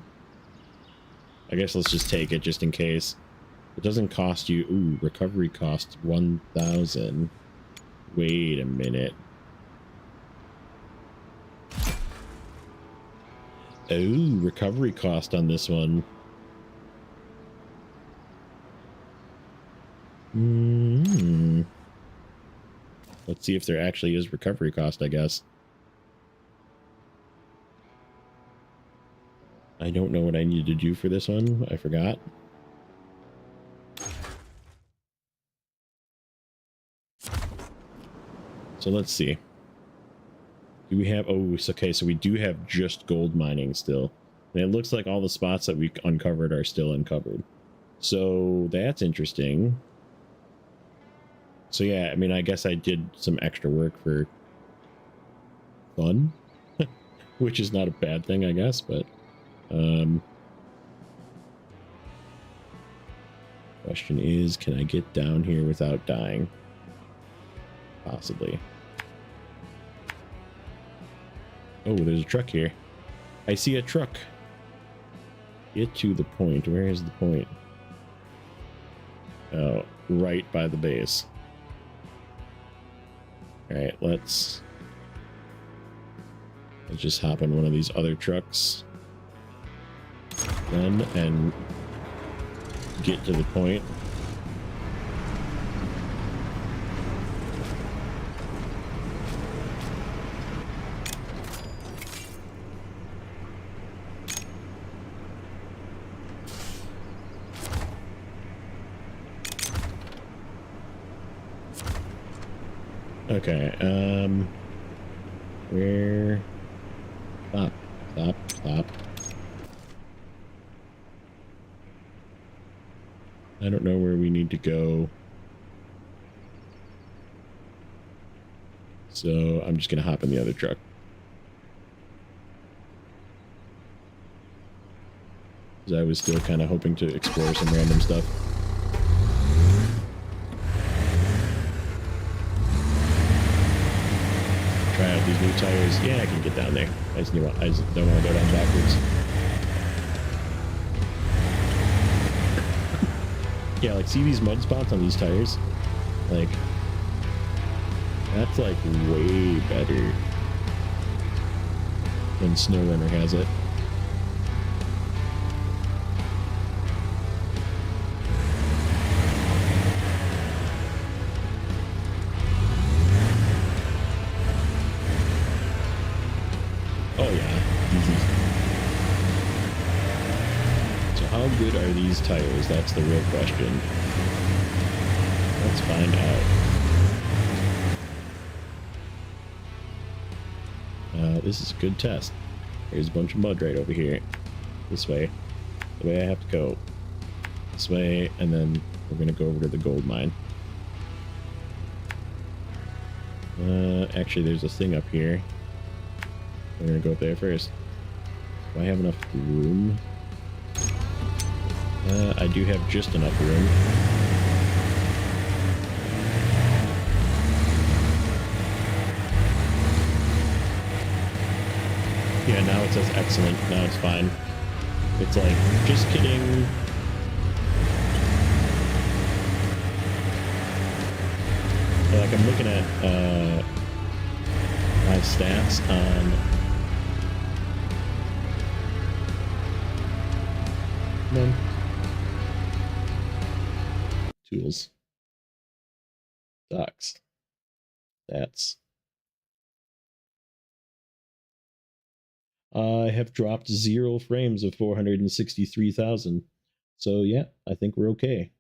I guess let's just take it just in case. It doesn't cost you... Ooh, recovery costs 1,000. Wait a minute. Oh, recovery cost on this one. Let's see if there actually is recovery cost, I guess. I don't know what I need to do for this one. I forgot. So let's see. Do we have... Oh, it's okay, so we do have just gold mining still. And it looks like all the spots that we uncovered are still uncovered. So that's interesting. So yeah, I mean, I guess I did some extra work for fun. Which is not a bad thing, I guess, but... Question is, can I get down here without dying? Possibly. Oh, there's a truck here. I see a truck. Get to the point. Where is the point? Oh, right by the base. Alright, let's just hop in one of these other trucks. Then, and get to the point. Okay, where... Stop. I don't know where we need to go. So I'm just gonna hop in the other truck. Because I was still kind of hoping to explore some random stuff. Try out these new tires. Yeah, I can get down there. I just don't want to go down backwards. Yeah, like, see these mud spots on these tires? Like, that's like way better than Snowrunner has it. Oh yeah, easy. So how good are these tires? That's the real question. Let's find out. This is a good test. There's a bunch of mud right over here. This way. The way I have to go. This way, and then We're gonna go over to the gold mine. Actually, there's a thing up here. We're gonna go up there first. Do I have enough room? I do have just enough room. Yeah, now it says excellent. Now it's fine. It's like, just kidding. So like, I'm looking at my stats on tools, docs, stats. I have dropped 0 frames of 463,000. So yeah, I think we're okay.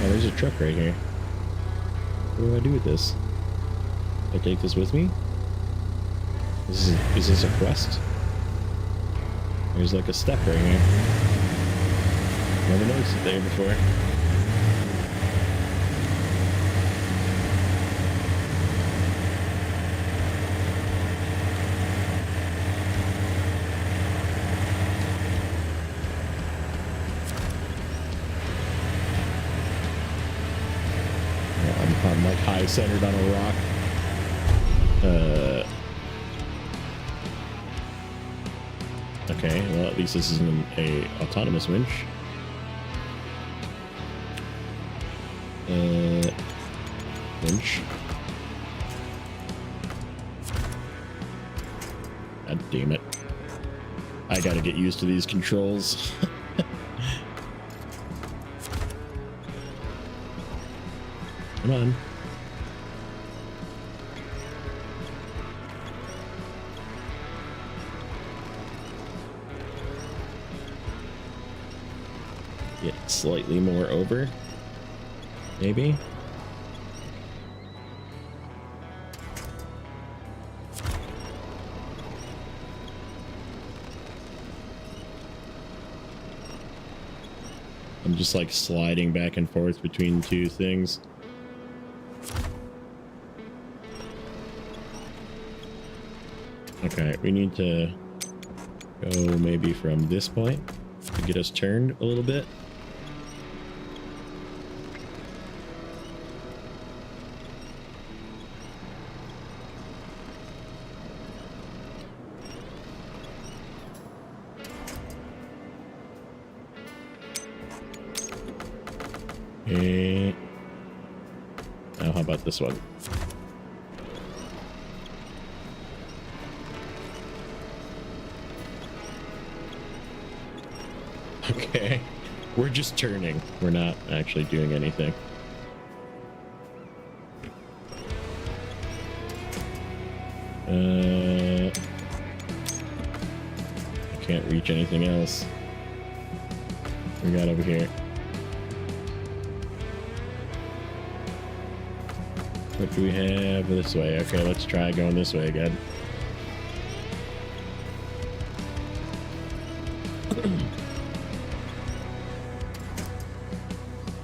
Oh, there's a truck right here. What do I do with this? I take this with me? Is this a quest? There's like a step right here. Never noticed it there before. I'm like high centered on a rock. Okay, well at least this isn't a autonomous winch. Winch. God damn it. I gotta get used to these controls. Come on. Get slightly more over. Maybe. I'm just like sliding back and forth between two things. Okay, we need to go maybe from this point to get us turned a little bit. Okay. Now how about this one? Okay, we're just turning. We're not actually doing anything. I can't reach anything else. We got over here. What do we have this way? Okay, let's try going this way again.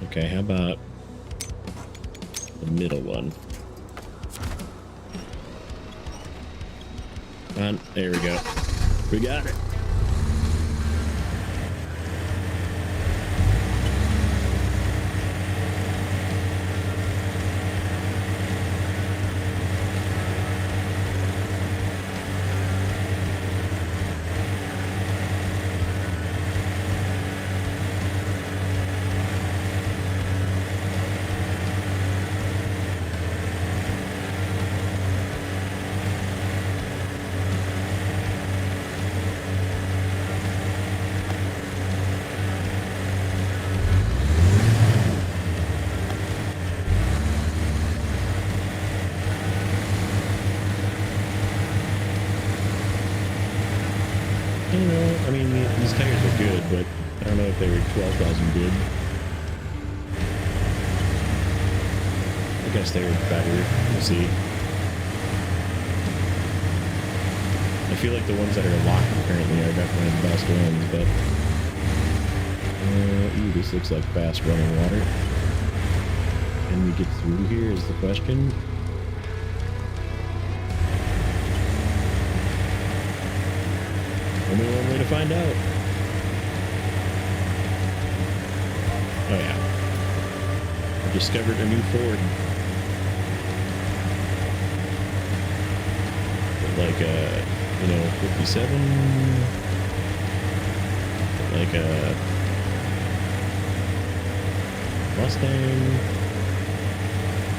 Okay, how about the middle one? Come on, there we go. We got it. I mean, these tires are good, but I don't know if they were 12,000 good. I guess they were better. We'll see. I feel like the ones that are locked currently are definitely the best ones, but ooh, this looks like fast running water. Can we get through here is the question. Only one way to find out. Oh yeah. I discovered a new Ford. Like you know, 57. Like a Mustang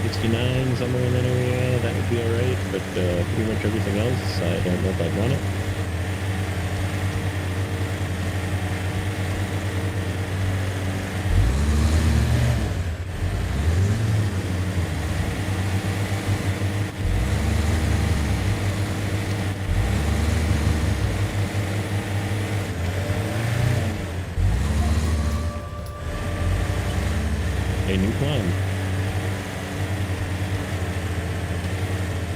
69, somewhere in that area, that would be alright, but pretty much everything else, I don't know if I'd want it. A new climb.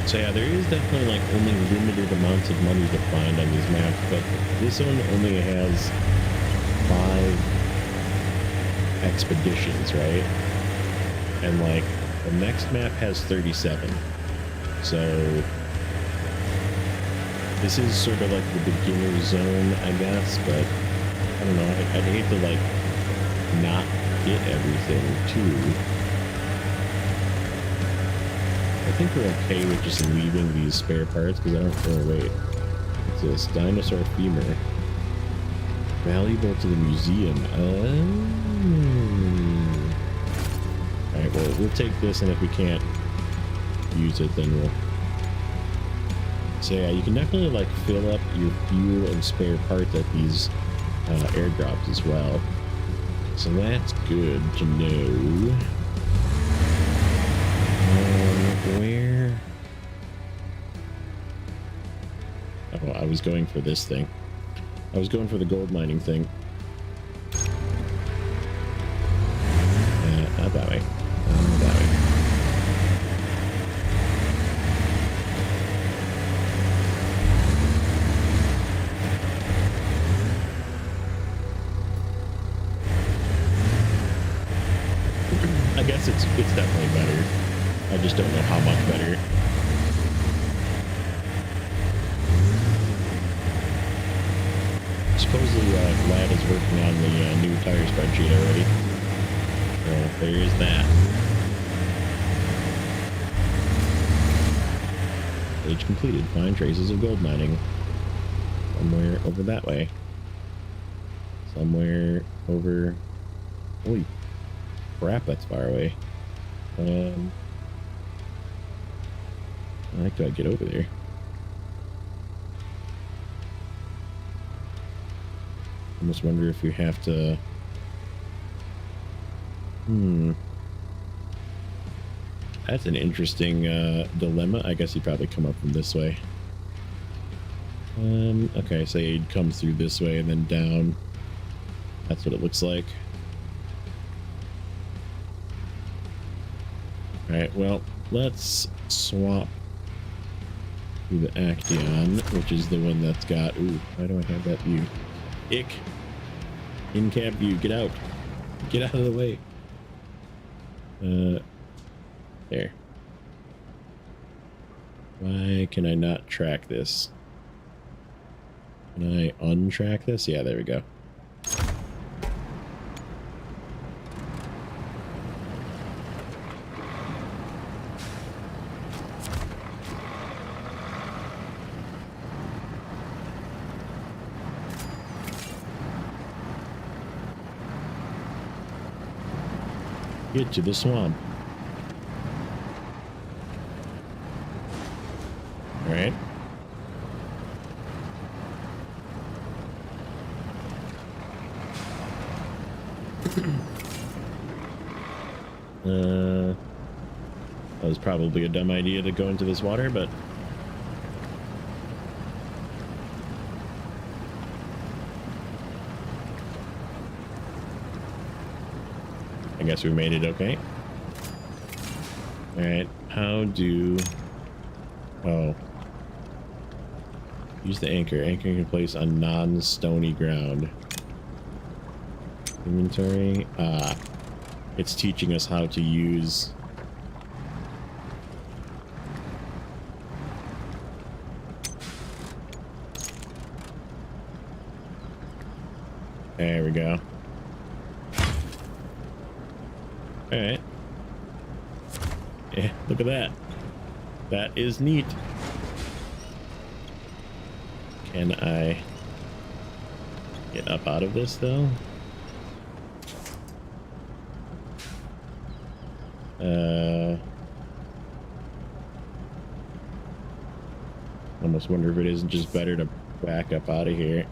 So yeah, there is definitely like only limited amounts of money to find on these maps, but this one only has 5 expeditions, right? And like the next map has 37. So this is sort of like the beginner zone, I guess, but I don't know, I'd hate to like not get everything too. I think we're okay with just leaving these spare parts because I don't. Oh wait, what's this? Dinosaur femur, valuable to the museum. All right, well we'll take this, and if we can't use it, then we'll. So yeah, you can definitely like fill up your fuel and spare parts at these airdrops as well. So that's good to know. Where? Oh, I was going for this thing. I was going for the gold mining thing. Not that way. That way. I guess it's definitely better. I just don't know how much better. Supposedly, Vlad is working on the new tire spreadsheet already. So there is that. Stage completed. Find traces of gold mining. Somewhere over that way. Somewhere over. Holy crap, that's far away. How do I get over there? I almost wonder if we have to. That's an interesting dilemma. I guess you'd probably come up from this way. Okay, so you'd come through this way and then down. That's what it looks like. Alright, well, let's swap to the Action, which is the one that's got... Ooh, why do I have that view? Ick! In-cab view, get out! Get out of the way! There. Why can I not track this? Can I untrack this? Yeah, there we go. Get to the swamp. All right. That was probably a dumb idea to go into this water, but I guess we made it okay. All right, how do... Oh. Use the anchor. Anchoring in place on non-stony ground. Inventory. It's teaching us how to use... There we go. Alright. Yeah, look at that. That is neat. Can I get up out of this though? Almost wonder if it isn't just better to back up out of here.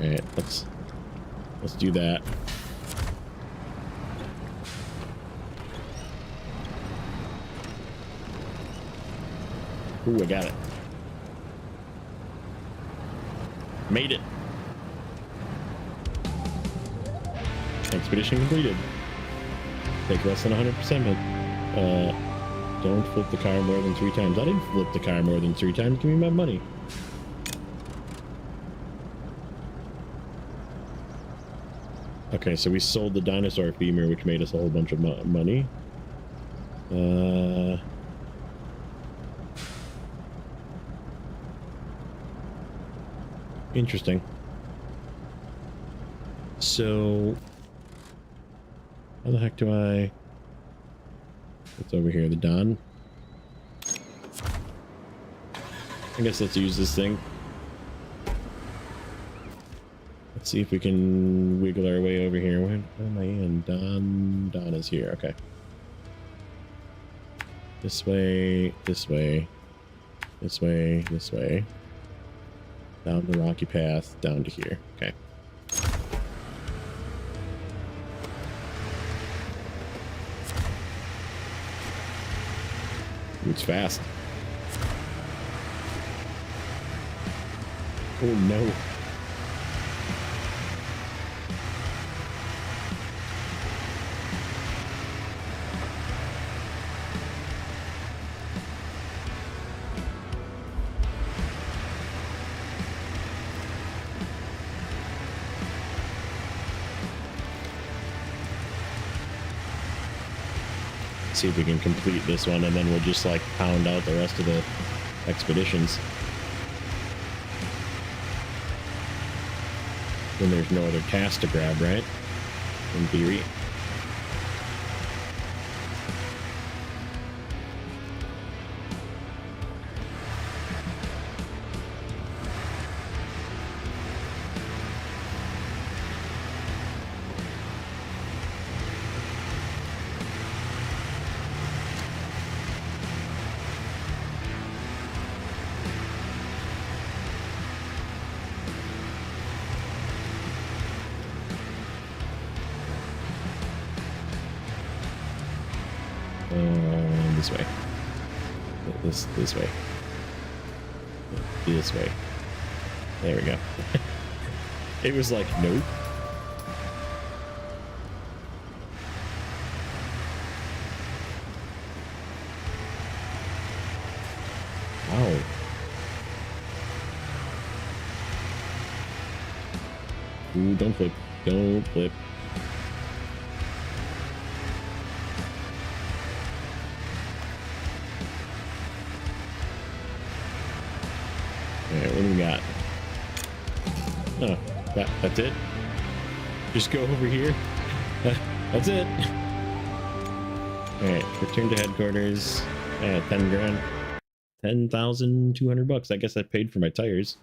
Alright, let's do that. Ooh, I got it. Made it. Expedition completed. Take less than 100%, but don't flip the car more than 3 times. I didn't flip the car more than 3 times. Give me my money. Okay, so we sold the dinosaur femur, which made us a whole bunch of money. Interesting. So, how the heck do I... What's over here? The Don? I guess let's use this thing. Let's see if we can wiggle our way over here. Where am I in? Don is here. Okay. This way, this way, this way, this way. Down the rocky path, down to here. Okay. It's fast. Oh no. See if we can complete this one, and then we'll just like pound out the rest of the expeditions. Then there's no other task to grab, right? In theory. This way. This way. This way. There we go. It was like, nope. Ow. Ooh, don't flip. Don't flip. What do we got? Oh, that's it? Just go over here? That's it? Alright, return to headquarters. 10 grand. 10,200 bucks. I guess I paid for my tires.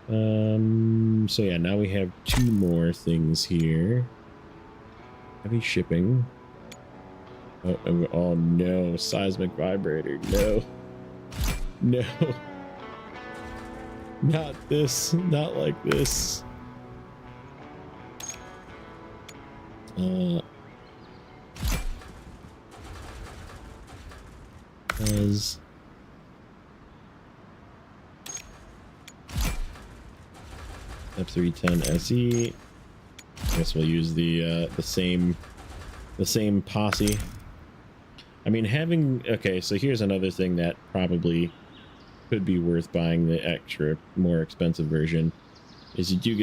So yeah, now we have 2 more things here. Heavy shipping. Oh no, seismic vibrator. No. No. Not this, not like this. As F310 SE. I guess we'll use the same posse. I mean, okay, so here's another thing that probably could be worth buying the extra, more expensive version, is you do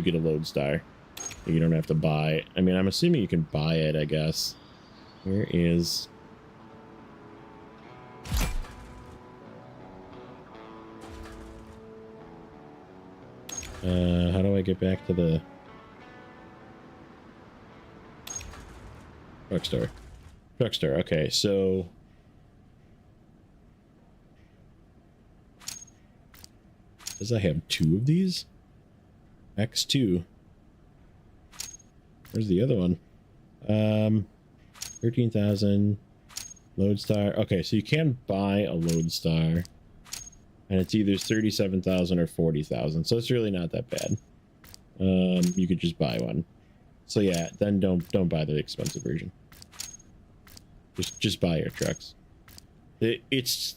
get a lodestar. You don't have to buy. I mean, I'm assuming you can buy it, I guess. Where is... how do I get back to the drugstore? Drugstore, okay, so... Does I have 2 of these? X2. Where's the other one? 13,000. Lodestar. Okay, so you can buy a Lodestar. And it's either 37,000 or 40,000, so it's really not that bad. You could just buy one. So yeah, then don't buy the expensive version. Just buy your trucks. It's...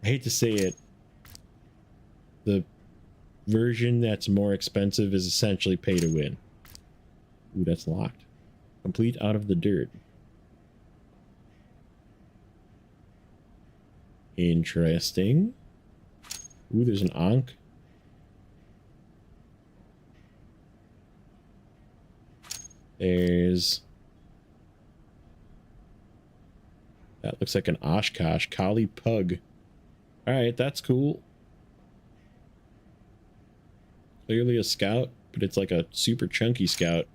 I hate to say it. The version that's more expensive is essentially pay to win. Ooh, that's locked. Complete out of the dirt. Interesting. Ooh, there's an Ankh. There's... That looks like an Oshkosh. Collie Pug. Alright, that's cool. Clearly a scout, but it's like a super chunky scout.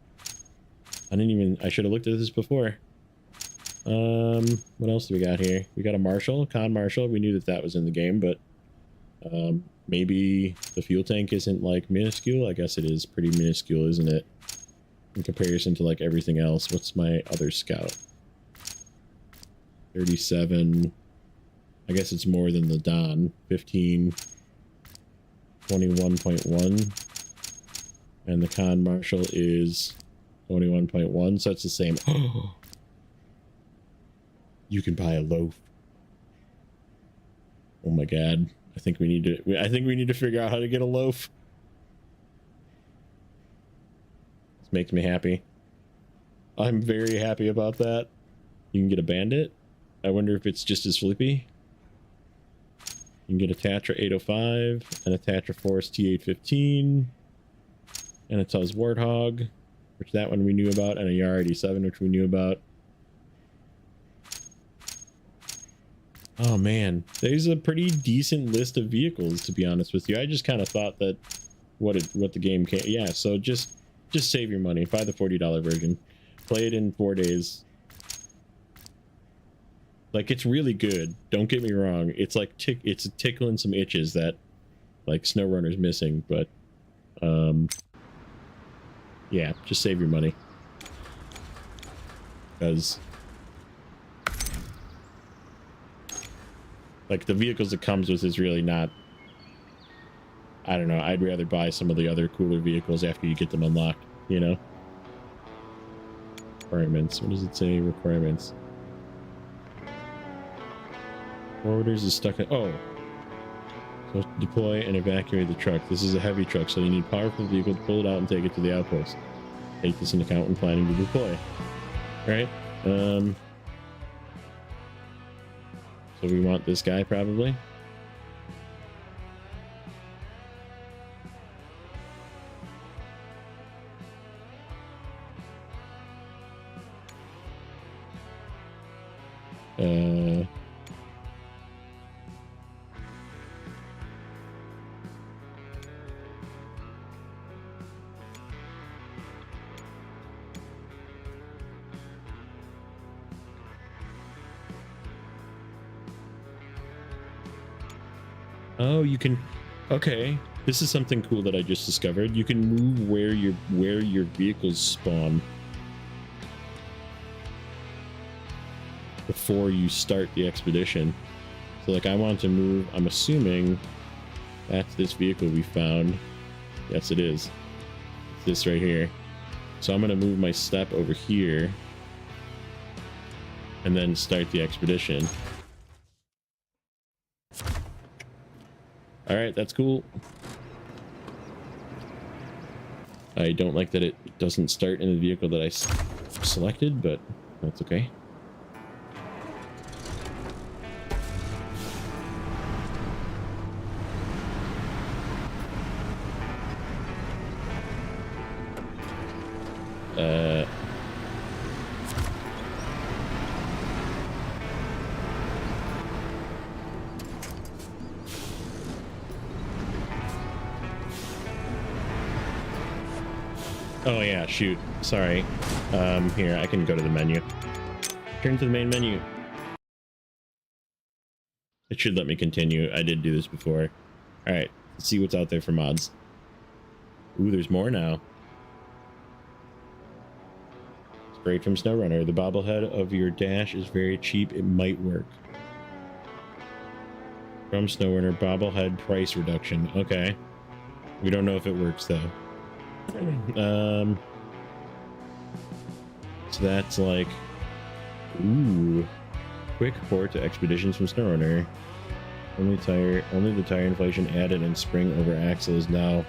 I should have looked at this before. What else do we got here? We got a Marshal, Con Marshal. We knew that was in the game, but maybe the fuel tank isn't like minuscule. I guess it is pretty minuscule, isn't it? In comparison to like everything else. What's my other scout? 37. I guess it's more than the Don. 15. 21.1. And the Con Marshal is 21.1, so it's the same. You can buy a loaf. Oh my god. I think we need to figure out how to get a loaf. This makes me happy. I'm very happy about that. You can get a Bandit. I wonder if it's just as flippy. You can get a Tatra 805 and a Tatra Force T815 and a Tuz Warthog, which that one we knew about, and a Yar 87, which we knew about. Oh man, there's a pretty decent list of vehicles, to be honest with you. I just kind of thought that what the game can... Yeah, so just save your money. Buy the $40 version. Play it in 4 days. Like, it's really good. Don't get me wrong. It's like it's tickling some itches that like Snowrunner's missing, but yeah, just save your money. Because like the vehicles it comes with is really not... I don't know. I'd rather buy some of the other cooler vehicles after you get them unlocked, you know? Requirements. What does it say? Requirements. Orders is stuck in... Oh. So deploy and evacuate the truck. This is a heavy truck, so you need powerful vehicle to pull it out and take it to the outpost. Take this into account when planning to deploy. Right? So we want this guy, probably. Oh, you can... Okay, this is something cool that I just discovered. You can move where your vehicles spawn before you start the expedition. So like I want to move... I'm assuming that's this vehicle we found. Yes, it is. It's this right here. So I'm going to move my step over here and then start the expedition. All right, that's cool. I don't like that it doesn't start in the vehicle that I selected, but that's okay. Oh yeah, shoot. Sorry. Here, I can go to the menu. Turn to the main menu. It should let me continue. I did do this before. Alright, let's see what's out there for mods. Ooh, there's more now. Straight from Snowrunner. The bobblehead of your dash is very cheap. It might work. From Snowrunner, bobblehead price reduction. Okay. We don't know if it works though. So that's like, ooh, quick port to expeditions from Snowrunner. Only the tire inflation added and spring over axle is now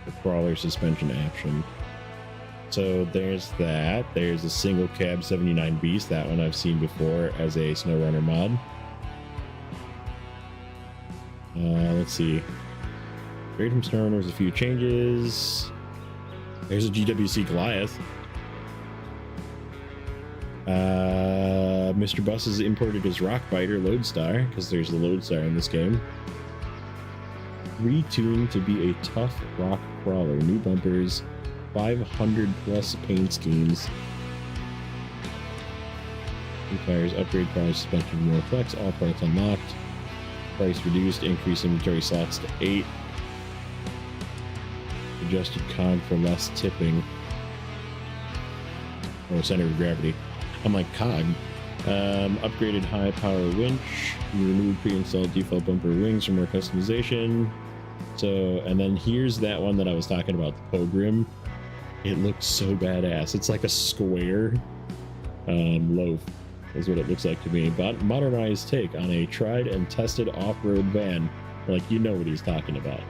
the crawler suspension option. So there's that. There's a single cab 79 Beast. That one I've seen before as a Snowrunner mod. Let's see. Straight from Snowrunner, there's a few changes. There's a GWC Goliath. Mr. Bus has imported his Rock Biter Lodestar, because there's a Lodestar in this game. Retuned to be a tough rock crawler. New bumpers, 500 plus paint schemes. New tires, upgrade car suspension, more flex, all parts unlocked. Price reduced, increase inventory slots to 8. Adjusted cog for less tipping. Or center of gravity. I'm like, cog. Upgraded high power winch. Removed pre-installed default bumper wings for more customization. So, and then here's that one that I was talking about, the Pogrim. It looks so badass. It's like a square loaf is what it looks like to me. But modernized take on a tried and tested off-road van. Like, you know what he's talking about.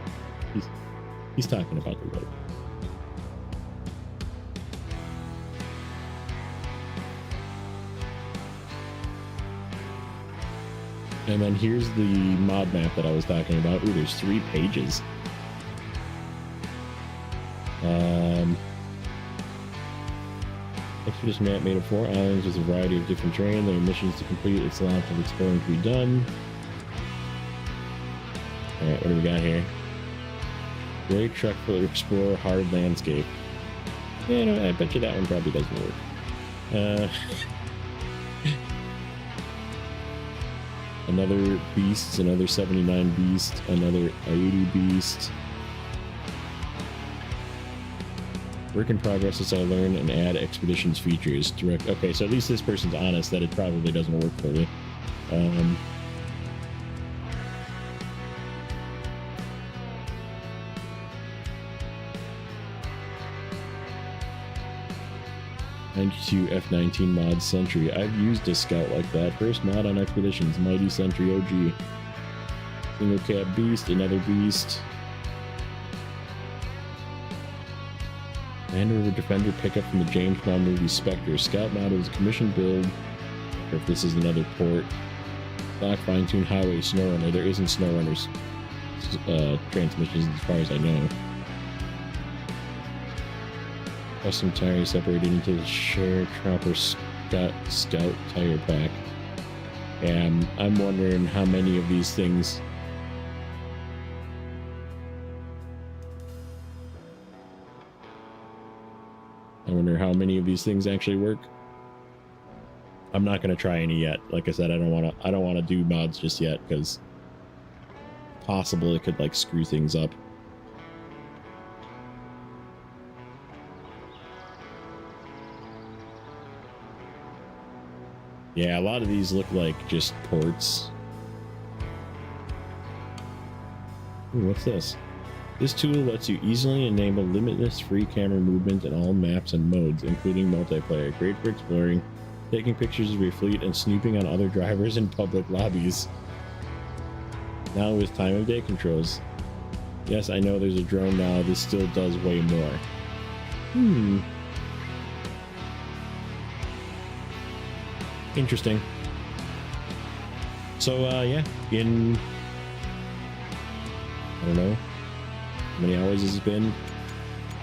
He's talking about the road. And then here's the mod map that I was talking about. Ooh, there's 3 pages. Expedition map made of 4 islands with a variety of different terrain. There are missions to complete. It's lots of exploring to be done. Alright, what do we got here? Great truck for explore hard landscape. Yeah, no, I bet you that one probably doesn't work. Another beast, another 79 beast, another 80 beast. Work in progress as I learn and add expeditions features. Direct. Okay, so at least this person's honest that it probably doesn't work for me. 92 F19 mod Sentry. I've used a scout like that. First mod on expeditions, Mighty Sentry OG. Single cab beast, another beast. Land Rover Defender pickup from the James Bond movie Spectre. Scout mod is a commission build. Or if this is another port. Stock fine-tuned highway Snowrunner. There isn't Snowrunner's transmissions as far as I know. Custom tires separated into the Share Trapper Scout tire pack. And I'm wondering how many of these things. I wonder how many of these things actually work. I'm not gonna try any yet. Like I said, I don't want to do mods just yet because possible it could like screw things up. Yeah, a lot of these look like just ports. Ooh, what's this? This tool lets you easily enable limitless free camera movement in all maps and modes, including multiplayer. Great for exploring, taking pictures of your fleet, and snooping on other drivers in public lobbies. Now with time of day controls. Yes, I know there's a drone now. This still does way more. Interesting. So, yeah, in, I don't know, how many hours has it been?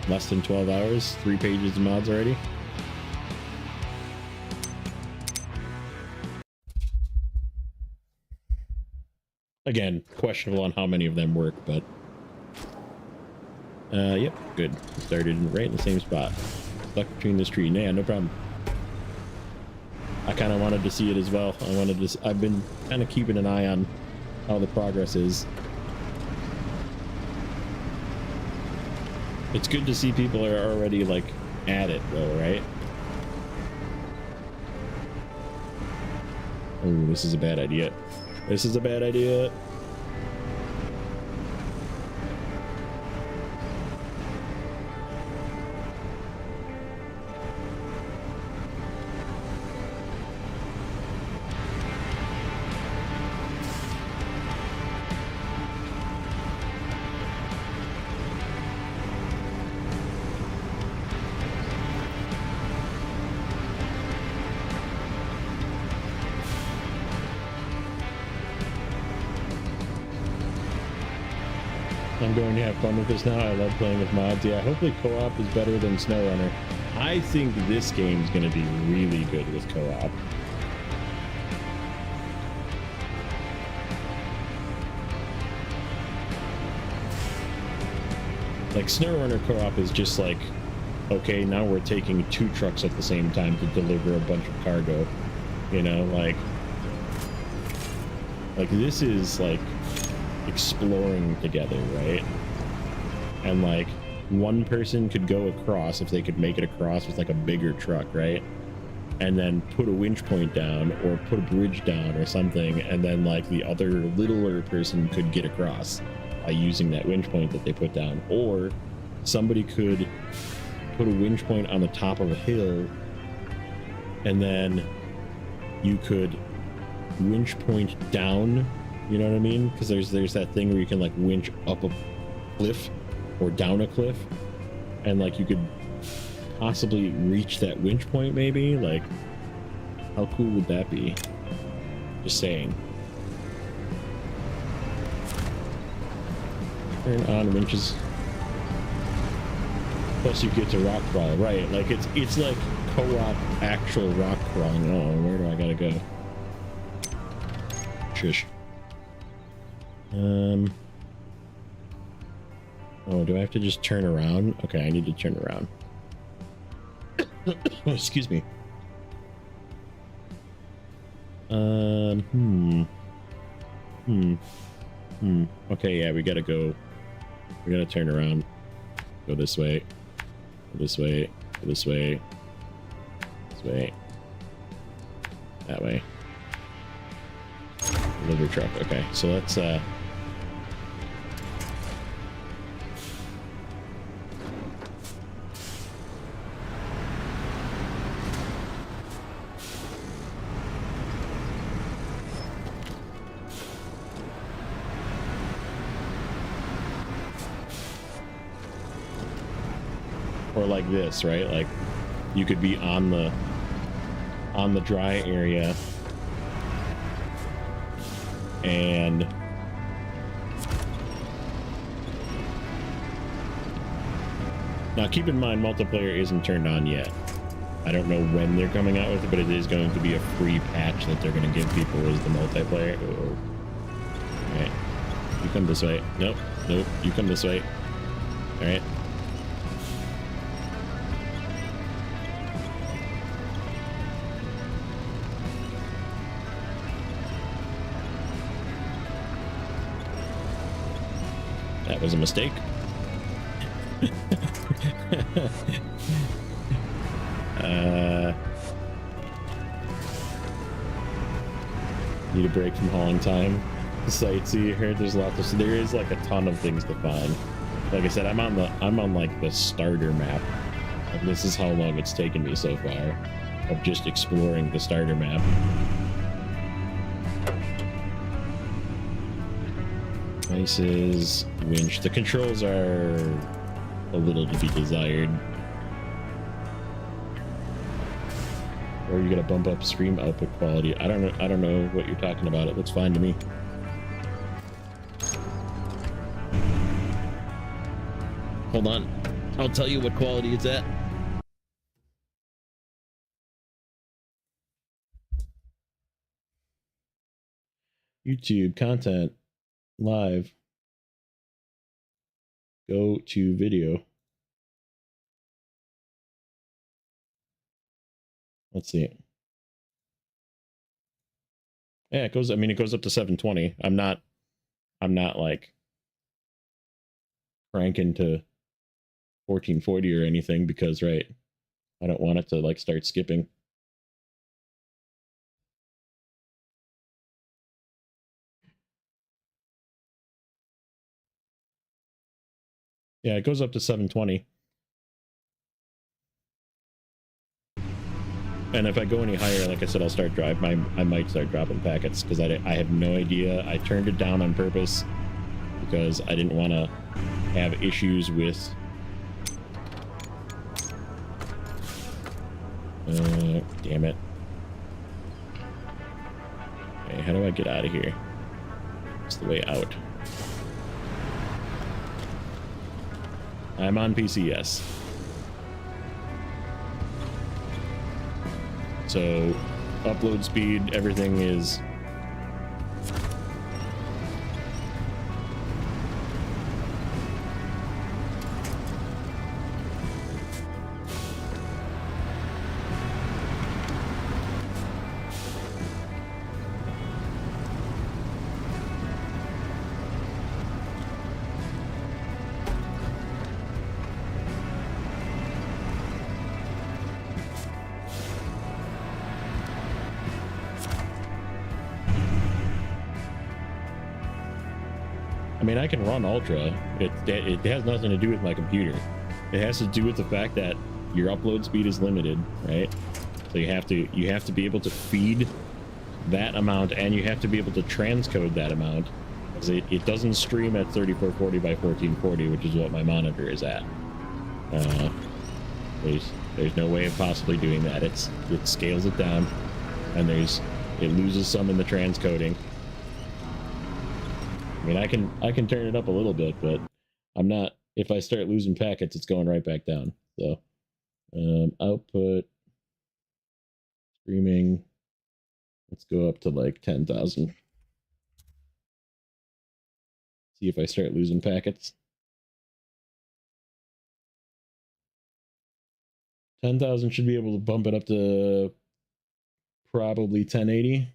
Less than 12 hours, 3 pages of mods already. Again, questionable on how many of them work, but yep, good. Started right in the same spot. Stuck between this tree. Nah, no problem. I kind of wanted to see it as well. I've been kind of keeping an eye on how the progress is. It's good to see people are already like at it though, right? Oh, this is a bad idea. This is a bad idea. I'm going to have fun with this now. I love playing with mods. Yeah, hopefully co-op is better than Snowrunner. I think this game's going to be really good with co-op. Like, Snowrunner co-op is just like, okay, now we're taking 2 trucks at the same time to deliver a bunch of cargo. You know, like this is like exploring together, right? And like one person could go across if they could make it across with like a bigger truck, right? And then put a winch point down or put a bridge down or something, and then like the other littler person could get across by using that winch point that they put down. Or somebody could put a winch point on the top of a hill, and then you could winch point down. You know what I mean? Because there's that thing where you can like winch up a cliff or down a cliff, and like you could possibly reach that winch point maybe. Like, how cool would that be? Just saying. Turn on winches. Plus you get to rock crawl, right? Like it's like co-op actual rock crawling. Oh, where do I gotta go? Shush. Oh, do I have to just turn around? Okay, I need to turn around. Oh, excuse me. Okay, yeah, we gotta go. We gotta turn around. Go this way. Go this way. Go this way. This way. That way. Delivery truck. Okay, so let's or like this, right? Like you could be on the dry area and now keep in mind multiplayer isn't turned on yet. I don't know when they're coming out with it, but it is going to be a free patch that they're going to give people as the multiplayer. Oh. All right, you come this way. Nope, you come this way. All right. That was a mistake. Need a break from hauling time. Sightsee here. There's lots of. There is like a ton of things to find. Like I said, I'm on like the starter map, and this is how long it's taken me so far of just exploring the starter map. Places, winch. The controls are a little to be desired. Or you gotta bump up stream output quality. I don't know what you're talking about. It looks fine to me. Hold on. I'll tell you what quality it's at. YouTube content live. Go to video. Let's see. Yeah, it goes, I mean, it goes up to 720. I'm not like cranking to 1440 or anything because, right, I don't want it to like start skipping. Yeah, it goes up to 720. And if I go any higher, like I said, I'll start I might start dropping packets because I have no idea. I turned it down on purpose because I didn't want to have issues with damn it. Okay, how do I get out of here? It's the way out. I'm on PC, yes. So upload speed, everything is I mean, I can run Ultra. It has nothing to do with my computer. It has to do with the fact that your upload speed is limited, right? So you have to be able to feed that amount, and you have to be able to transcode that amount. Because it doesn't stream at 3440 by 1440, which is what my monitor is at. There's no way of possibly doing that. It scales it down, and it loses some in the transcoding. I mean, I can turn it up a little bit, but I'm not. If I start losing packets, it's going right back down. So, output, streaming. Let's go up to like 10,000. See if I start losing packets. 10,000 should be able to bump it up to probably 1080.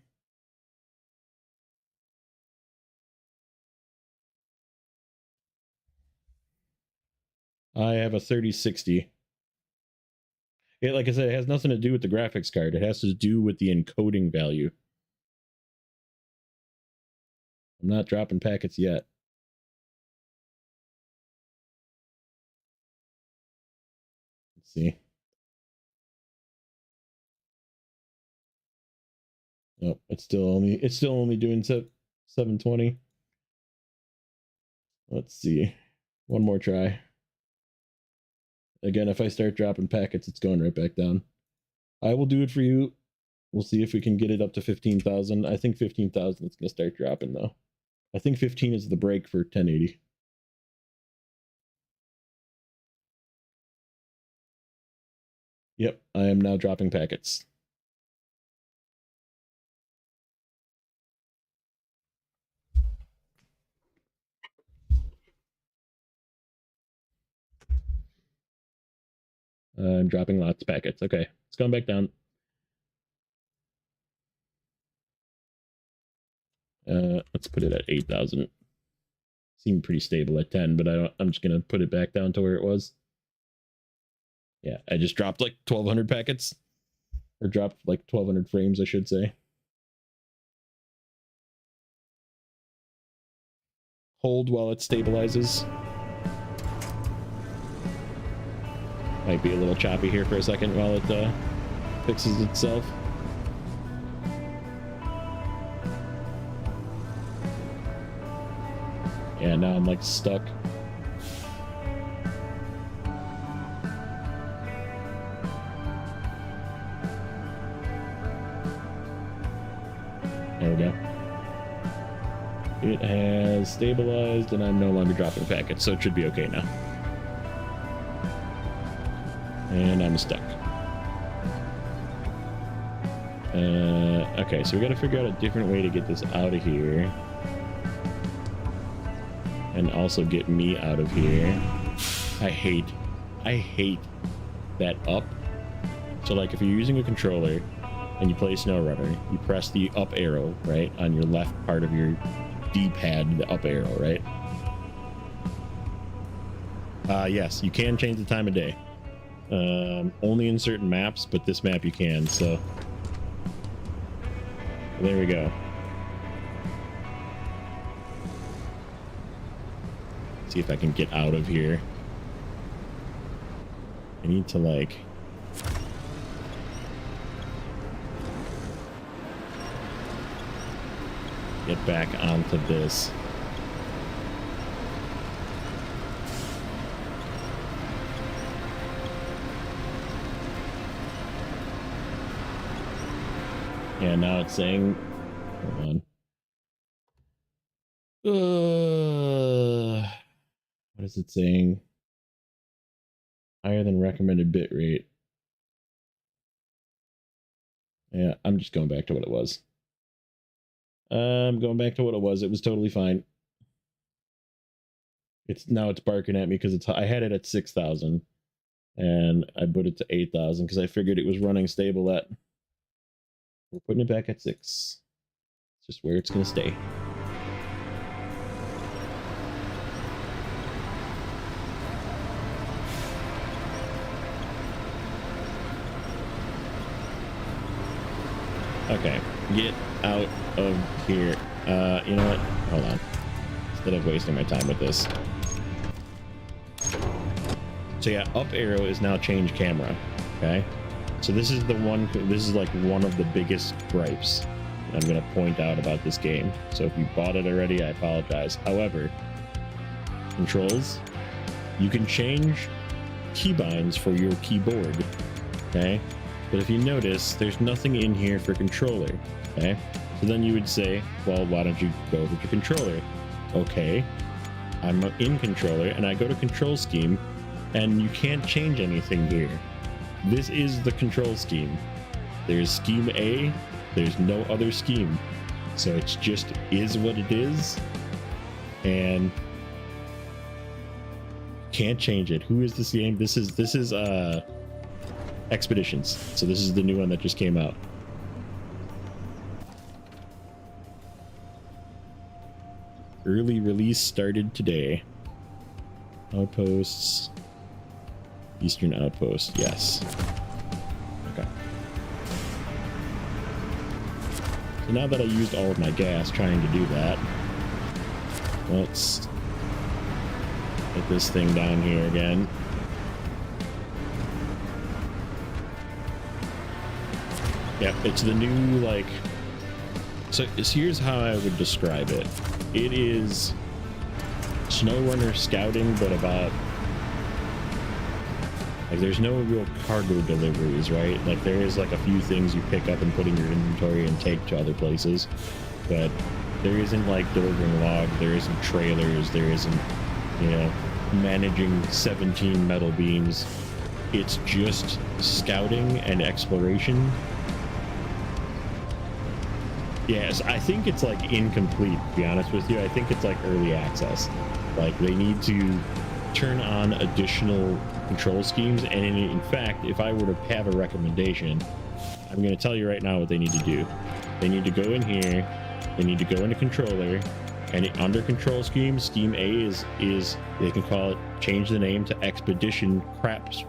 I have a 3060. Like I said, it has nothing to do with the graphics card. It has to do with the encoding value. I'm not dropping packets yet. Let's see. Nope, it's still only doing 720. Let's see. One more try. Again, if I start dropping packets, it's going right back down. I will do it for you. We'll see if we can get it up to 15,000. I think 15,000 is going to start dropping, though. I think 15 is the break for 1080. Yep, I am now dropping packets. I'm dropping lots of packets. Okay, it's going back down. Let's put it at 8,000. Seemed pretty stable at 10, but I'm just going to put it back down to where it was. Yeah, I just dropped like 1,200 packets. Or dropped like 1,200 frames, I should say. Hold while it stabilizes. Might be a little choppy here for a second while it fixes itself. Yeah, now I'm like stuck. has stabilized and I'm no longer dropping packets, so it should be okay now. And I'm stuck. Okay, so we gotta figure out a different way to get this out of here. And also get me out of here. I hate that up. So like if you're using a controller and you play Snowrunner, you press the up arrow, right? On your left part of your D-pad, the up arrow, right? Yes, you can change the time of day. Only in certain maps, but this map you can, so there we go. See if I can get out of here. I need to like get back onto this. Yeah, now it's saying, hold on. What is it saying? Higher than recommended bit rate. Yeah, I'm just going back to what it was. I'm going back to what it was. It was totally fine. It's barking at me because I had it at 6,000 and I put it to 8,000 because I figured it was running stable at. We're putting it back at 6. It's just where it's gonna stay. Okay, get out of here. You know what? Hold on. Instead of wasting my time with this. So yeah, up arrow is now change camera. Okay. So this is like one of the biggest gripes I'm going to point out about this game. So if you bought it already, I apologize. However, controls, you can change keybinds for your keyboard, okay? But if you notice, there's nothing in here for controller, okay? So then you would say, well, why don't you go over to controller? Okay, I'm in controller and I go to control scheme and you can't change anything here. This is the control scheme. There's scheme A, there's no other scheme. So it's just is what it is. And can't change it. Who is this game? This is Expeditions. So this is the new one that just came out. Early release started today. Outposts. Eastern Outpost, yes. Okay. So now that I used all of my gas trying to do that, let's get this thing down here again. Yeah, it's the new, like... So here's how I would describe it. It is Snowrunner scouting, but about... Like, there's no real cargo deliveries, right? Like, there is, like, a few things you pick up and put in your inventory and take to other places. But there isn't, like, delivering logs, there isn't trailers, there isn't, you know, managing 17 metal beams. It's just scouting and exploration. Yes, I think it's, like, incomplete, to be honest with you. I think it's, like, early access. Like, they need to turn on additional control schemes, and in fact, if I were to have a recommendation, I'm going to tell you right now what they need to do. They need to go in here, they need to go into controller, and under control scheme, scheme A is they can call it, change the name to Expedition Craps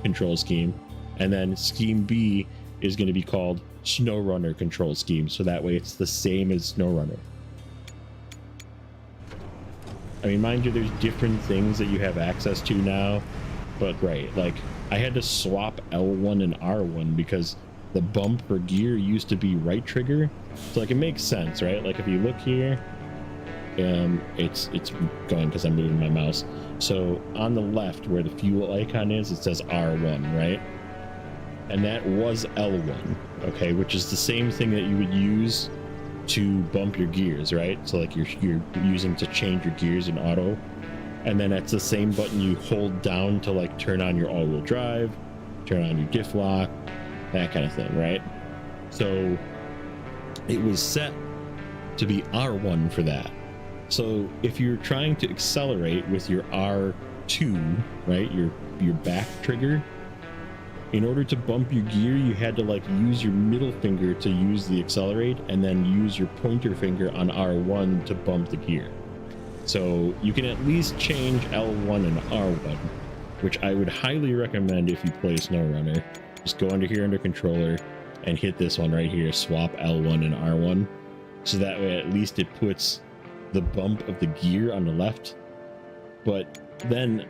control scheme, and then scheme B is going to be called Snowrunner control scheme, so that way it's the same as Snowrunner. I mean, mind you, there's different things that you have access to now, but right, like, I had to swap L1 and R1 because the bump for gear used to be right trigger, so, like, it makes sense, right? Like, if you look here, it's going because I'm moving my mouse. So on the left where the fuel icon is, it says R1, right? And that was L1, okay, which is the same thing that you would use to bump your gears, right? So like you're using to change your gears in auto, and then it's the same button you hold down to like turn on your all-wheel drive, turn on your diff lock, that kind of thing, right? So it was set to be R1 for that. So if you're trying to accelerate with your R2, right, your back trigger, in order to bump your gear, you had to like use your middle finger to use the accelerate, and then use your pointer finger on R1 to bump the gear. So you can at least change L1 and R1, which I would highly recommend if you play Snowrunner. Just go under here under controller and hit this one right here, swap L1 and R1. So that way at least it puts the bump of the gear on the left. But then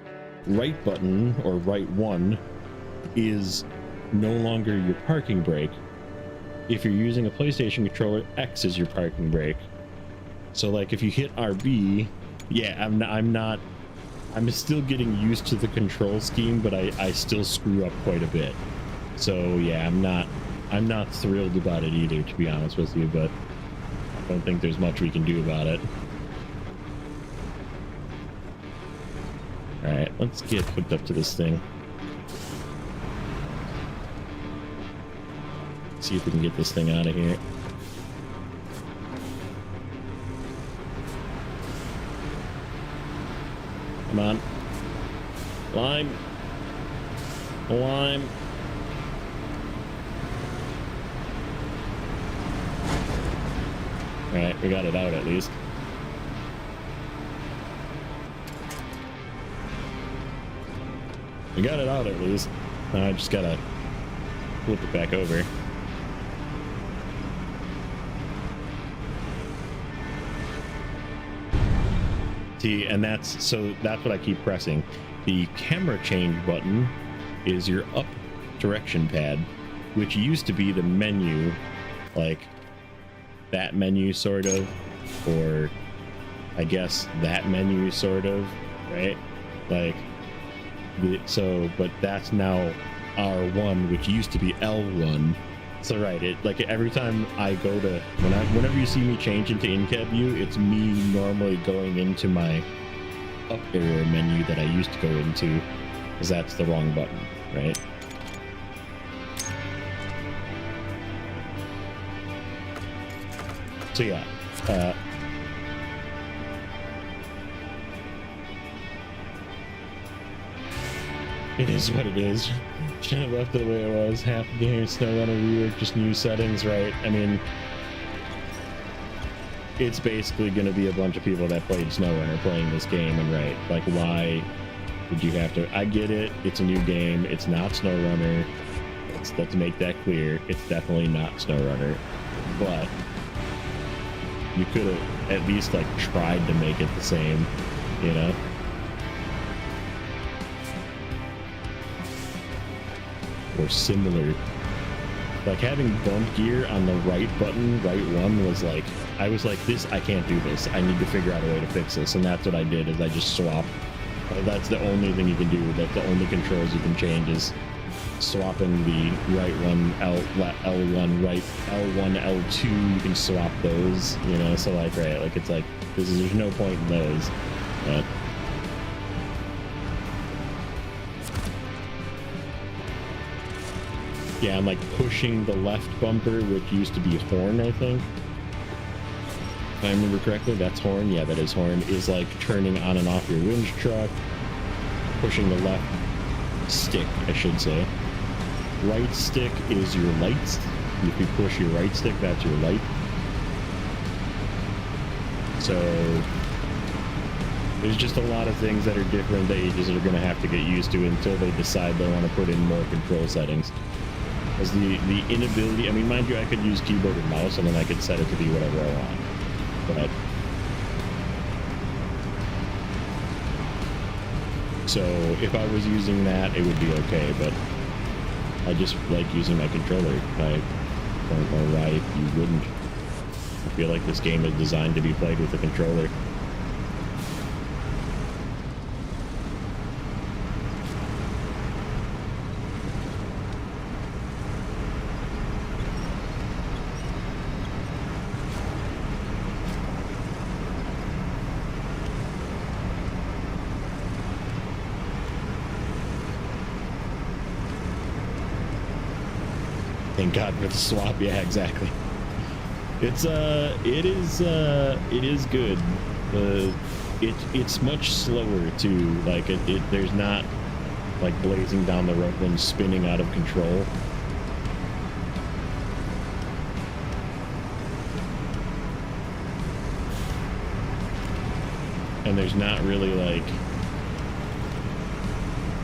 right button, or right one, is no longer your parking brake. If you're using a PlayStation controller, X is your parking brake. So like if you hit RB, yeah, I'm still getting used to the control scheme, but I still screw up quite a bit. So yeah, I'm not thrilled about it either, to be honest with you, but I don't think there's much we can do about it. Alright, let's get hooked up to this thing. See if we can get this thing out of here. Come on. Lime. Lime. Alright, we got it out at least. We got it out at least. Now I just gotta flip it back over. See, and that's what I keep pressing. The camera change button is your up direction pad, which used to be the menu, like that menu sort of, or I guess that menu sort of, right? Like but that's now R1, which used to be L1. So right, it like every time I go to whenever you see me change into in-cab view, it's me normally going into my up arrow menu that I used to go into, because that's the wrong button, right? So yeah, it is what it is. Should have left it the way it was. Half the game Snowrunner rework, just new settings, right? I mean, it's basically going to be a bunch of people that played Snowrunner playing this game, and right, like, why did you have to? I get it. It's a new game. It's not Snowrunner. Let's make that clear. It's definitely not Snowrunner, but you could have at least like tried to make it the same, you know? Or similar. Like having bump gear on the right button, right one, was like, I was like, this, I can't do this. I need to figure out a way to fix this. And that's what I did, is I just swapped. That's the only thing you can do. That's the only controls you can change, is swapping the right one, L1, right, L1, L2, you can swap those, you know? So like, right, like it's like, there's no point in those. But yeah, I'm like pushing the left bumper, which used to be horn, I think. If I remember correctly, that's horn. Yeah, that is horn. Is like turning on and off your winch truck. Pushing the left stick, I should say. Right stick is your lights. If you push your right stick, that's your light. So there's just a lot of things that are different that you just are going to have to get used to until they decide they want to put in more control settings. As the inability, I mean, mind you, I could use keyboard and mouse and then I could set it to be whatever I want. But so if I was using that, it would be okay, but I just like using my controller. I don't know why you wouldn't. I feel like this game is designed to be played with a controller. Thank God for the swap. Yeah, exactly. It's it is good. It's much slower too. Like there's not like blazing down the road and spinning out of control. And there's not really like,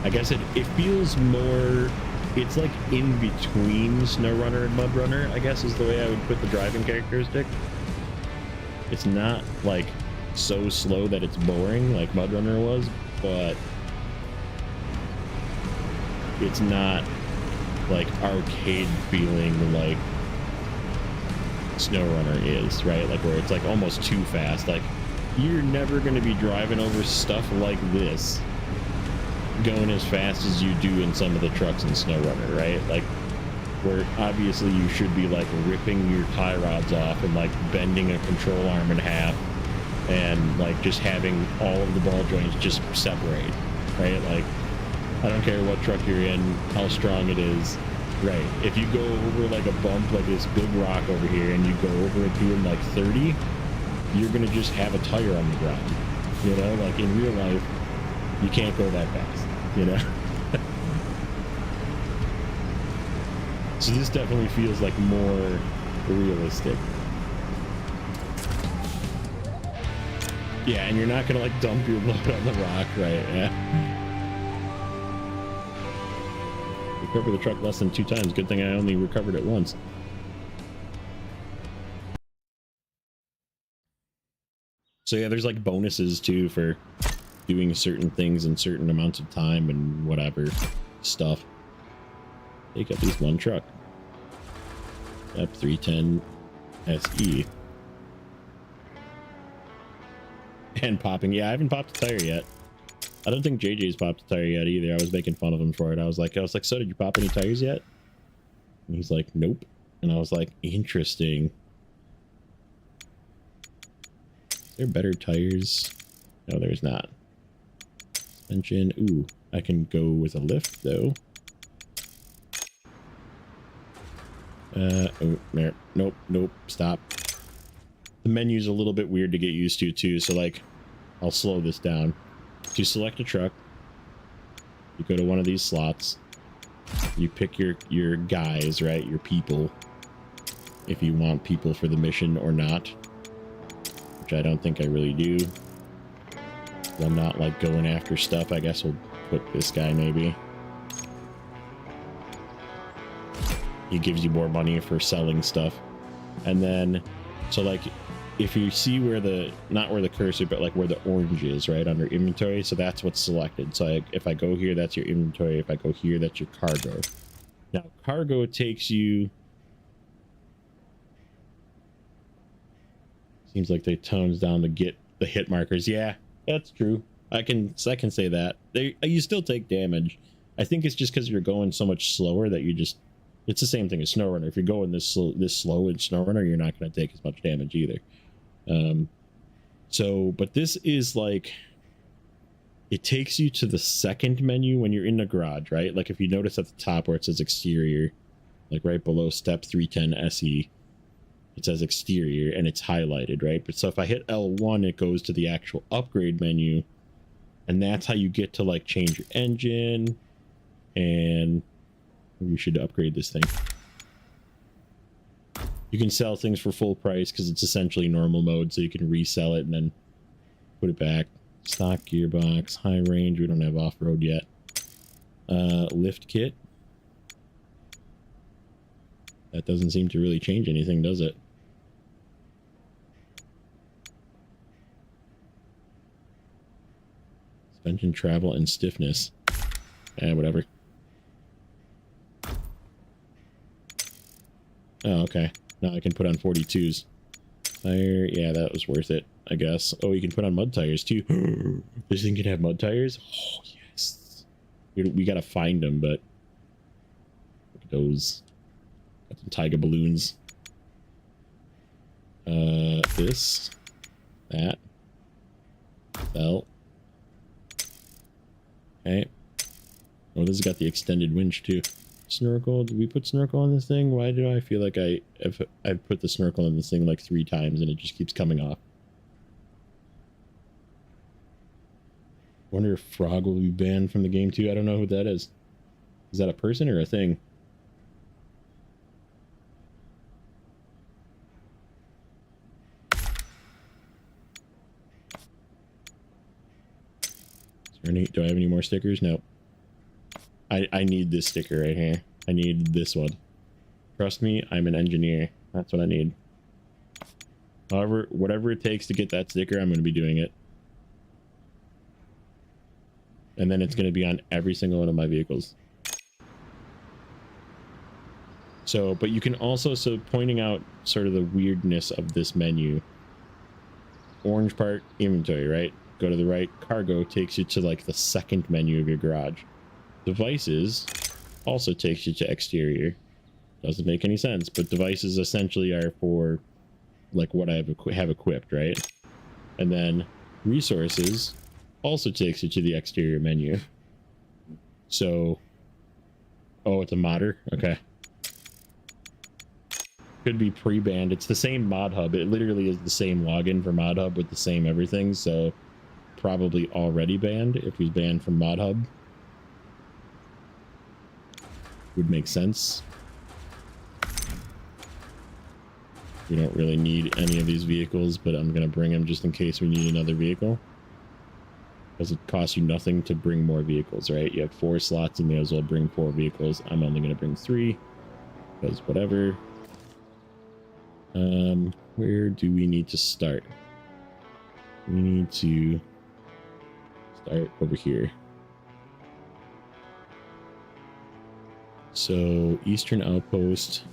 I guess it feels more, it's like in between Snowrunner and Mudrunner, I guess is the way I would put the driving characteristic. It's not like so slow that it's boring like Mudrunner was, but it's not like arcade feeling like Snowrunner is, right? Like where it's like almost too fast. Like you're never going to be driving over stuff like this going as fast as you do in some of the trucks in Snowrunner, right? Like where obviously you should be like ripping your tie rods off and like bending a control arm in half and like just having all of the ball joints just separate, right? Like I don't care what truck you're in, how strong it is, right? If you go over like a bump like this big rock over here and you go over it doing like 30, you're gonna just have a tire on the ground, you know? Like in real life you can't go that fast, you know? So this definitely feels like more realistic. Yeah, and you're not gonna like dump your load on the rock, right? Yeah. Recover the truck less than 2 times. Good thing I only recovered it once. So yeah, there's like bonuses too for doing certain things in certain amounts of time and whatever stuff. Take at least one truck. EP03 SE. And popping. Yeah, I haven't popped a tire yet. I don't think JJ's popped a tire yet either. I was making fun of him for it. I was like, so did you pop any tires yet? And he's like, nope. And I was like, interesting. Is there better tires? No, there's not. Suspension. Ooh, I can go with a lift though. Oh, there. Nope, stop. The menu's a little bit weird to get used to too, so like, I'll slow this down. So you select a truck, you go to one of these slots, you pick your guys, right? Your people, if you want people for the mission or not, which I don't think I really do. I'm not like going after stuff. I guess we'll put this guy maybe. He gives you more money for selling stuff. And then, so like, if you see where the, not where the cursor, but like where the orange is, right, under inventory, so that's what's selected. So if I go here, that's your inventory. If I go here, that's your cargo. Now, cargo takes you, seems like they tones down the hit markers. Yeah, that's true. I can say that. You still take damage. I think it's just because you're going so much slower that you just, it's the same thing as Snowrunner. If you're going this slow in Snowrunner, you're not going to take as much damage either. But this is like, it takes you to the second menu when you're in the garage, right? Like if you notice at the top where it says exterior, like right below step 310 SE, it says exterior and it's highlighted, right? But so if I hit L1, it goes to the actual upgrade menu, and that's how you get to like change your engine, and we should upgrade this thing. You can sell things for full price because it's essentially normal mode, so you can resell it and then put it back. Stock gearbox, high range, we don't have off-road yet. Lift kit. That doesn't seem to really change anything, does it? Suspension, travel, and stiffness. Whatever. Oh, okay. Now I can put on 42s. Tire, yeah, that was worth it, I guess. Oh, you can put on mud tires too. This thing can have mud tires? Oh, yes. We gotta find them, but look at those. Got some Tiger balloons. This. That. Belt. Okay. Oh, this has got the extended winch too. Snorkel. Did we put snorkel on this thing? Why do I feel like I've put the snorkel on this thing like 3 times and it just keeps coming off? Wonder if frog will be banned from the game too. I don't know who that is. Is that a person or a thing? Do I have any more stickers? No. I need this sticker right here. I need this one. Trust me, I'm an engineer. That's what I need. However, whatever it takes to get that sticker, I'm going to be doing it. And then it's going to be on every single one of my vehicles. So, but you can also, so pointing out sort of the weirdness of this menu. Orange part, inventory, right? Go to the right, cargo takes you to like the second menu of your garage. Devices also takes you to exterior. Doesn't make any sense, but devices essentially are for like what I have equipped, right? And then resources also takes you to the exterior menu. So, oh, it's a modder? Okay. Could be pre-banned. It's the same mod hub. It literally is the same login for mod hub with the same everything, so probably already banned if he's banned from mod hub. Would make sense. We don't really need any of these vehicles, but I'm gonna bring them just in case we need another vehicle. Because it costs you nothing to bring more vehicles, right? You have 4 slots, you may as well bring 4 vehicles. I'm only gonna bring 3, because whatever. Where do we need to start? We need to start over here. So, Eastern Outpost.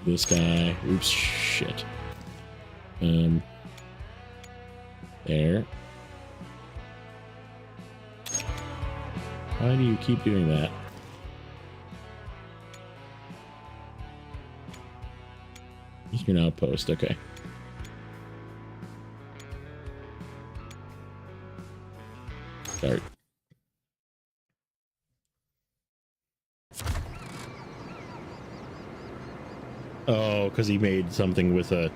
This guy. Oops, shit. There. Why do you keep doing that? Eastern Outpost, okay. Start. Oh, because he made something with a...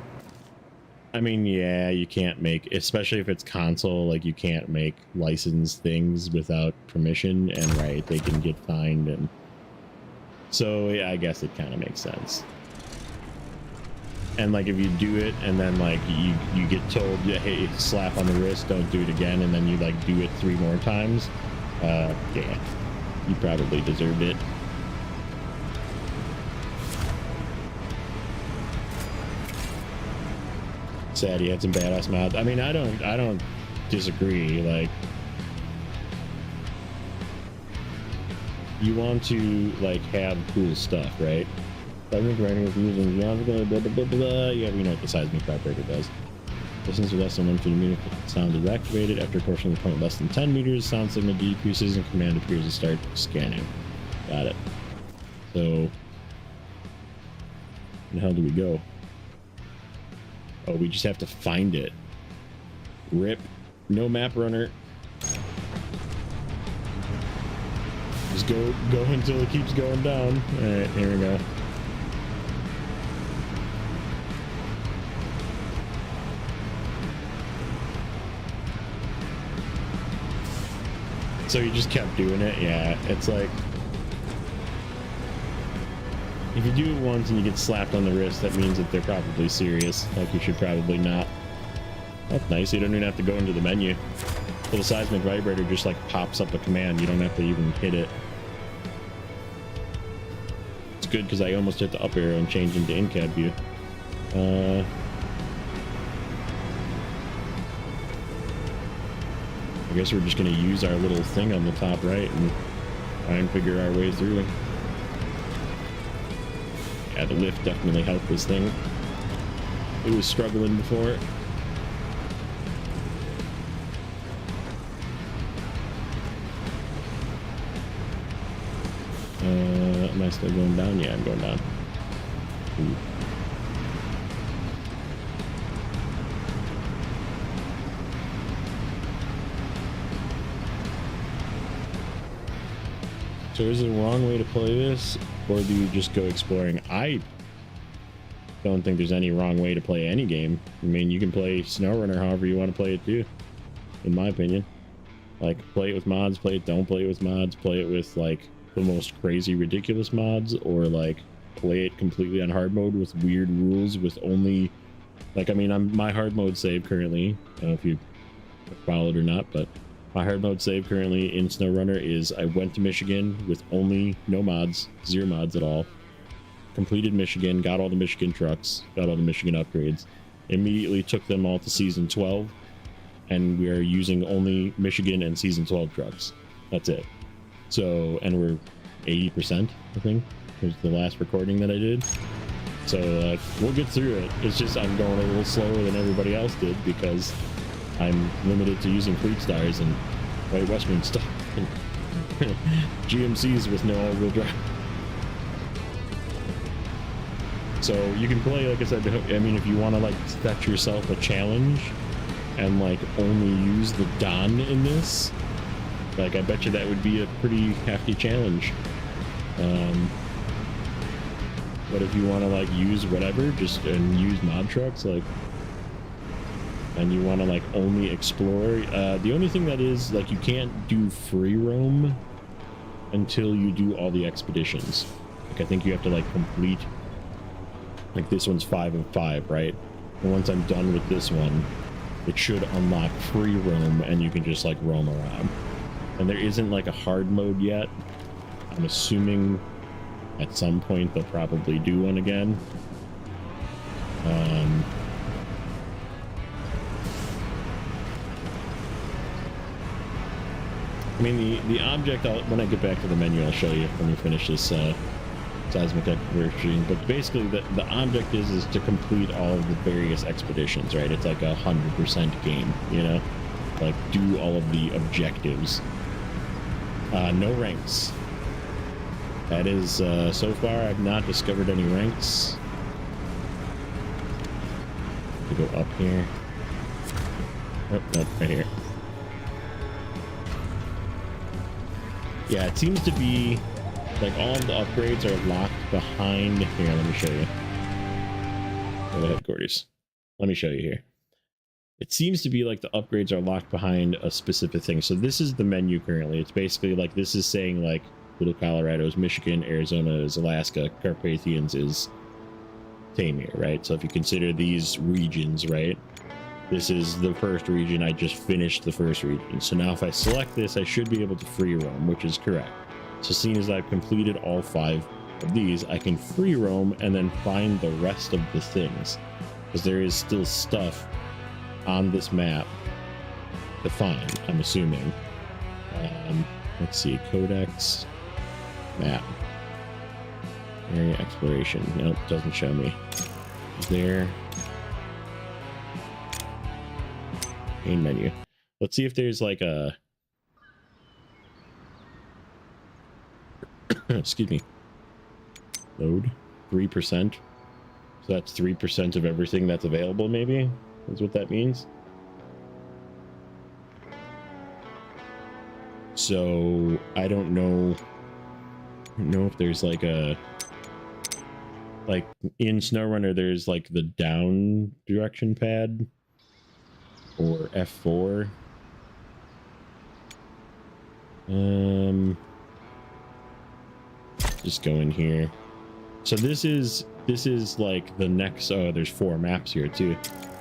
I mean, yeah, you can't make... Especially if it's console, like, you can't make licensed things without permission, and right, they can get fined, and... So, yeah, I guess it kind of makes sense. And, like, if you do it, and then, like, you get told, yeah, hey, slap on the wrist, don't do it again, and then you, like, do it 3 more times, yeah, you probably deserved it. Sad he had some badass mods. I mean, I don't disagree. Like, you want to like have cool stuff, right? I think writing is using blah blah blah blah blah. Yeah, we know what the seismic vibrator does. Distance less than 150 meters, sound is activated. After a portion of the point less than 10 meters, sound signal decreases and command appears to start scanning. Got it. So, where the hell do we go? Oh, we just have to find it. Rip. No map runner. Just go until it keeps going down. Alright, here we go. So you just kept doing it? Yeah, it's like... If you do it once and you get slapped on the wrist, that means that they're probably serious. Like, you should probably not. That's nice. You don't even have to go into the menu. So the seismic vibrator just, like, pops up a command. You don't have to even hit it. It's good because I almost hit the up arrow and changed into in-cab view. I guess we're just going to use our little thing on the top right and try and figure our way through. Yeah, the lift definitely helped this thing. It was struggling before. Am I still going down? Yeah, I'm going down. Ooh. So is it a wrong way to play this, or do you just go exploring? I don't think there's any wrong way to play any game. I mean, you can play Snowrunner however you want to play it too, in my opinion. Like, play it with mods, don't play it with mods, play it with like the most crazy ridiculous mods, or like play it completely on hard mode with weird rules with only, like, I mean, my hard mode save currently, I don't know if you followed or not, but my hard mode save currently in Snowrunner is I went to Michigan with only no mods, 0 mods at all, completed Michigan, got all the Michigan trucks, got all the Michigan upgrades, immediately took them all to season 12, and we are using only Michigan and season 12 trucks. That's it. So, and we're 80%, I think, was the last recording that I did. So we'll get through it. It's just I'm going a little slower than everybody else did because I'm limited to using fleet stars and White Western stuff and GMCs with no all-wheel drive. So you can play, like I said, I mean, if you want to like set yourself a challenge and like only use the Don in this, like I bet you that would be a pretty hefty challenge. But if you want to like use whatever, just and use mod trucks, like, and you want to like only explore, the only thing that is like you can't do free roam until you do all the expeditions. Like I think you have to like complete, like this one's 5 of 5, right? And once I'm done with this one, it should unlock free roam and you can just like roam around. And there isn't like a hard mode yet. I'm assuming at some point they'll probably do one again. I mean, the object, when I get back to the menu, I'll show you when we finish this seismic exploration. But basically, the object is to complete all of the various expeditions, right? It's like 100% game, you know? Like, do all of the objectives. No ranks. That is, so far, I've not discovered any ranks. To go up here. Oh, nope, right here. Yeah, it seems to be like all of the upgrades are locked behind here. Let me show you. Go ahead, Gordy's. Let me show you here. It seems to be like the upgrades are locked behind a specific thing. So this is the menu currently. It's basically like this is saying like Little Colorado is Michigan, Arizona is Alaska, Carpathians is Tamir, right? So if you consider these regions, right? This is the first region. I just finished the first region. So now if I select this, I should be able to free roam, which is correct. So seeing as I've completed all 5 of these, I can free roam and then find the rest of the things. Because there is still stuff on this map to find, I'm assuming. Let's see, Codex, map, area exploration. Nope, doesn't show me. There. Main menu. Let's see if there's like a excuse me, load 3%. So that's 3% of everything that's available, maybe is what that means. So I don't know if there's like a, like in Snowrunner there's like the down direction pad or F4. Just go in here. So this is like the next, oh, there's 4 maps here too.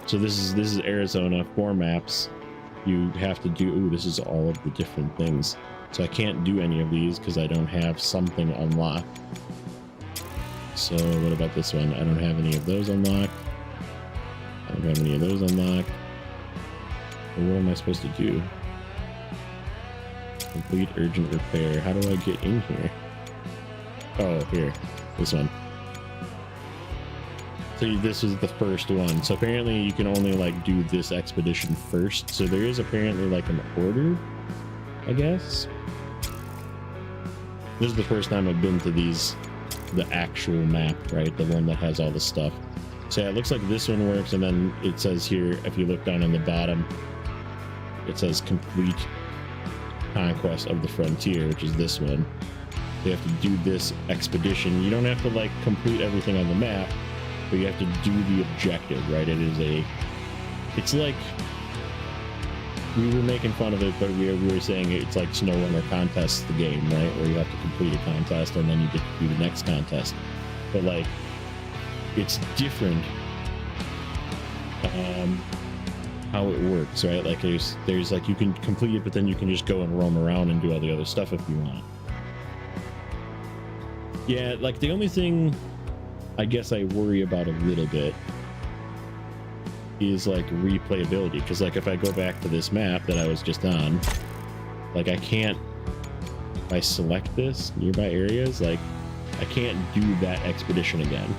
So this is Arizona, 4 maps. You have to do, ooh, this is all of the different things. So I can't do any of these because I don't have something unlocked. So what about this one? I don't have any of those unlocked. I don't have any of those unlocked. What am I supposed to do? Complete urgent repair. How do I get in here? Oh, here. This one. So this is the first one. So apparently you can only like do this expedition first. So there is apparently like an order, I guess. This is the first time I've been to these, the actual map, right? The one that has all the stuff. So yeah, it looks like this one works. And then it says here, if you look down on the bottom, it says complete conquest of the frontier, which is this one. You have to do this expedition. You don't have to like complete everything on the map, but you have to do the objective, right? It's like, we were making fun of it, but we were saying it's like Snowrunner Contests, the game, right? Where you have to complete a contest and then you get to do the next contest. But like, it's different how it works, right? Like there's like, you can complete it, but then you can just go and roam around and do all the other stuff if you want. Yeah, like the only thing I guess I worry about a little bit is like replayability, because like if I go back to this map that I was just on, like I can't, if I select this nearby areas, like I can't do that expedition again,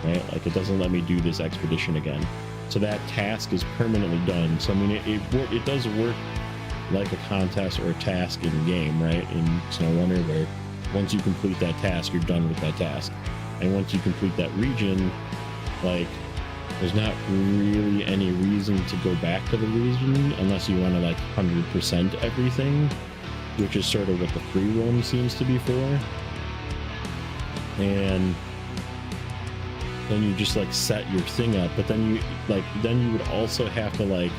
right? Like it doesn't let me do this expedition again. So that task is permanently done. So I mean, it does work like a contest or a task in game, right? In SnowRunner, where once you complete that task, you're done with that task. And once you complete that region, like there's not really any reason to go back to the region unless you want to like 100% everything, which is sort of what the free roam seems to be for. And then you just like set your thing up, but then you would also have to like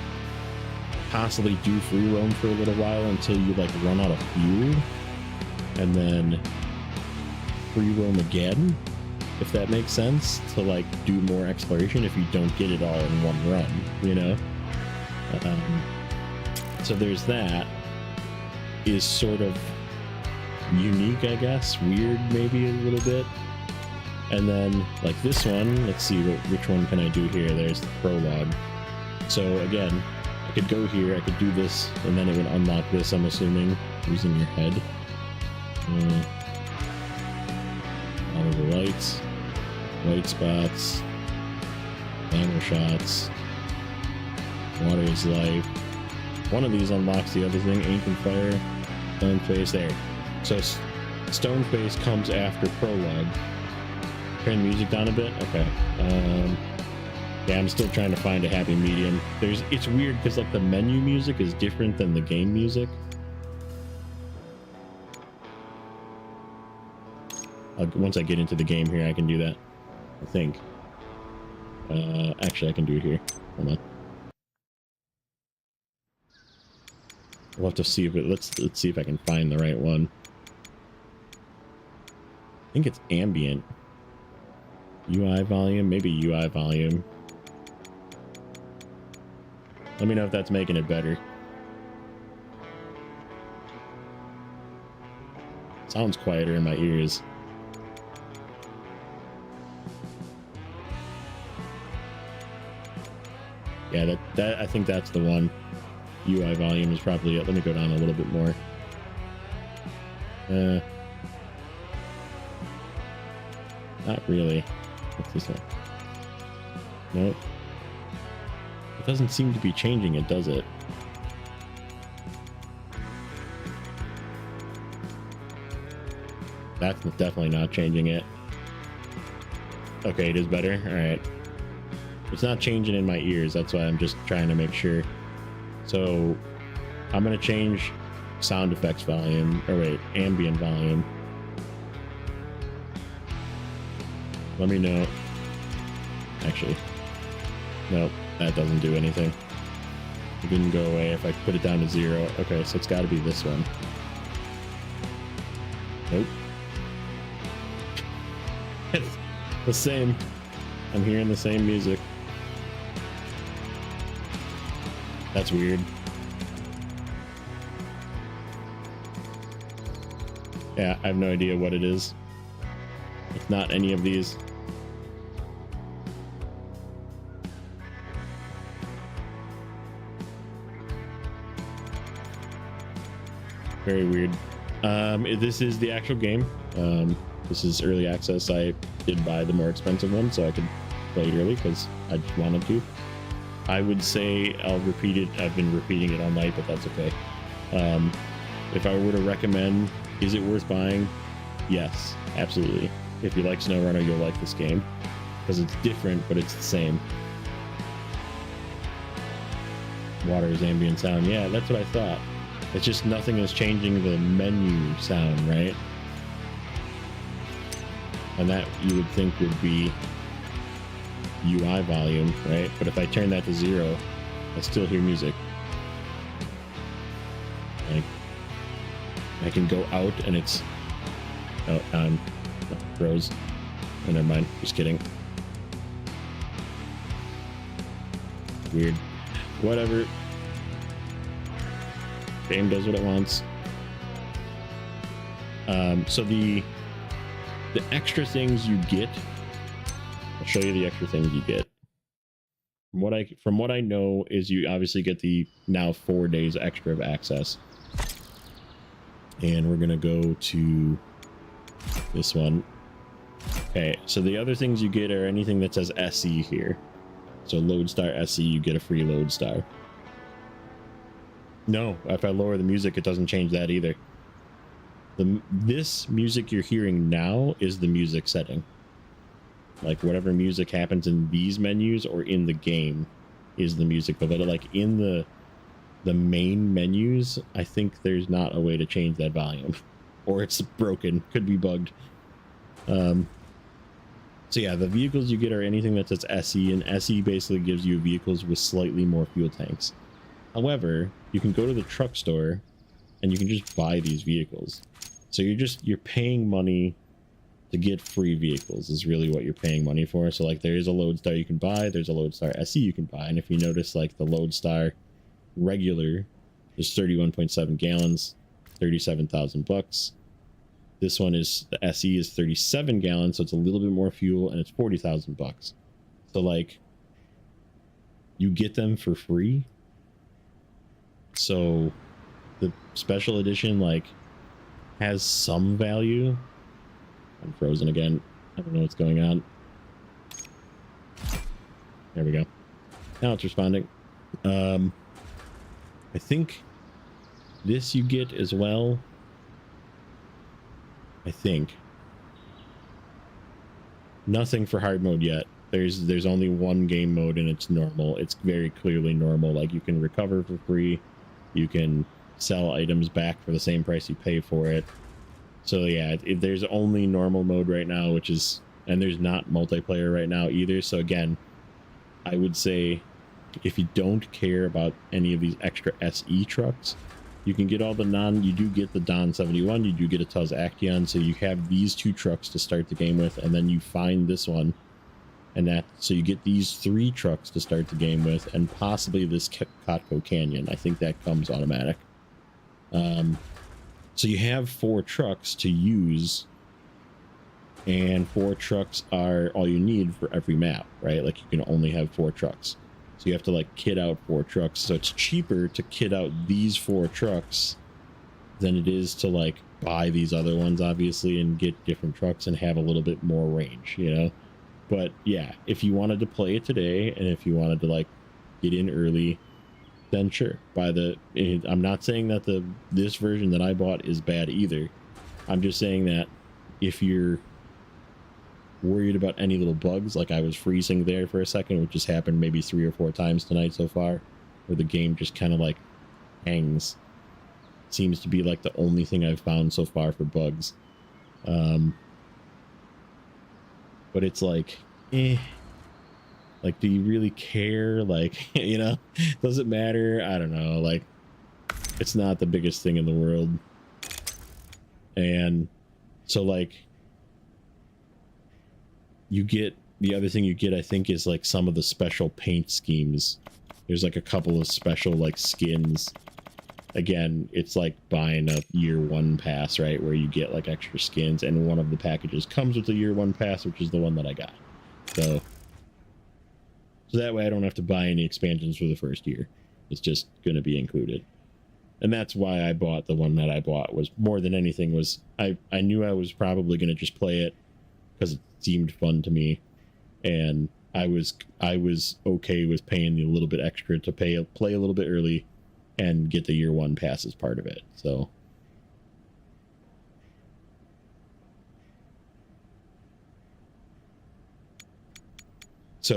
possibly do free roam for a little while until you like run out of fuel, and then free roam again, if that makes sense, to like do more exploration if you don't get it all in one run, you know? So there's that. Is sort of unique, I guess, weird maybe a little bit. And then like this one, let's see which one can I do here. There's the prologue. So again, I could go here, I could do this, and then it would unlock this, I'm assuming, using your head. All of the lights, white spots, hammer shots, water is life. One of these unlocks the other thing, ancient fire, stone face there. So stone face comes after prologue. Turn the music down a bit. Okay. Yeah, I'm still trying to find a happy medium. It's weird because like the menu music is different than the game music. Once I get into the game here, I can do that, I think. Actually, I can do it here. Hold on. We'll have to see if let's see if I can find the right one. I think it's ambient. UI volume, maybe UI volume. Let me know if that's making it better. Sounds quieter in my ears. Yeah, that I think that's the one. UI volume is probably it. Let me go down a little bit more. Not really. What's this one? Nope. It doesn't seem to be changing it, does it? That's definitely not changing it. Okay, it is better. All right. It's not changing in my ears. That's why I'm just trying to make sure. So I'm going to change sound effects volume, or wait, ambient volume. Let me know. Actually, nope, that doesn't do anything. It didn't go away if I put it down to 0. Okay, so it's got to be this one. Nope. It's the same. I'm hearing the same music. That's weird. Yeah, I have no idea what it is. It's not any of these. Very weird. This is the actual game. This is early access. I did buy the more expensive one so I could play it early because I just wanted to. I would say I'll repeat it. I've been repeating it all night, but that's okay. If I were to recommend, is it worth buying? Yes, absolutely. If you like SnowRunner, you'll like this game because it's different, but it's the same. Water is ambient sound. Yeah, that's what I thought. It's just nothing is changing the menu sound, right? And that you would think would be UI volume, right? But if I turn that to 0, I still hear music. I can go out and it's froze. Oh, never mind. Just kidding. Weird. Whatever. Game does what it wants. So the extra things you get, I'll show you the extra things you get. From what I know is you obviously get the now 4 days extra of access. And we're gonna go to this one. Okay, so the other things you get are anything that says SE here. So Lodestar SE, you get a free Lodestar. No, if I lower the music, it doesn't change that either. This music you're hearing now is the music setting. Like whatever music happens in these menus or in the game is the music. But like in the main menus, I think there's not a way to change that volume. Or it's broken, could be bugged. So yeah, the vehicles you get are anything that says SE, and SE basically gives you vehicles with slightly more fuel tanks. However, you can go to the truck store and you can just buy these vehicles. So you're paying money to get free vehicles is really what you're paying money for. So like there is a Lodestar you can buy, there's a Lodestar SE you can buy, and if you notice like the Lodestar regular is 31.7 gallons, 37,000 bucks. This one is the SE is 37 gallons, so it's a little bit more fuel, and it's 40,000 bucks. So like you get them for free. So the special edition like has some value. I'm frozen again. I don't know what's going on. There we go. Now it's responding. I think this you get as well. I think. Nothing for hard mode yet. There's only one game mode and it's normal. It's very clearly normal. Like you can recover for free. You can sell items back for the same price you pay for it. So yeah, there's only normal mode right now, which is, and there's not multiplayer right now either. So again, I would say if you don't care about any of these extra SE trucks, you can get all the you do get the Don 71, you do get a Tuz Action, so you have these 2 trucks to start the game with, and then you find this one, and so you get these 3 trucks to start the game with, and possibly this Cotco Canyon. I think that comes automatic. So you have 4 trucks to use, and 4 trucks are all you need for every map, right? Like you can only have 4 trucks. So you have to like kit out 4 trucks. So it's cheaper to kit out these 4 trucks than it is to like buy these other ones, obviously, and get different trucks and have a little bit more range, you know? But yeah, if you wanted to play it today and if you wanted to like get in early, then sure, buy I'm not saying that this version that I bought is bad either. I'm just saying that if you're worried about any little bugs, like I was freezing there for a second, which has happened maybe 3 or 4 times tonight so far, where the game just kind of like hangs. Seems to be like the only thing I've found so far for bugs. But it's like, like, do you really care? Like, you know, does it matter? I don't know. Like, it's not the biggest thing in the world. And so like, you get, the other thing you get, I think, is like some of the special paint schemes. There's like a couple of special like skins. Again, it's like buying a year 1 pass, right? Where you get like extra skins, and one of the packages comes with the year 1 pass, which is the one that I got. So that way I don't have to buy any expansions for the first year. It's just going to be included. And that's why I bought the one that I bought, was more than anything was I knew I was probably going to just play it because it seemed fun to me, and I was okay with paying a little bit extra to play a little bit early and get the year 1 pass as part of it. So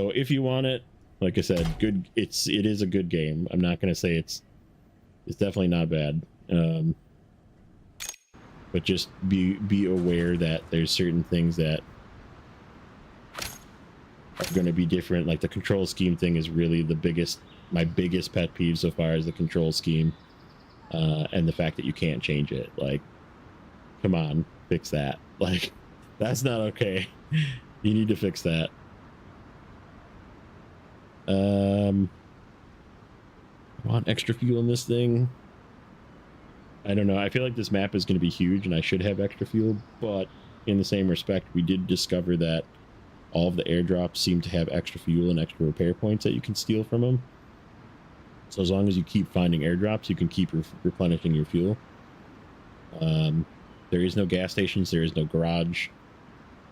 if you want it, like I said, good. It is a good game. I'm not going to say it's definitely not bad. But just be aware that there's certain things that are going to be different. Like the control scheme thing is really my biggest pet peeve so far is the control scheme, and the fact that you can't change it. Like, come on, fix that. Like, that's not okay. You need to fix that. I want extra fuel in this thing. I don't know. I feel like this map is going to be huge and I should have extra fuel, but in the same respect, we did discover that all of the airdrops seem to have extra fuel and extra repair points that you can steal from them. So as long as you keep finding airdrops, you can keep replenishing your fuel. There is no gas stations. There is no garage.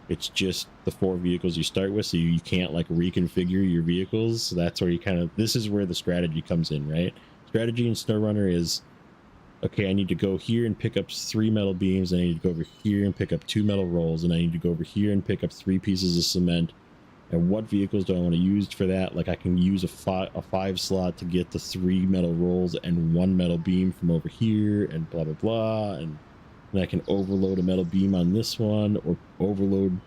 It's just the 4 vehicles you start with, so you can't like reconfigure your vehicles. So that's where you kind of, this is where the strategy comes in, right? Strategy in Snowrunner is, okay, I need to go here and pick up 3 metal beams, and I need to go over here and pick up 2 metal rolls, and I need to go over here and pick up 3 pieces of cement. And what vehicles do I want to use for that? Like I can use a 5 slot to get the 3 metal rolls and 1 metal beam from over here, and blah blah blah, and I can overload a metal beam on this one, or overload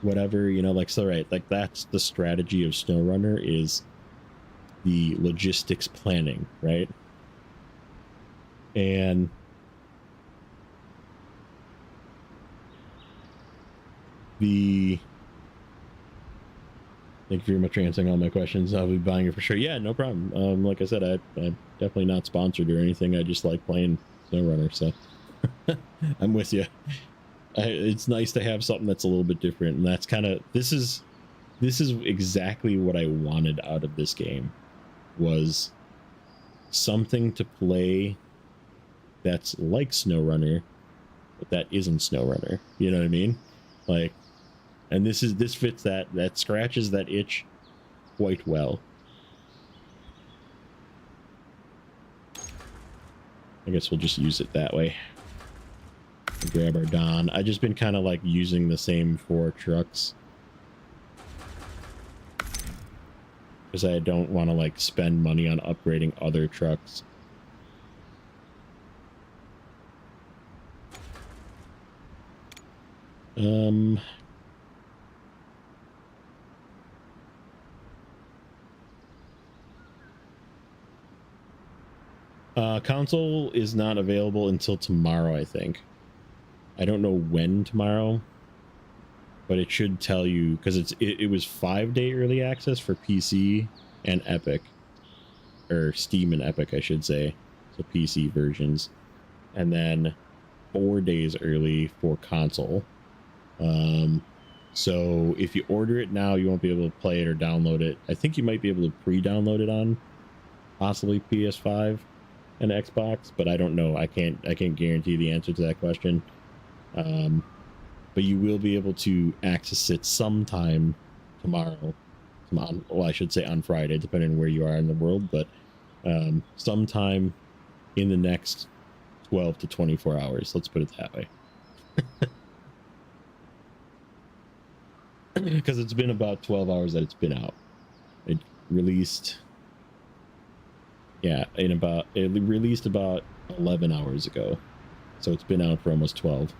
whatever, you know, like, so right, like that's the strategy of Snowrunner, is the logistics planning, right? And thank you very much for answering all my questions. I'll be buying it for sure. Yeah, no problem. Like I said, I'm definitely not sponsored or anything. I just like playing Snowrunner, so I'm with you. It's nice to have something that's a little bit different, and that's kind of, this is exactly what I wanted out of this game, was something to play that's like Snowrunner, but that isn't Snowrunner. You know what I mean? Like, and this fits that scratches that itch quite well. I guess we'll just use it that way. Grab our Don. I've just been kind of like using the same 4 trucks because I don't want to like spend money on upgrading other trucks. Console is not available until tomorrow, I think. I don't know when tomorrow, but it should tell you, because it was 5-day early access for PC and Epic, or Steam and Epic, I should say, so PC versions, and then 4 days early for console. So if you order it now, you won't be able to play it or download it. I think you might be able to pre-download it on possibly PS5 and Xbox, but I don't know. I can't guarantee the answer to that question. But you will be able to access it sometime tomorrow. Well, I should say on Friday, depending on where you are in the world, but sometime in the next 12 to 24 hours. Let's put it that way. Because it's been about 12 hours that it's been out. It released, yeah, it released about 11 hours ago, so it's been out for almost 12.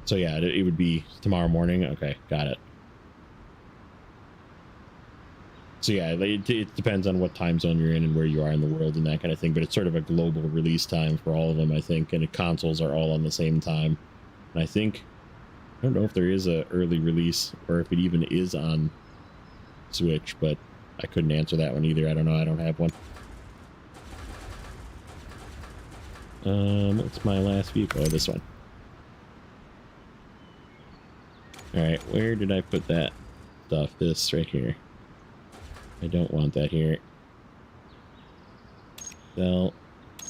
So yeah, it would be tomorrow morning. Okay, got it. So yeah, it depends on what time zone you're in and where you are in the world and that kind of thing, but it's sort of a global release time for all of them, I think, and the consoles are all on the same time. And I think, I don't know if there is a early release or if it even is on Switch, but I couldn't answer that one either. I don't know. I don't have one. What's my last vehicle? Oh, this one. All right, where did I put that stuff? This right here. I don't want that here. Sell.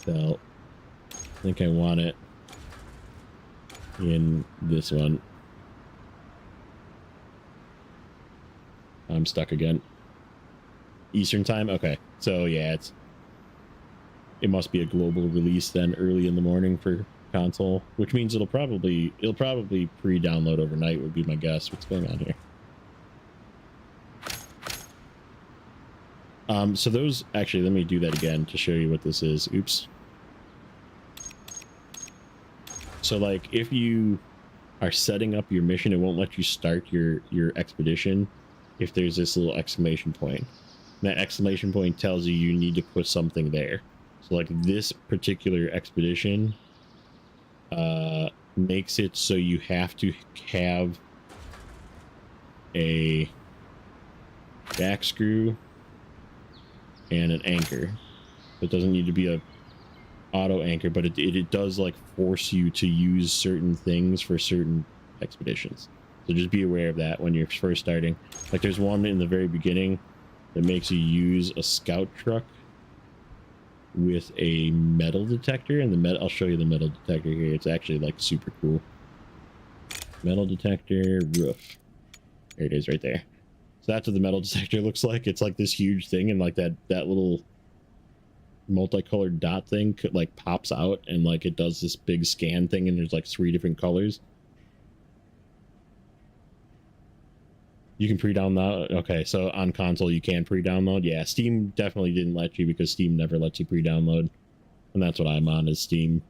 I think I want it in this one. I'm stuck again. Eastern time? Okay. So yeah, it must be a global release then, early in the morning for console, which means it'll probably pre-download overnight would be my guess. What's going on here? So those, actually, let me do that again to show you what this is. Oops. So like if you are setting up your mission, it won't let you start your expedition if there's this little exclamation point. And that exclamation point tells you you need to put something there. So like this particular expedition makes it so you have to have a back screw and an anchor. It doesn't need to be a auto anchor, but it does like force you to use certain things for certain expeditions. So just be aware of that when you're first starting. Like there's one in the very beginning that makes you use a scout truck with a metal detector, and the metal, I'll show you the metal detector here. It's actually like super cool. Metal detector roof. There it is right there. So that's what the metal detector looks like. It's like this huge thing, and like that little multicolored dot thing like pops out, and like it does this big scan thing, and there's like 3 different colors. You can pre-download. Okay, so on console you can pre-download. Yeah, Steam definitely didn't let you, because Steam never lets you pre-download, and that's what I'm on, is Steam.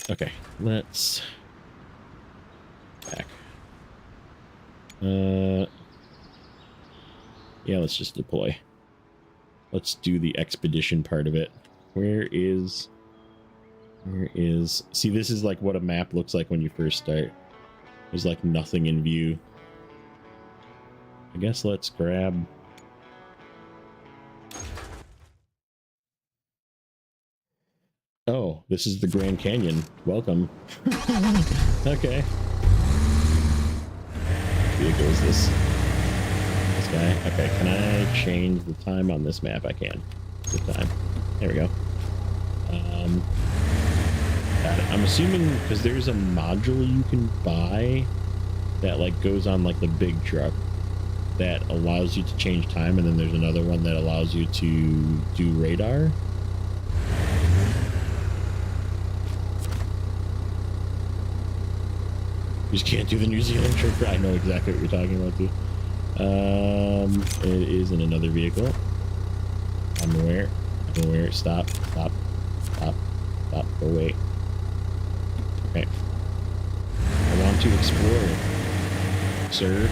Okay, let's back. Yeah, let's just deploy. Let's do the expedition part of it. Where is... See, this is like what a map looks like when you first start. There's like nothing in view. I guess let's grab... Oh, this is the Grand Canyon. Welcome. Okay. Vehicle is this? This guy? Okay, can I change the time on this map? I can. Good time. There we go. I'm assuming, because there's a module you can buy that like goes on like the big truck that allows you to change time, and then there's another one that allows you to do radar. You just can't do the New Zealand trip. I know exactly what you're talking about too. It is in another vehicle. I'm aware. I'm aware. Stop. Stop. Stop. Stop. Go away. Okay. I want to explore, sir.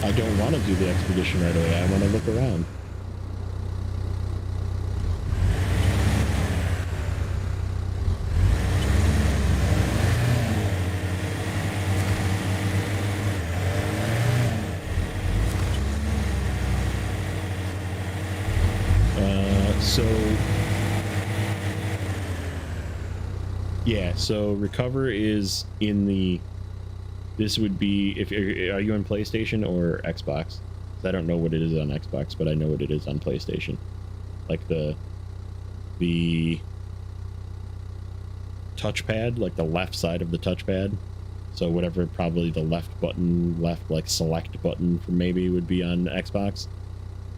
I don't want to do the expedition right away. I want to look around. So yeah, so recover is in the, this would be, if are you on PlayStation or Xbox? I don't know what it is on Xbox, but I know what it is on PlayStation. Like the touchpad, like the left side of the touchpad. So whatever, probably the left button, like select button for maybe would be on Xbox.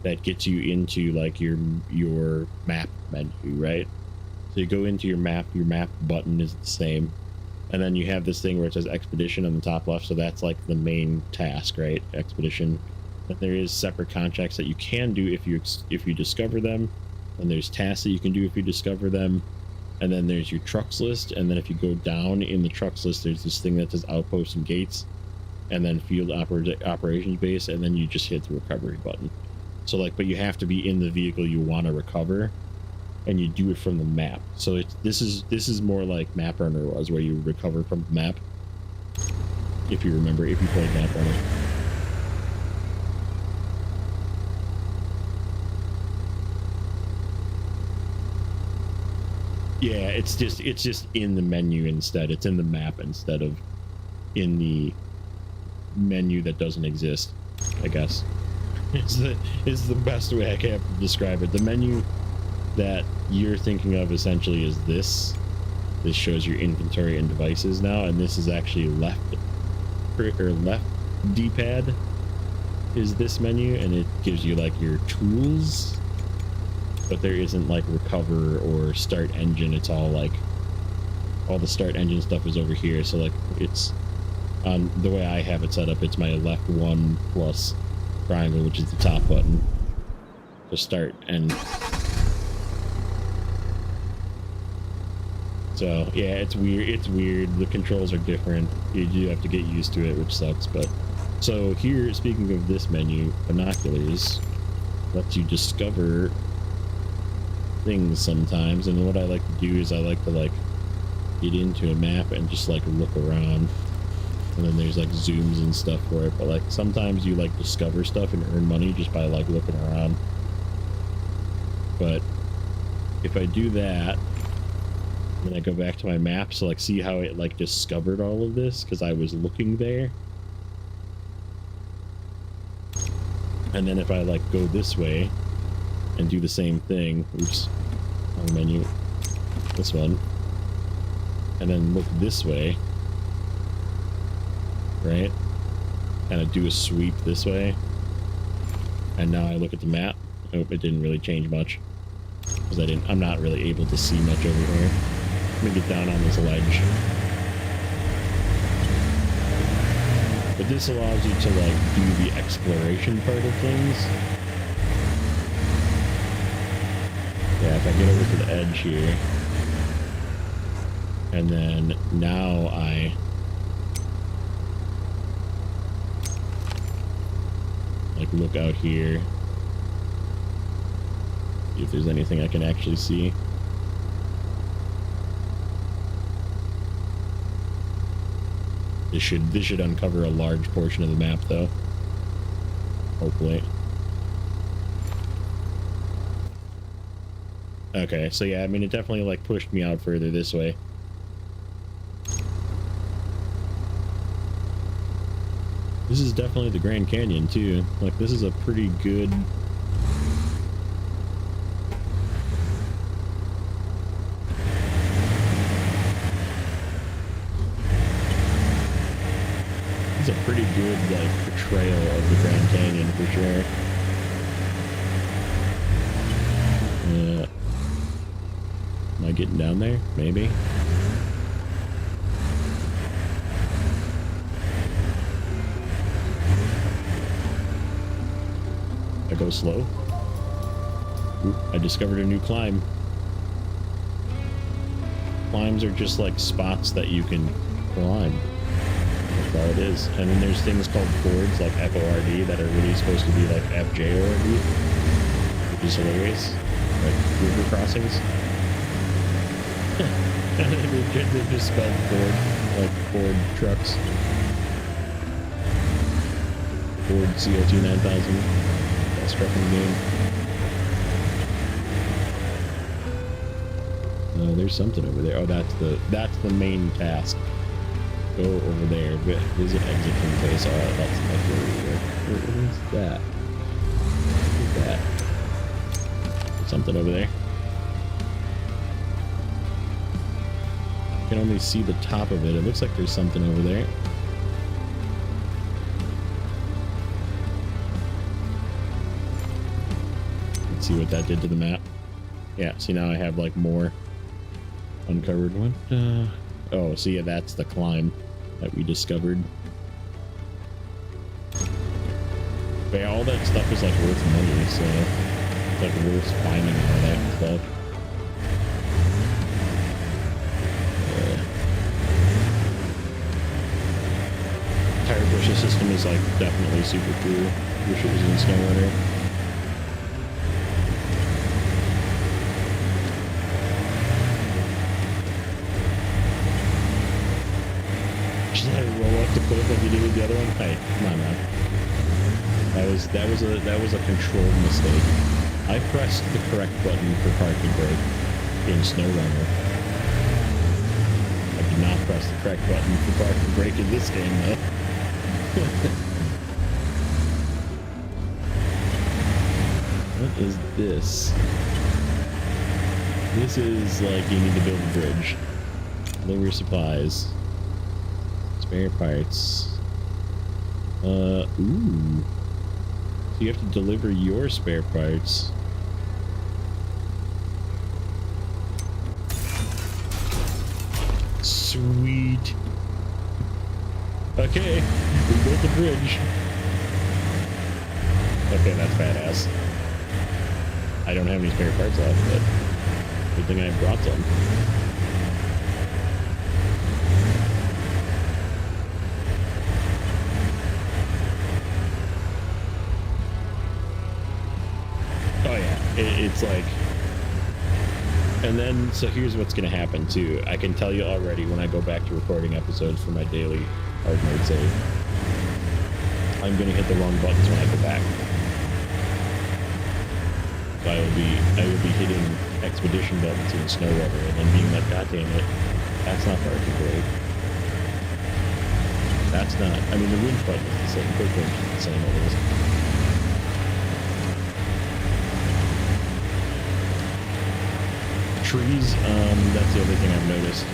That gets you into like your map menu, right? So you go into your map button is the same, and then you have this thing where it says expedition on the top left, so that's like the main task, right? Expedition. But there is separate contracts that you can do if you discover them, and there's tasks that you can do if you discover them, and then there's your trucks list, and then if you go down in the trucks list, there's this thing that says outposts and gates, and then field operations base, and then you just hit the recovery button. So like, but you have to be in the vehicle you want to recover, and you do it from the map. So this is more like Map Runner was, where you recover from the map. If you remember, if you played Map Runner. Yeah, it's just in the menu instead. It's in the map instead of in the menu that doesn't exist, I guess. Is the best way I can have to describe it. The menu that you're thinking of essentially is this. This shows your inventory and devices now, and this is actually left D-pad is this menu, and it gives you like your tools, but there isn't like recover or start engine. It's all like all the start engine stuff is over here. So like it's on the way I have it set up, it's my left 1 plus triangle, which is the top button to start, and So yeah, it's weird. It's weird. The controls are different. You do have to get used to it, which sucks. But so here, speaking of this menu, binoculars lets you discover things sometimes. And what I like to do is I like to like get into a map and just like look around. And then there's like zooms and stuff for it. But like sometimes you like discover stuff and earn money just by like looking around. But if I do that, then I go back to my map, so like see how it like discovered all of this because I was looking there. And then if I like go this way and do the same thing, oops, wrong menu, this one, and then look this way, right? Kind of do a sweep this way, and now I look at the map. Oh, it didn't really change much because I'm not really able to see much over here. Let me get down on this ledge. But this allows you to like do the exploration part of things. Yeah, if I get over to the edge here, and then now I like look out here, see if there's anything I can actually see. This should uncover a large portion of the map, though. Hopefully. Okay, so yeah, I mean, it definitely like pushed me out further this way. This is definitely the Grand Canyon too. Like, this is a pretty good. It's a pretty good like portrayal of the Grand Canyon for sure. Am I getting down there? Maybe. I go slow. Ooh, I discovered a new climb. Climbs are just like spots that you can climb. That's all it is. And then there's things called fords like FORD that are really supposed to be like FJORD, which is hilarious. Like river crossings. They're just spelled Ford, like Ford trucks. Ford CO2 9000. Best truck in the game. There's something over there. Oh, that's the main task. Go over there, visit exit interface. Oh, that's what is that? What is that? There's something over there. I can only see the top of it. It looks like there's something over there. Let's see what that did to the map. Yeah, see now I have like more uncovered. What? Oh, see, yeah, that's the climb that we discovered. But yeah, all that stuff is like worth money, so it's like worth finding all that stuff. Tire bushing system is like definitely super cool. Wish it was in Snowrunner. Just let it roll up the cliff like you did with the other one. Hey, come on now. That was a controlled mistake. I pressed the correct button for park and brake in Snowrunner. I did not press the correct button for park and brake in this game though. What is this? This is like you need to build a bridge. Lower supplies. Spare parts. Ooh. So you have to deliver your spare parts. Sweet. Okay, we built the bridge. Okay, that's badass. I don't have any spare parts left, but good thing I brought some. it's like, and then, so here's what's going to happen too. I can tell you already when I go back to recording episodes for my daily hard mode save, I'm going to hit the wrong buttons when I go back. So I will be hitting expedition buttons in Snowrunner and then being like, God damn it, that's not parking brake. That's not, I mean, the winch button is the same, quick winch is the same always. Trees, that's the other thing I've noticed.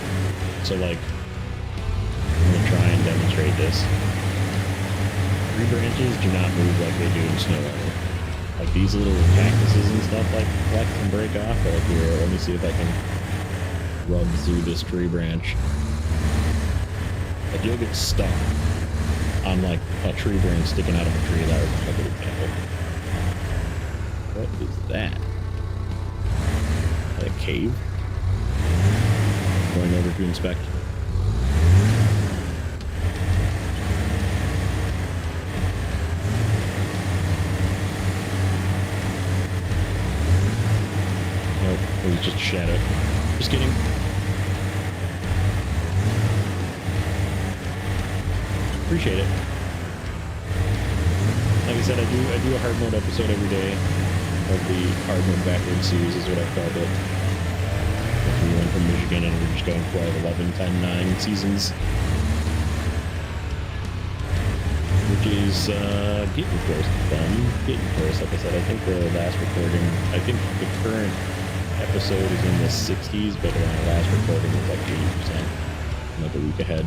So like, I'm gonna try and demonstrate this. Tree branches do not move like they do in Snowrunner. Like these little cactuses and stuff like flex and break off. But like here, let me see if I can rub through this tree branch. Like you'll get stuck on like a tree branch sticking out of a tree. That would be a good example. What is that? A cave? Going over to inspect. Nope, it was just a shadow. Just kidding. Appreciate it. Like I said, I do a hard mode episode every day. Of the hard mode backwards series is what I've called it. If we went from Michigan and we're just going for 11, 10, 9 seasons. Which is getting close to fun. Getting close, like I said. I think the last recording, I think the current episode is in the 60s, but our last recording was like 80%. Like a week ahead.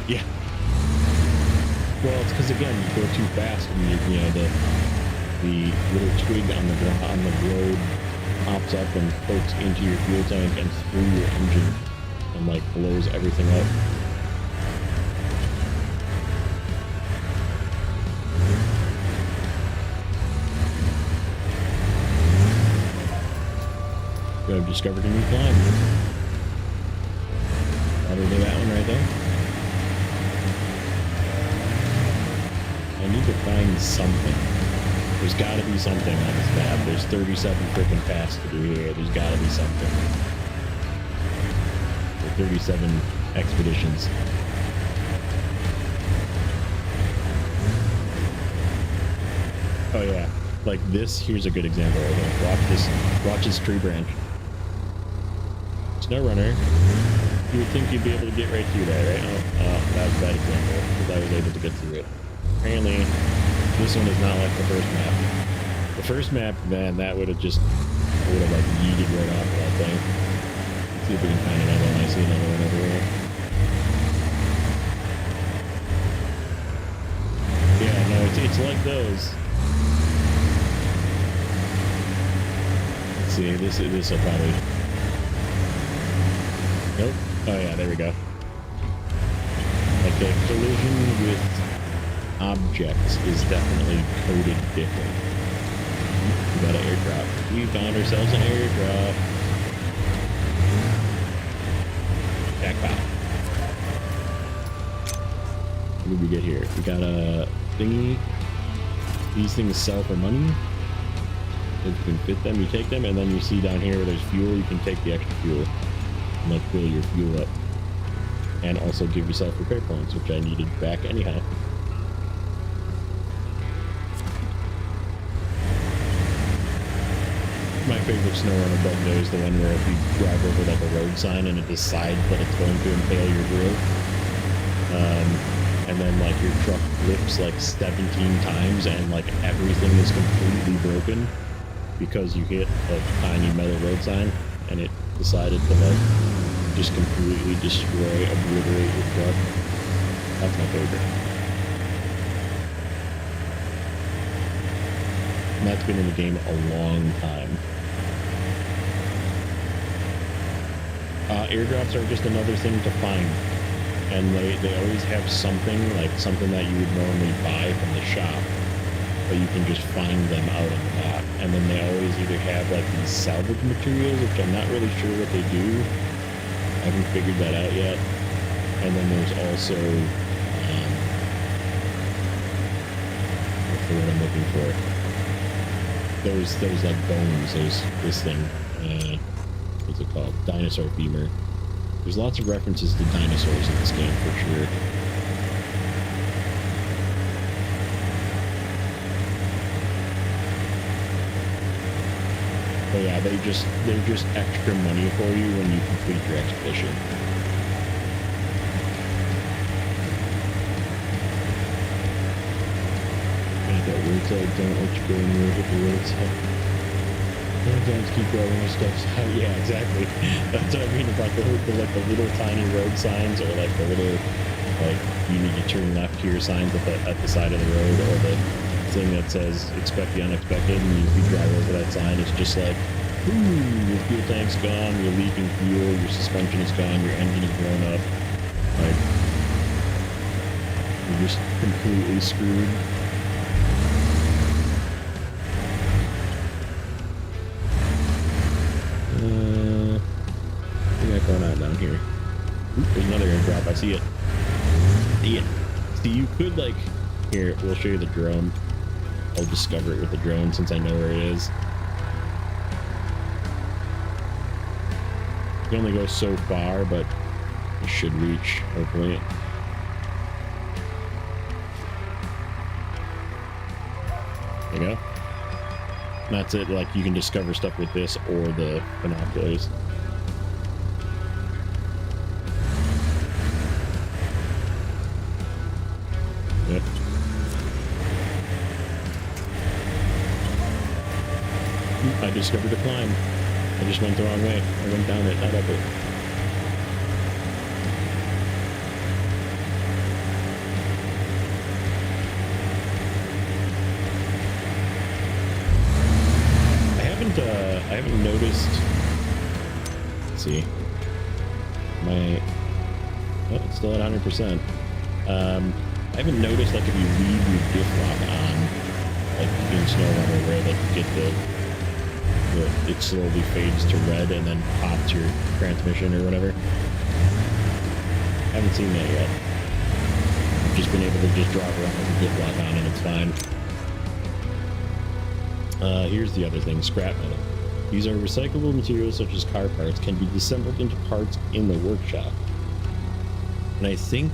Yeah. Well, it's because again, you go too fast, and you know the little twig on the road pops up and pokes into your fuel tank and through your engine, and like blows everything up. I've discovered a new climb. Probably that one right there. I need to find something. There's gotta be something on this map. There's 37 freaking paths to do here. There's gotta be something. There are 37 expeditions. Oh yeah. Like this, here's a good example right here. Watch this tree branch. Snowrunner, you would think you'd be able to get right through that, right? Oh, that was a bad example, because I was able to get through it. Apparently, this one is not like the first map. The first map, man, that would have like yeeted right off of that thing. Let's see if we can find another one. I see another one over here. Yeah, no, it's like those. Let's see, this will probably... Nope. Oh yeah, there we go. Like the collision with objects is definitely coded different. We got an airdrop. We found ourselves an airdrop. Jackpot. What did we get here? We got a thingy. These things sell for money. If you can fit them, you take them, and then you see down here where there's fuel, you can take the extra fuel. And like fill your fuel up. And also give yourself repair points, which I needed back anyhow. My favorite Snowrunner bug though is the one where if you drive over like a road sign and it decides that it's going to impale your grill. And then like your truck flips like 17 times and like everything is completely broken because you hit a tiny metal road sign and it decided to like just completely destroy, obliterate your truck. That's my favorite. And that's been in the game a long time. Airdrops are just another thing to find. And they always have something, like something that you would normally buy from the shop, but you can just find them out on the map. And then they always either have like these salvage materials, which I'm not really sure what they do. I haven't figured that out yet. And then there's also the word I'm looking for. Those like bones, this thing. What's it called? Dinosaur femur. There's lots of references to dinosaurs in this game for sure. But yeah, they're just extra money for you when you complete your expedition. That roadside, don't let you go near the roadside. Sometimes keep going your steps out. Yeah, exactly. That's what I mean about the little tiny road signs, or like the little, like, you need to turn left here signs at the side of the road, or the thing that says expect the unexpected, and if you drive over that sign, it's just like, ooh, your fuel tank's gone, you're leaking fuel, your suspension is gone, your engine is blown up. Like, you're just completely screwed. What do we got going on down here? Oop, there's another airdrop. I see it. See it. See, you could, like, here, we'll show you the drone. I'll discover it with the drone since I know where it is. You can only go so far, but it should reach, hopefully. There you go. And that's it. Like, you can discover stuff with this or the binoculars. Yep. I discovered a climb. I just went the wrong way. I went down it, not up it. I haven't noticed. Let's see. Oh, it's still at 100%. I haven't noticed, like, if you leave your diff lock on, like in Snowrunner, where like you get it slowly fades to red and then pops your transmission or whatever. I haven't seen that yet. I've just been able to just drive around with the diff lock on and it's fine. Here's the other thing, scrap metal. These are recyclable materials such as car parts can be disassembled into parts in the workshop. And I think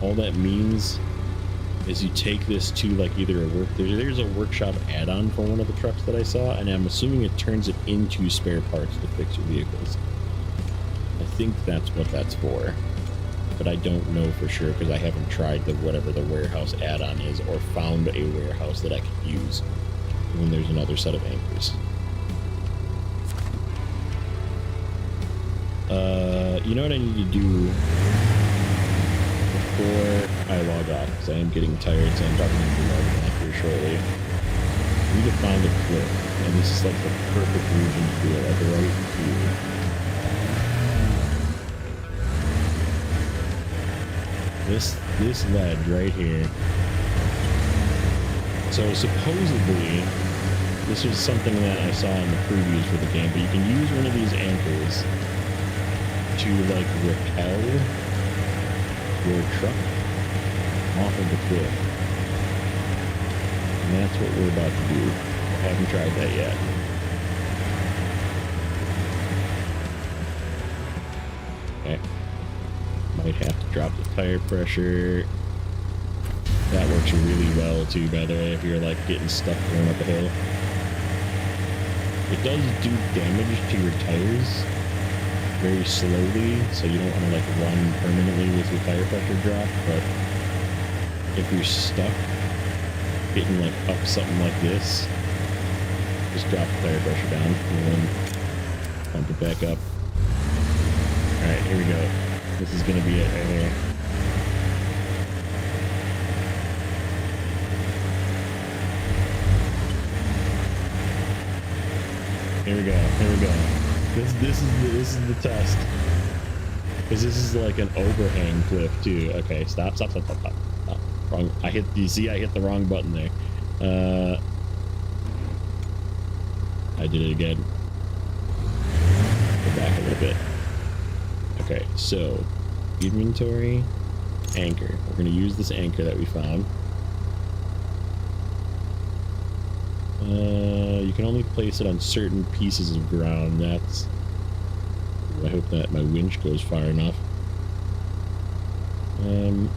all that means is you take this to like either there's a workshop add-on for one of the trucks that I saw, and I'm assuming it turns it into spare parts to fix your vehicles. I think that's what that's for, but I don't know for sure because I haven't tried whatever the warehouse add-on is or found a warehouse that I could use when there's another set of anchors. You know what I need to do before I log off, because I am getting tired, so I'm probably going to be logging off here shortly. I need to find a cliff, and this is like the perfect region to do it, like right here. This ledge right here. So supposedly, this was something that I saw in the previews for the game, but you can use one of these anchors to like repel your truck off of the cliff. And that's what we're about to do. I haven't tried that yet. Okay. Might have to drop the tire pressure. That works really well too, by the way, if you're like getting stuck going up a hill. It does do damage to your tires very slowly, so you don't want to like run permanently with your tire pressure drop, but if you're stuck getting like up something like this, just drop the tire pressure down and then pump it back up. Alright, here we go. This is gonna be it right here. Here we go. Here we go. This is the test. Because this is like an overhang cliff too. Okay, stop. Wrong. You see I hit the wrong button there. I did it again. Go back a little bit. Okay, so inventory, anchor. We're gonna use this anchor that we found. You can only place it on certain pieces of ground. That's... I hope that my winch goes far enough.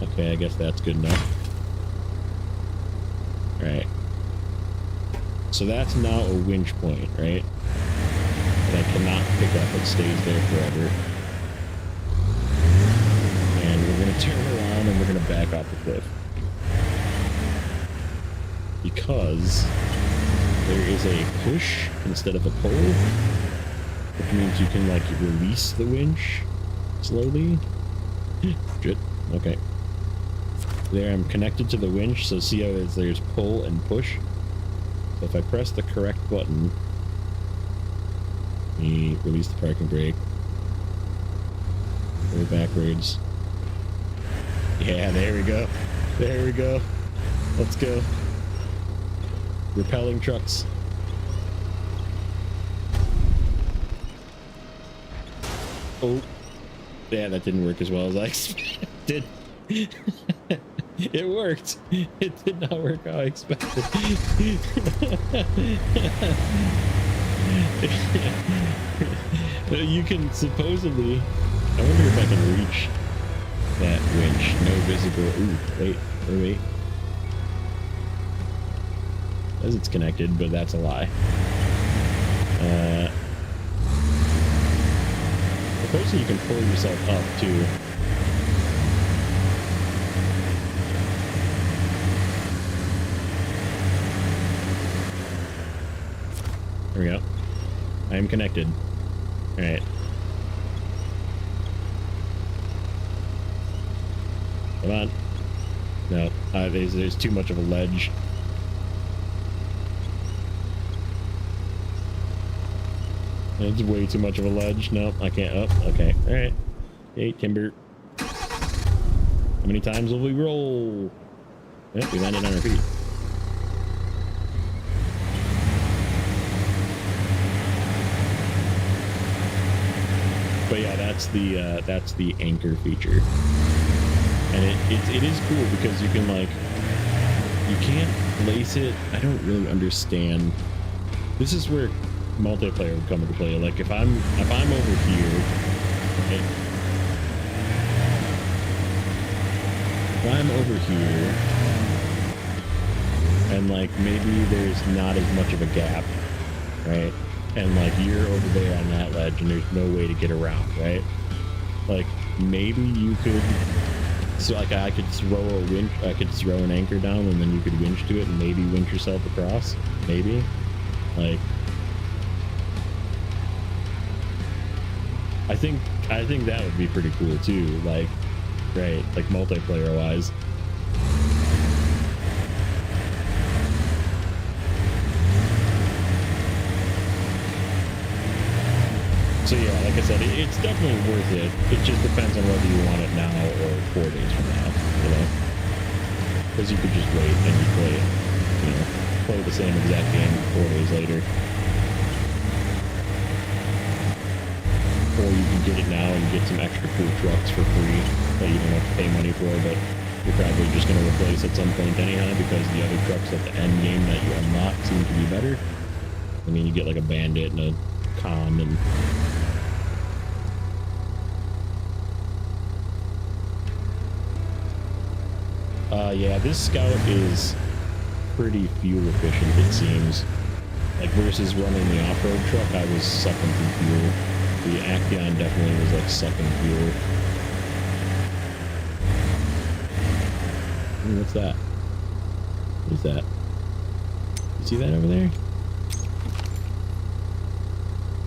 Okay, I guess that's good enough. Alright. So that's now a winch point, right? That I cannot pick up. It stays there forever. And we're going to turn around and we're going to back off the cliff. Because there is a push instead of a pull, which means you can, like, release the winch slowly. Good. Okay. There, I'm connected to the winch, so see how there's pull and push? So if I press the correct button, we release the parking brake. Go backwards. Yeah, there we go. There we go. Let's go. Repelling trucks. Oh. Yeah, that didn't work as well as I expected. It worked. It did not work how I expected. You can supposedly... I wonder if I can reach that winch. No visible... Ooh, wait. As it's connected, but that's a lie. Supposedly you can pull yourself up too. There we go. I am connected. Alright. Come on. No, there's too much of a ledge. It's way too much of a ledge. No, I can't. Oh, okay. Alright. Hey, timber. How many times will we roll? Yep, we landed on our feet. But yeah, that's the anchor feature. And it is cool because you can, like, you can't place it. I don't really understand. This is where multiplayer would come into play. Like if I'm over here, okay, if I'm over here and like maybe there's not as much of a gap, right? And like you're over there on that ledge and there's no way to get around, right? Like maybe you could, so like I could throw a winch, I could throw an anchor down and then you could winch to it and maybe winch yourself across, maybe. Like I think that would be pretty cool too, like, right, like multiplayer wise. So yeah, like I said, it's definitely worth it. It just depends on whether you want it now or 4 days from now, you know? Because you could just wait and you play it, you know, play the same exact game 4 days later. Or you can get it now and get some extra cool trucks for free that you don't have to pay money for, but you're probably just going to replace at some point anyhow because the other trucks at the end game that you unlock seem to be better. I mean, you get like a bandit and a con and... yeah, this Scout is pretty fuel efficient, it seems. Like versus running the off-road truck, I was sucking through fuel. The Action definitely was like sucking fuel. Ooh, what's that? What is that? You see that over there?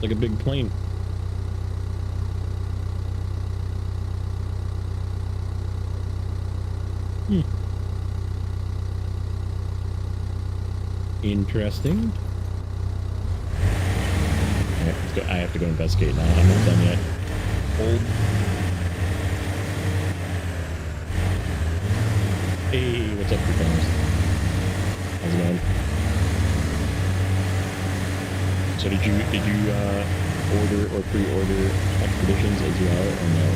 Like a big plane. Interesting. Alright, let's go. I have to go investigate now. I'm not done yet. Hold. Hey, what's up, friends? How's it going? So did you order or pre-order expeditions as well, or no?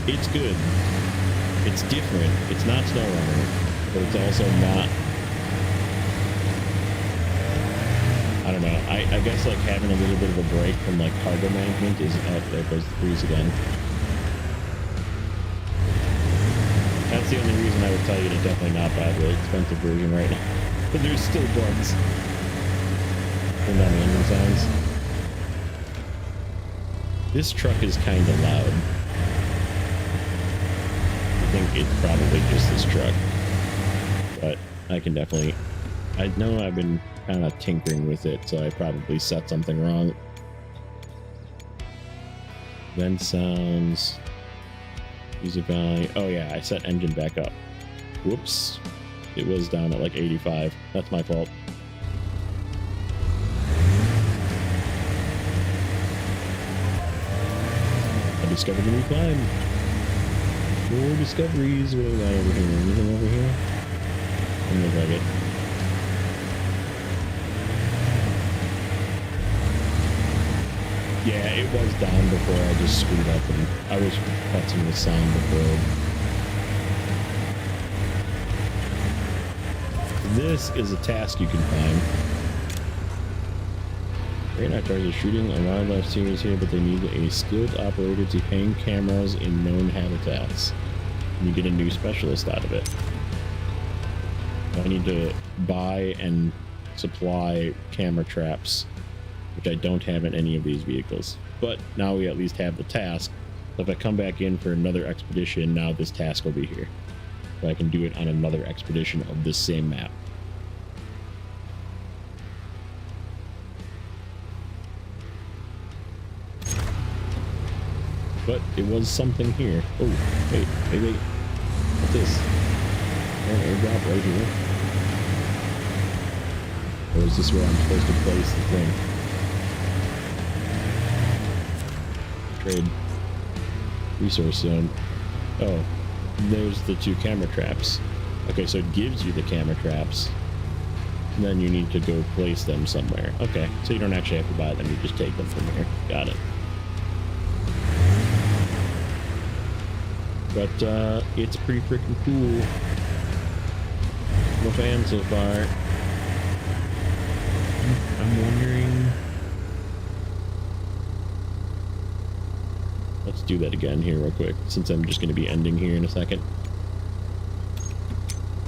it's good. It's different. It's not Snowrunner, but it's also not. I don't know. I guess like having a little bit of a break from like cargo management is there goes the freeze again. That's the only reason I would tell you to definitely not buy the expensive version right now. But there's still bugs. Turn down the engine sounds. This truck is kind of loud. I think it's probably just this truck. But I can definitely... I know I've been kind of tinkering with it, so I probably set something wrong. Vent sounds... Music volume. Oh yeah, I set engine back up. Whoops. It was down at like 85. That's my fault. I discovered a new climb. More discoveries. What do we got over here? Anything over here? Doesn't look like it. Yeah, it was down before I just screwed up and I was pressing the sound before. This is a task you can find. Right now, target shooting a wildlife series here, but they need a skilled operator to hang cameras in known habitats. And you get a new specialist out of it. I need to buy and supply camera traps, which I don't have in any of these vehicles. But now we at least have the task. So if I come back in for another expedition, now this task will be here. So I can do it on another expedition of this same map. But it was something here. Oh, wait. What's this? An airdrop right here. Or is this where I'm supposed to place the thing? Trade. Resource zone. Oh, there's the 2 camera traps. Okay, so it gives you the camera traps. And then you need to go place them somewhere. Okay, so you don't actually have to buy them, you just take them from here. Got it. But it's pretty freaking cool. I'm a fan so far. I'm wondering... Let's do that again here real quick, since I'm just going to be ending here in a second.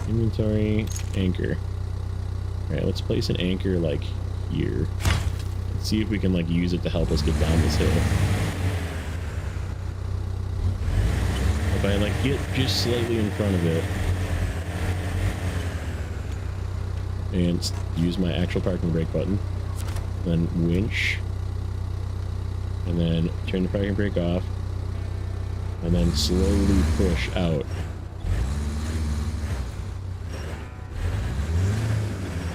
Inventory, anchor. Alright, let's place an anchor like here. Let's see if we can like use it to help us get down this hill. If I like get just slightly in front of it and use my actual parking brake button, then winch, and then turn the parking brake off, and then slowly push out.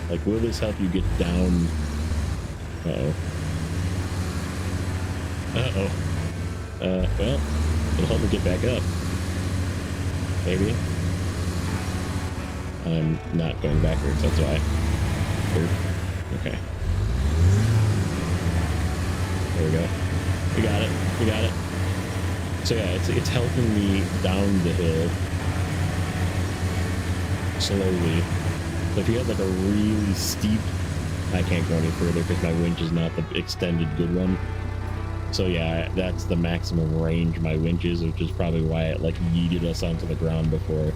Like, will this help you get down? Uh-oh. Well, it'll help me get back up. Maybe. I'm not going backwards, that's why. Okay. There we go. We got it. We got it. So yeah, it's helping me down the hill slowly. So if you have like a really steep... I can't go any further because my winch is not the extended good one. So yeah, that's the maximum range my winch is, which is probably why it like yeeted us onto the ground before.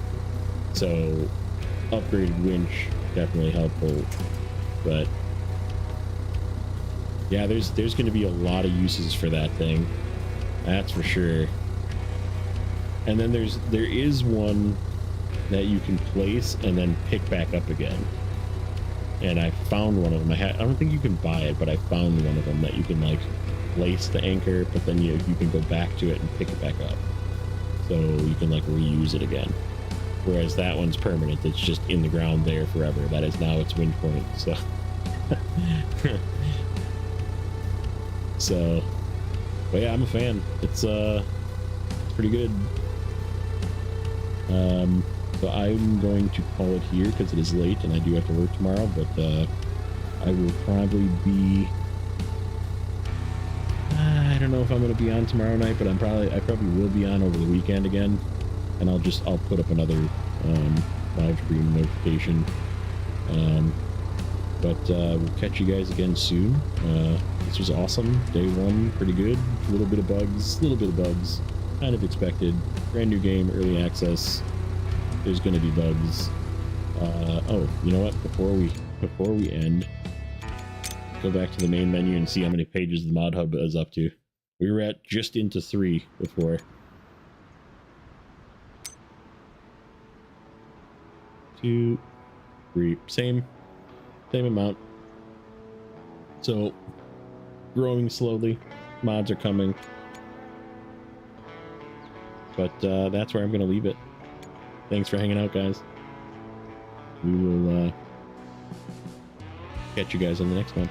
So upgraded winch, definitely helpful. But yeah, there's going to be a lot of uses for that thing. That's for sure. And then there is one that you can place and then pick back up again. And I found one of them. I don't think you can buy it, but I found one of them that you can like place the anchor, but then you can go back to it and pick it back up. So you can like reuse it again. Whereas that one's permanent. It's just in the ground there forever. That is now its winch point. So so but yeah, I'm a fan. It's pretty good. So I'm going to call it here because it is late and I do have to work tomorrow, but I will probably be I don't know if I'm going to be on tomorrow night, but I probably will be on over the weekend again, and I'll put up another live stream notification. But we'll catch you guys again soon. This was awesome. Day 1, pretty good. A little bit of bugs, kind of expected. Brand new game, early access. There's going to be bugs. Oh, you know what? Before we end, go back to the main menu and see how many pages the mod hub is up to. We were at just into 3 before. 2, 3, same amount. So growing slowly. Mods are coming, but that's where I'm going to leave it. Thanks for hanging out, guys. We will catch you guys on the next one.